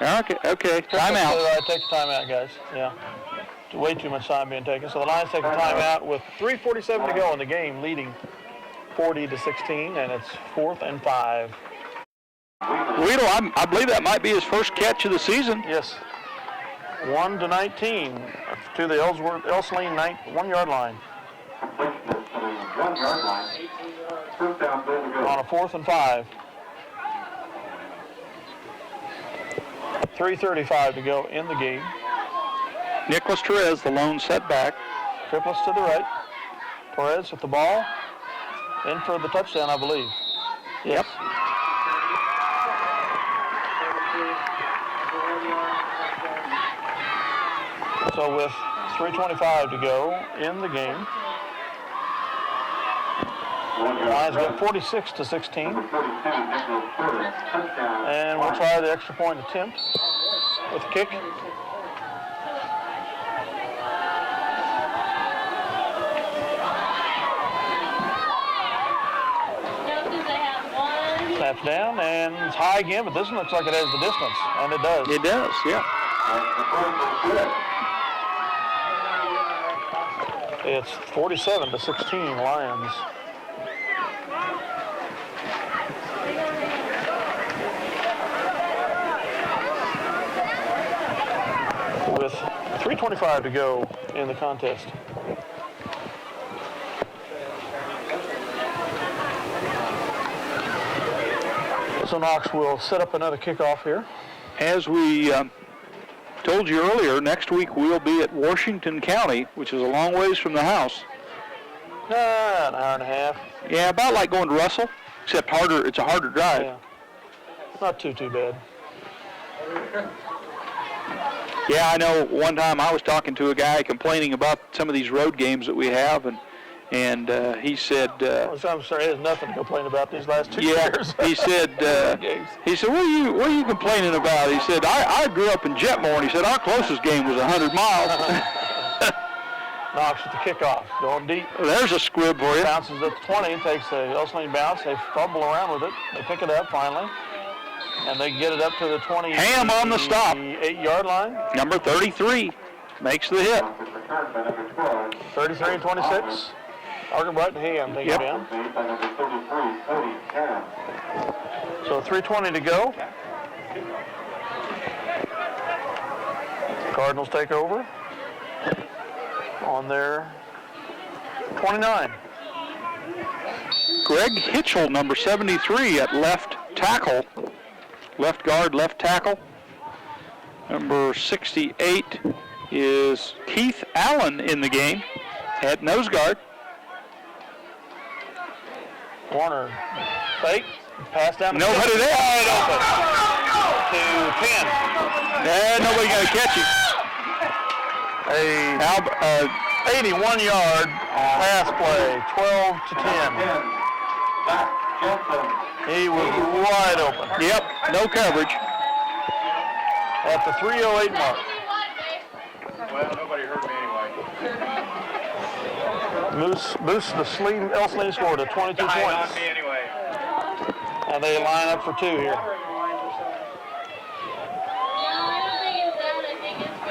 S2: Okay, timeout.
S1: Take a timeout, guys. Yeah. Way too much time being taken. So the Lions take a timeout with 3:47 to go in the game, leading 40-16, and it's 4th and 5.
S2: Weedle, I believe that might be his first catch of the season.
S1: Yes. 1-19 to the Ell-Saline 1-yard line.
S3: 1 yard line. First down, goal to go.
S1: On a 4th and 5. 3:35 to go in the game.
S2: Nicholas Torres, the lone setback.
S1: Triplets to the right. Torres with the ball. in for the touchdown, I believe.
S2: Yep.
S1: So with 3:25 to go in the game, Lions get 46-16. And we'll try the extra point attempt with a kick. Snaps down, and it's high again, but this one looks like it has the distance, and it does.
S2: It does, yeah.
S1: It's 47-16 Lions. With 3:25 to go in the contest. So Knox will set up another kickoff here.
S2: As we told you earlier, next week we'll be at Washington County, which is a long ways from the house.
S1: An hour and a half.
S2: Yeah, about like going to Russell, except harder. It's a harder drive.
S1: Yeah. Not too bad.
S2: Yeah, I know one time I was talking to a guy complaining about some of these road games that we have, and he said...
S1: I'm sorry, there's nothing to complain about these last 2 years.
S2: he said, what are you complaining about? He said, I grew up in Jetmore, and he said, our closest game was 100 miles.
S1: Knox with the kickoff, going deep.
S2: There's a squib for you.
S1: Bounces at the 20, takes the Ell-Saline bounce. They fumble around with it. They pick it up finally. And they get it up to the 20.
S2: Ham on the stop.
S1: 8-yard line.
S2: Number 33 makes the hit.
S1: 33-26. Argenbright and Ham take it down. So 3:20 to go. Cardinals take over on their 29.
S2: Greg Hitchell, number 73 at left tackle. Left guard, left tackle. Number 68 is Keith Allen in the game at nose guard.
S1: Warner fake, pass down.
S2: Nobody there.
S1: Wide open to 10.
S2: Nobody got to catch him.
S1: A 81-yard pass play, 12-10. He was wide open.
S2: Yep, no coverage.
S1: At the 3:08 mark.
S5: Well, nobody heard me anyway.
S1: Boosts the Ell-Saline score to 22
S5: Dying
S1: points.
S5: on me anyway.
S1: And they line up for 2 here.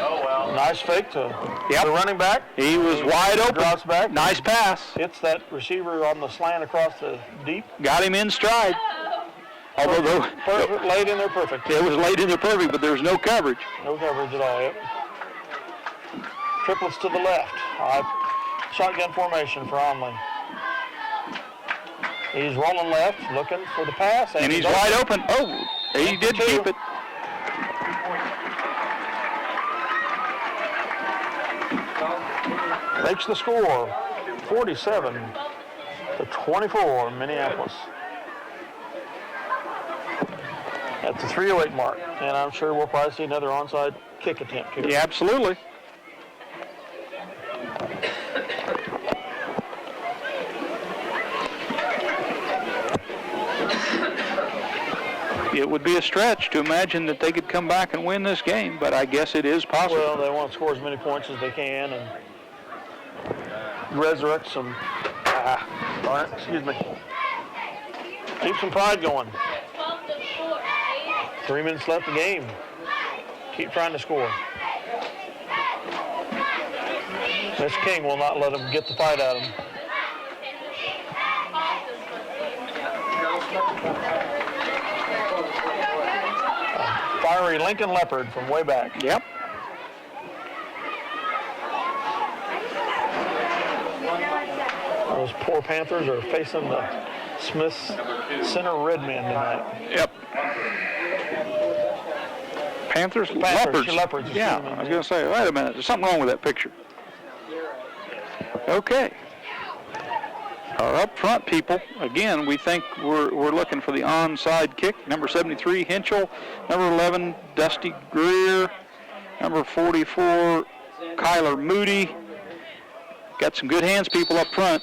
S5: Oh, well.
S1: Nice fake to
S2: Yep.
S1: the running back.
S2: He was wide open.
S1: Drops back.
S2: Nice pass.
S1: Hits that receiver on the slant across the deep.
S2: Got him in stride. Although
S1: Perfect, laid in there perfect.
S2: it was laid in there perfect, but there was no coverage.
S1: No coverage at all, yep. Triplets to the left. Shotgun formation for Onley. He's rolling left, looking for the pass.
S2: And he's wide open. Oh, he did keep it.
S1: Makes the score 47-24 Minneapolis. At the 3:08 mark. And I'm sure we'll probably see another onside kick attempt here.
S2: Yeah, absolutely. It would be a stretch to imagine that they could come back and win this game, but I guess it is possible.
S1: Well, they want to score as many points as they can and resurrect some, excuse me, keep some pride going. 3 minutes left in the game. Keep trying to score. Miss King will not let them get the fight out of him. Fiery Lincoln Leopard from way back.
S2: Yep.
S1: Those poor Panthers are facing the Smith's Center Redmen tonight.
S2: Yep. Panthers? Leopards.
S1: Leopards.
S2: Yeah, I was going to say, wait a minute, there's something wrong with that picture. Okay. Our up front people, again, we think we're looking for the onside kick. Number 73, Henschel. Number 11, Dusty Greer. Number 44, Kyler Moody. Got some good hands people up front.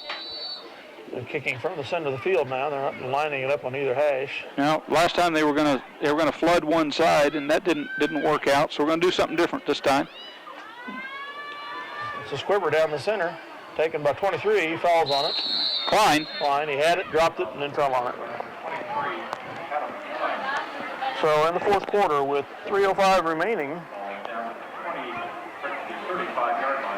S1: They're kicking from the center of the field now. They're not lining it up on either hash.
S2: Now, last time they were gonna flood one side, and that didn't work out. So we're gonna do something different this time.
S1: It's a squibber down the center, taken by 23. He falls on it.
S2: Klein.
S1: He had it, dropped it, and then fell on it. So in the fourth quarter, with 3:05 remaining,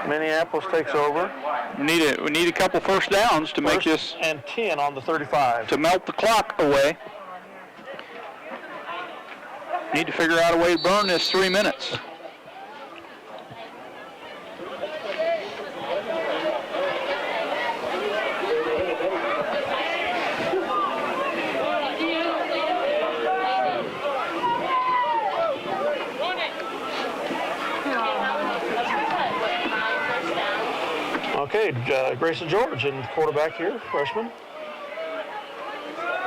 S1: Minneapolis takes over.
S2: We need a couple first downs to make this.
S1: And 10 on the 35.
S2: To melt the clock away. Need to figure out a way to burn this 3 minutes.
S1: Okay, Grayson George in quarterback here, freshman.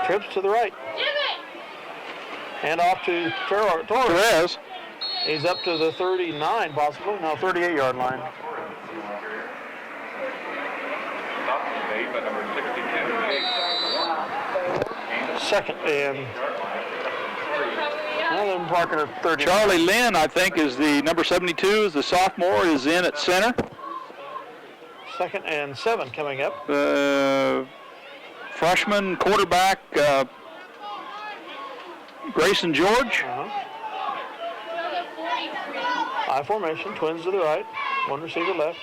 S1: Trips to the right. Hand off to Torres. He's up to the 39 possibly, no, 38-yard line. Second and now they're parking at 30.
S2: Charlie Lynn, I think, is the number 72, is the sophomore, is in at center.
S1: Second and 7 coming up.
S2: Freshman quarterback Grayson George.
S1: I formation, twins to the right, one receiver left.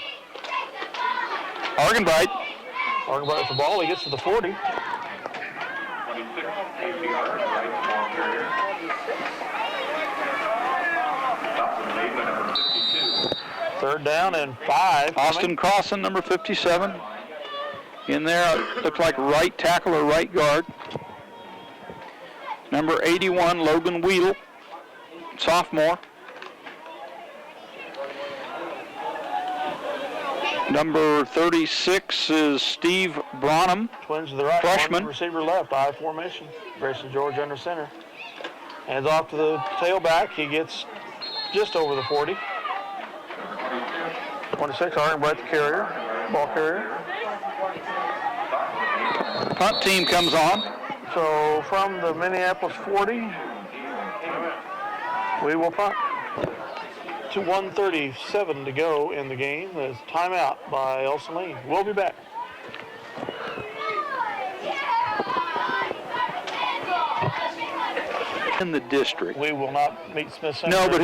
S2: Argenbright.
S1: Argenbright with the ball, he gets to the 40. Third down and 5.
S2: Austin Crossan, number 57. In there, looks like right tackle or right guard. Number 81, Logan Weedle, sophomore. Number 36 is Steve Bronham,
S1: twins to the right,
S2: freshman.
S1: One receiver left, I formation. Grayson George under center. Hands off to the tailback. He gets just over the 40. 26, Argenbright the carrier, ball carrier.
S2: Punt team comes on.
S1: So from the Minneapolis 40, we will punt. To 1:37 to go in the game. There's timeout by Ell-Saline. We'll be back.
S2: In the district.
S1: We will not meet Smith Center.
S2: No, but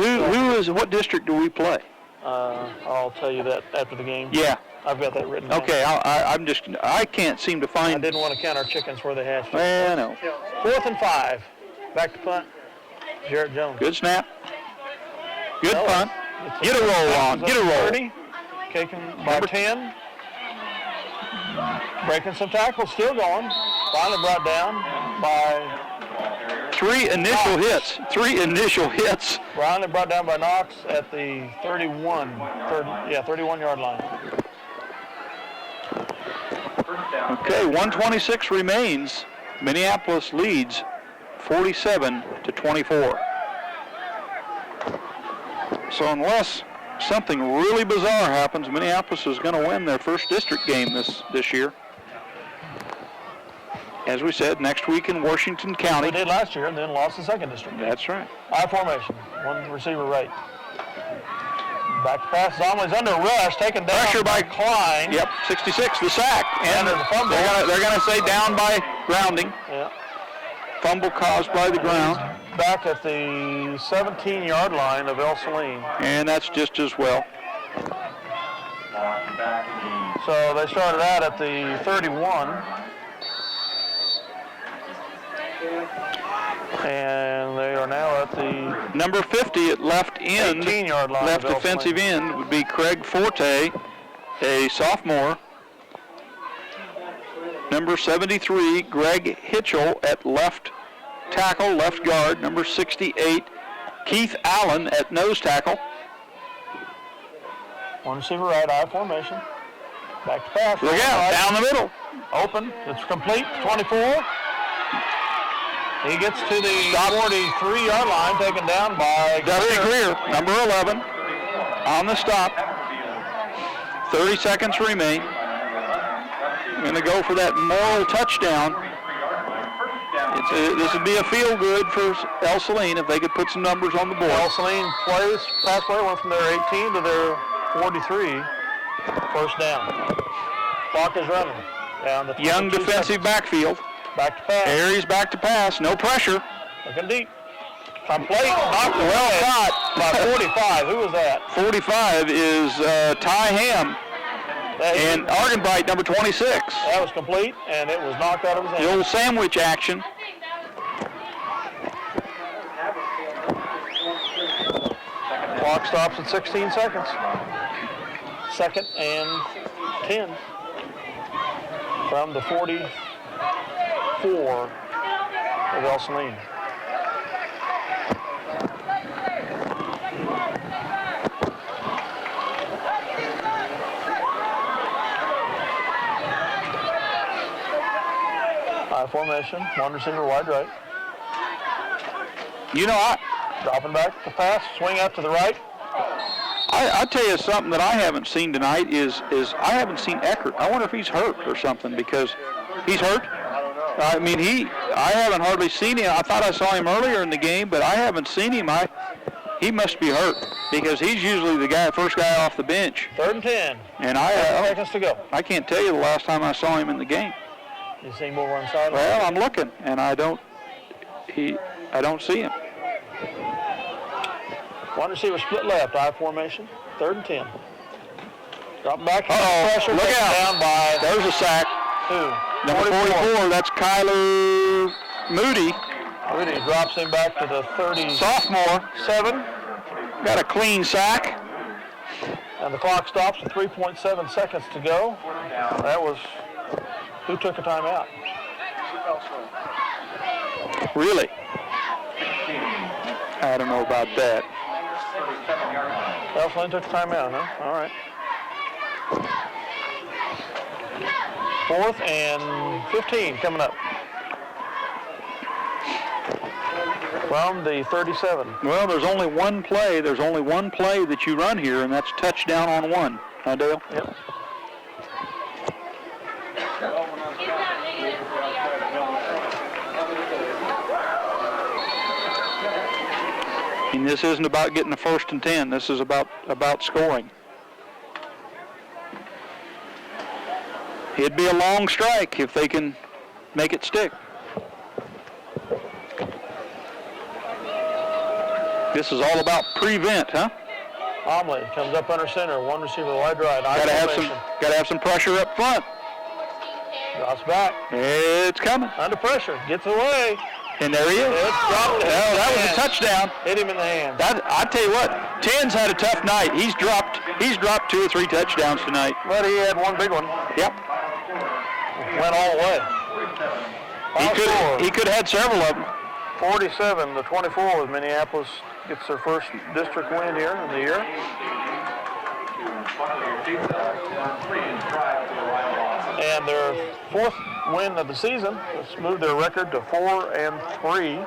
S2: what district do we play?
S1: I'll tell you that after the game.
S2: Yeah.
S1: I've got that written down.
S2: Okay, I can't seem to find.
S1: I didn't want to count our chickens where they hatched.
S2: Well, no.
S1: 4th and 5. Back to punt. Jarrett Jones.
S2: Good snap. Good punt. Get a roll on. Get a roll.
S1: 30. Taken by 10. Breaking some tackles. Still going. Finally brought down by
S2: 3 initial hits. 3 initial hits.
S1: Finally brought down by Knox at the 31-yard line.
S2: Okay, 1:26 remains. Minneapolis leads 47-24. So unless something really bizarre happens, Minneapolis is going to win their first district game this year. As we said, next week in Washington County.
S1: They did last year and then lost the second district.
S2: That's right.
S1: I formation. One receiver right. Back to pass. Zomley's under rush, taken down.
S2: Pressure by
S1: Klein.
S2: Yep, 66, the sack. And
S1: there's a fumble.
S2: They're going to say down by grounding.
S1: Yeah.
S2: Fumble caused by the ground.
S1: Back at the 17-yard line of Ell-Saline.
S2: And that's just as well.
S1: So they started out at the 31. And they are now at the
S2: number 50 at left end.
S1: 18-yard line.
S2: Left defensive end would be Craig Forte, a sophomore. Number 73, Greg Hitchell at left tackle, left guard. Number 68, Keith Allen at nose tackle.
S1: One receiver right, I formation. Back to pass.
S2: Look out, down the middle.
S1: Open. It's complete. 24. He gets to the 43-yard line, taken down by
S2: Dusty Greer, number 11, on the stop. 30 seconds remain. Going to go for that moral touchdown. This would be a feel-good for Ell-Saline if they could put some numbers on the board.
S1: Ell-Saline pass play went from their 18 to their 43. First down. Clock is running. Down the
S2: Young defensive backfield.
S1: Back to pass.
S2: Aries back to pass. No pressure.
S1: Looking deep. Complete.
S2: Well caught.
S1: By 45. Who was that?
S2: 45 is Ty Ham. And Argenbright, number 26.
S1: That was complete, and it was knocked out of his hand.
S2: The old sandwich action.
S1: Clock stops at 16 seconds. 2nd and 10 from the 44 of Ell-Saline. Formation, one receiver wide right.
S2: You know,
S1: Dropping back to pass, swing out to the right.
S2: I'll tell you something that I haven't seen tonight is I haven't seen Eckert. I wonder if he's hurt or something because he's hurt. I mean, I haven't hardly seen him. I thought I saw him earlier in the game, but I haven't seen him. He must be hurt because he's usually the first guy off the bench.
S1: 3rd and 10.
S2: And
S1: 10 seconds to go.
S2: I can't tell you the last time I saw him in the game.
S1: You see him over on the sideline?
S2: Well, I'm looking, and I don't see him.
S1: One receiver split left, I formation, 3rd and 10. Drop back.
S2: Pressure. Look out.
S1: Down by.
S2: There's a sack.
S1: Who?
S2: Number 44. That's Kyler Moody.
S1: Moody drops him back to the 30.
S2: Sophomore.
S1: 7.
S2: Got a clean sack.
S1: And the clock stops with 3.7 seconds to go. That was. Who took a timeout?
S2: Really? I don't know about that.
S1: Ell-Saline took a timeout, huh? All right. 4th and 15 coming up. From the 37.
S2: Well, there's only one play. There's only one play that you run here, and that's touchdown on one. Huh, Dale?
S1: Yep.
S2: And this isn't about getting the 1st and 10. This is about scoring. It'd be a long strike if they can make it stick. This is all about prevent, huh?
S1: Omley comes up under center, one receiver wide right.
S2: Gotta have some pressure up front.
S1: Drops back.
S2: It's coming.
S1: Under pressure. Gets away.
S2: And there he is. That was a touchdown.
S1: Hit him in the hand.
S2: I tell you what, 10's had a tough night. He's dropped 2 or 3 touchdowns tonight.
S1: But he had one big one.
S2: Yep.
S1: Went all the way.
S2: He could have had several of them.
S1: 47 to 24 with Minneapolis gets their first district win here in the year. And their 4th win of the season. Let's move their record to 4-3.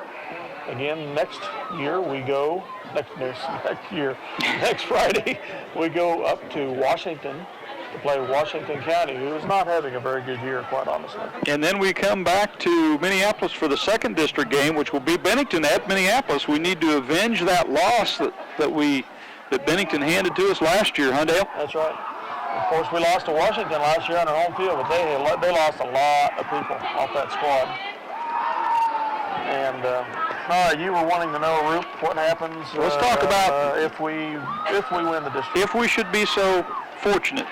S1: Again, next Friday, we go up to Washington to play Washington County, who is not having a very good year, quite honestly.
S2: And then we come back to Minneapolis for the 2nd district game, which will be Bennington at Minneapolis. We need to avenge that loss that Bennington handed to us last year, huh, Dale?
S1: That's right. Of course, we lost to Washington last year on our home field, but they lost a lot of people off that squad. And all right, you were wanting to know, Roop, what happens?
S2: Let's talk about
S1: if we win the district.
S2: If we should be so fortunate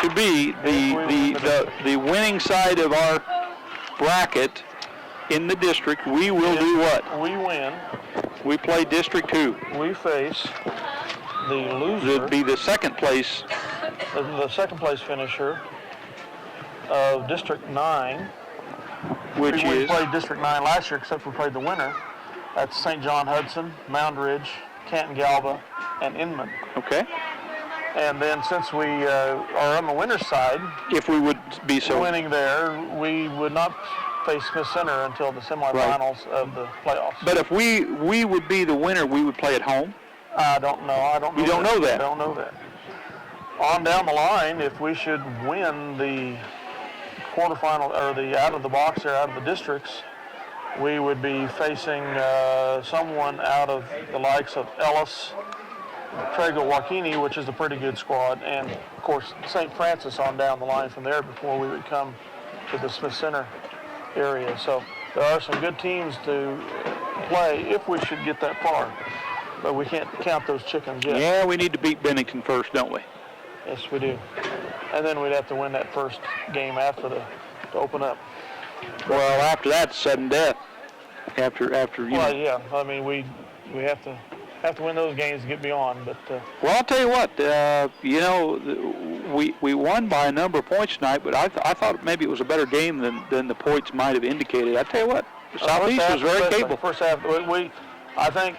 S2: to be the winning side of our bracket in the district, we will do what?
S1: We win.
S2: We play District 2.
S1: We face the loser.
S2: It would be the second place
S1: finisher of District 9.
S2: We
S1: played District 9 last year, except we played the winner. That's St. John Hudson, Mound Ridge, Canton Galva, and Inman.
S2: Okay.
S1: And then since we are on the winner's side,
S2: if we would be so
S1: winning there, we would not face Smith Center until the semifinals of the playoffs.
S2: But if we would be the winner, we would play at home?
S1: I don't know.
S2: You don't know that?
S1: I don't know that. On down the line, if we should win the quarterfinal or the out of the box there, out of the districts, we would be facing someone out of the likes of Ellis, Trago-Wakini, which is a pretty good squad, and of course St. Francis on down the line from there before we would come to the Smith Center area. So there are some good teams to play if we should get that far, but we can't count those chickens yet.
S2: Yeah, we need to beat Bennington first, don't we?
S1: Yes, we do. And then we'd have to win that first game after to open up.
S2: Well, after that, sudden death. After you
S1: well,
S2: know.
S1: yeah. I mean, we have to win those games to get beyond. But
S2: well, I'll tell you what. We won by a number of points tonight, but I thought maybe it was a better game than the points might have indicated. I tell you what, the Southeast was very capable.
S1: First half, I think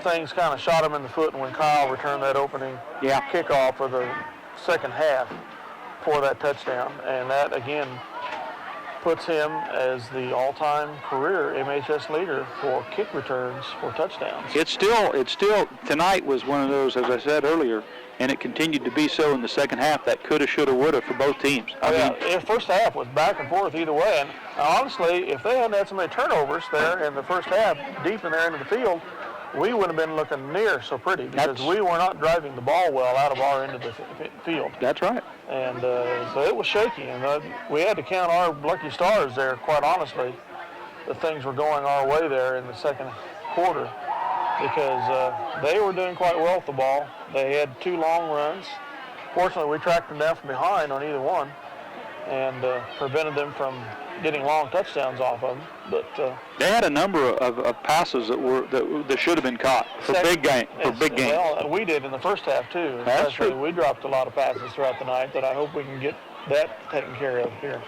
S1: things kind of shot him in the foot when Kyle returned that opening kickoff for the second half for that touchdown, and that again puts him as the all-time career MHS leader for kick returns for touchdowns.
S2: It's still tonight was one of those, as I said earlier, and it continued to be so in the second half. That coulda, shoulda, woulda for both teams.
S1: The first half was back and forth either way, and honestly, if they hadn't had so many turnovers there in the first half, deep in there into the field, we wouldn't have been looking near so pretty because we were not driving the ball well out of our end of the field.
S2: That's right.
S1: And so it was shaky, and we had to count our lucky stars there, quite honestly, that things were going our way there in the second quarter because they were doing quite well with the ball. They had 2 long runs. Fortunately, we tracked them down from behind on either one and prevented them from getting long touchdowns off of them. But
S2: they had a number of passes that should have been caught for big games.
S1: Well, we did in the first half too.
S2: That's true.
S1: We dropped a lot of passes throughout the night that I hope we can get that taken care of here.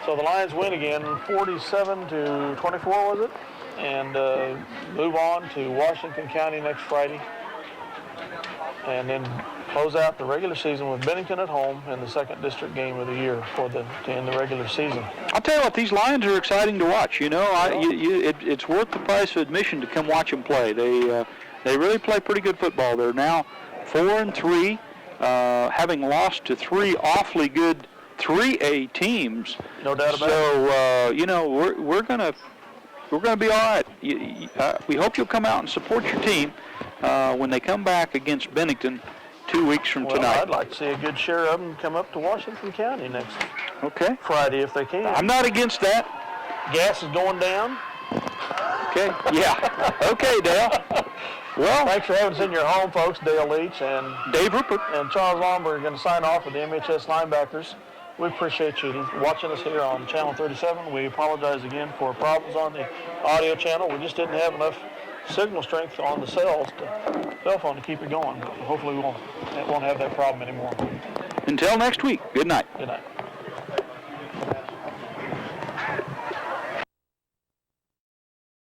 S1: So the Lions win again, 47-24 was it, and move on to Washington County next Friday, and then close out the regular season with Bennington at home in the second district game of the year to end the regular season.
S2: I'll tell you what, these Lions are exciting to watch. You know, it's worth the price of admission to come watch them play. They really play pretty good football. They're now 4-3, having lost to 3 awfully good 3A teams.
S1: No doubt about it.
S2: So you know, we're gonna be all right. We hope you'll come out and support your team when they come back against Bennington 2 weeks from tonight.
S1: I'd like to see a good share of them come up to Washington County next Friday if they can.
S2: I'm not against that.
S1: Gas is going down.
S2: Okay. Yeah. Okay, Dale. Well,
S1: thanks for having us in your home, folks. Dale Leach and
S2: Dave Rupert
S1: and Charles Lomberg are going to sign off with the MHS linebackers. We appreciate you watching us here on Channel 37. We apologize again for problems on the audio channel. We just didn't have enough signal strength on the cell phone to keep it going. Hopefully we won't have that problem anymore.
S2: Until next week, good night.
S1: Good night.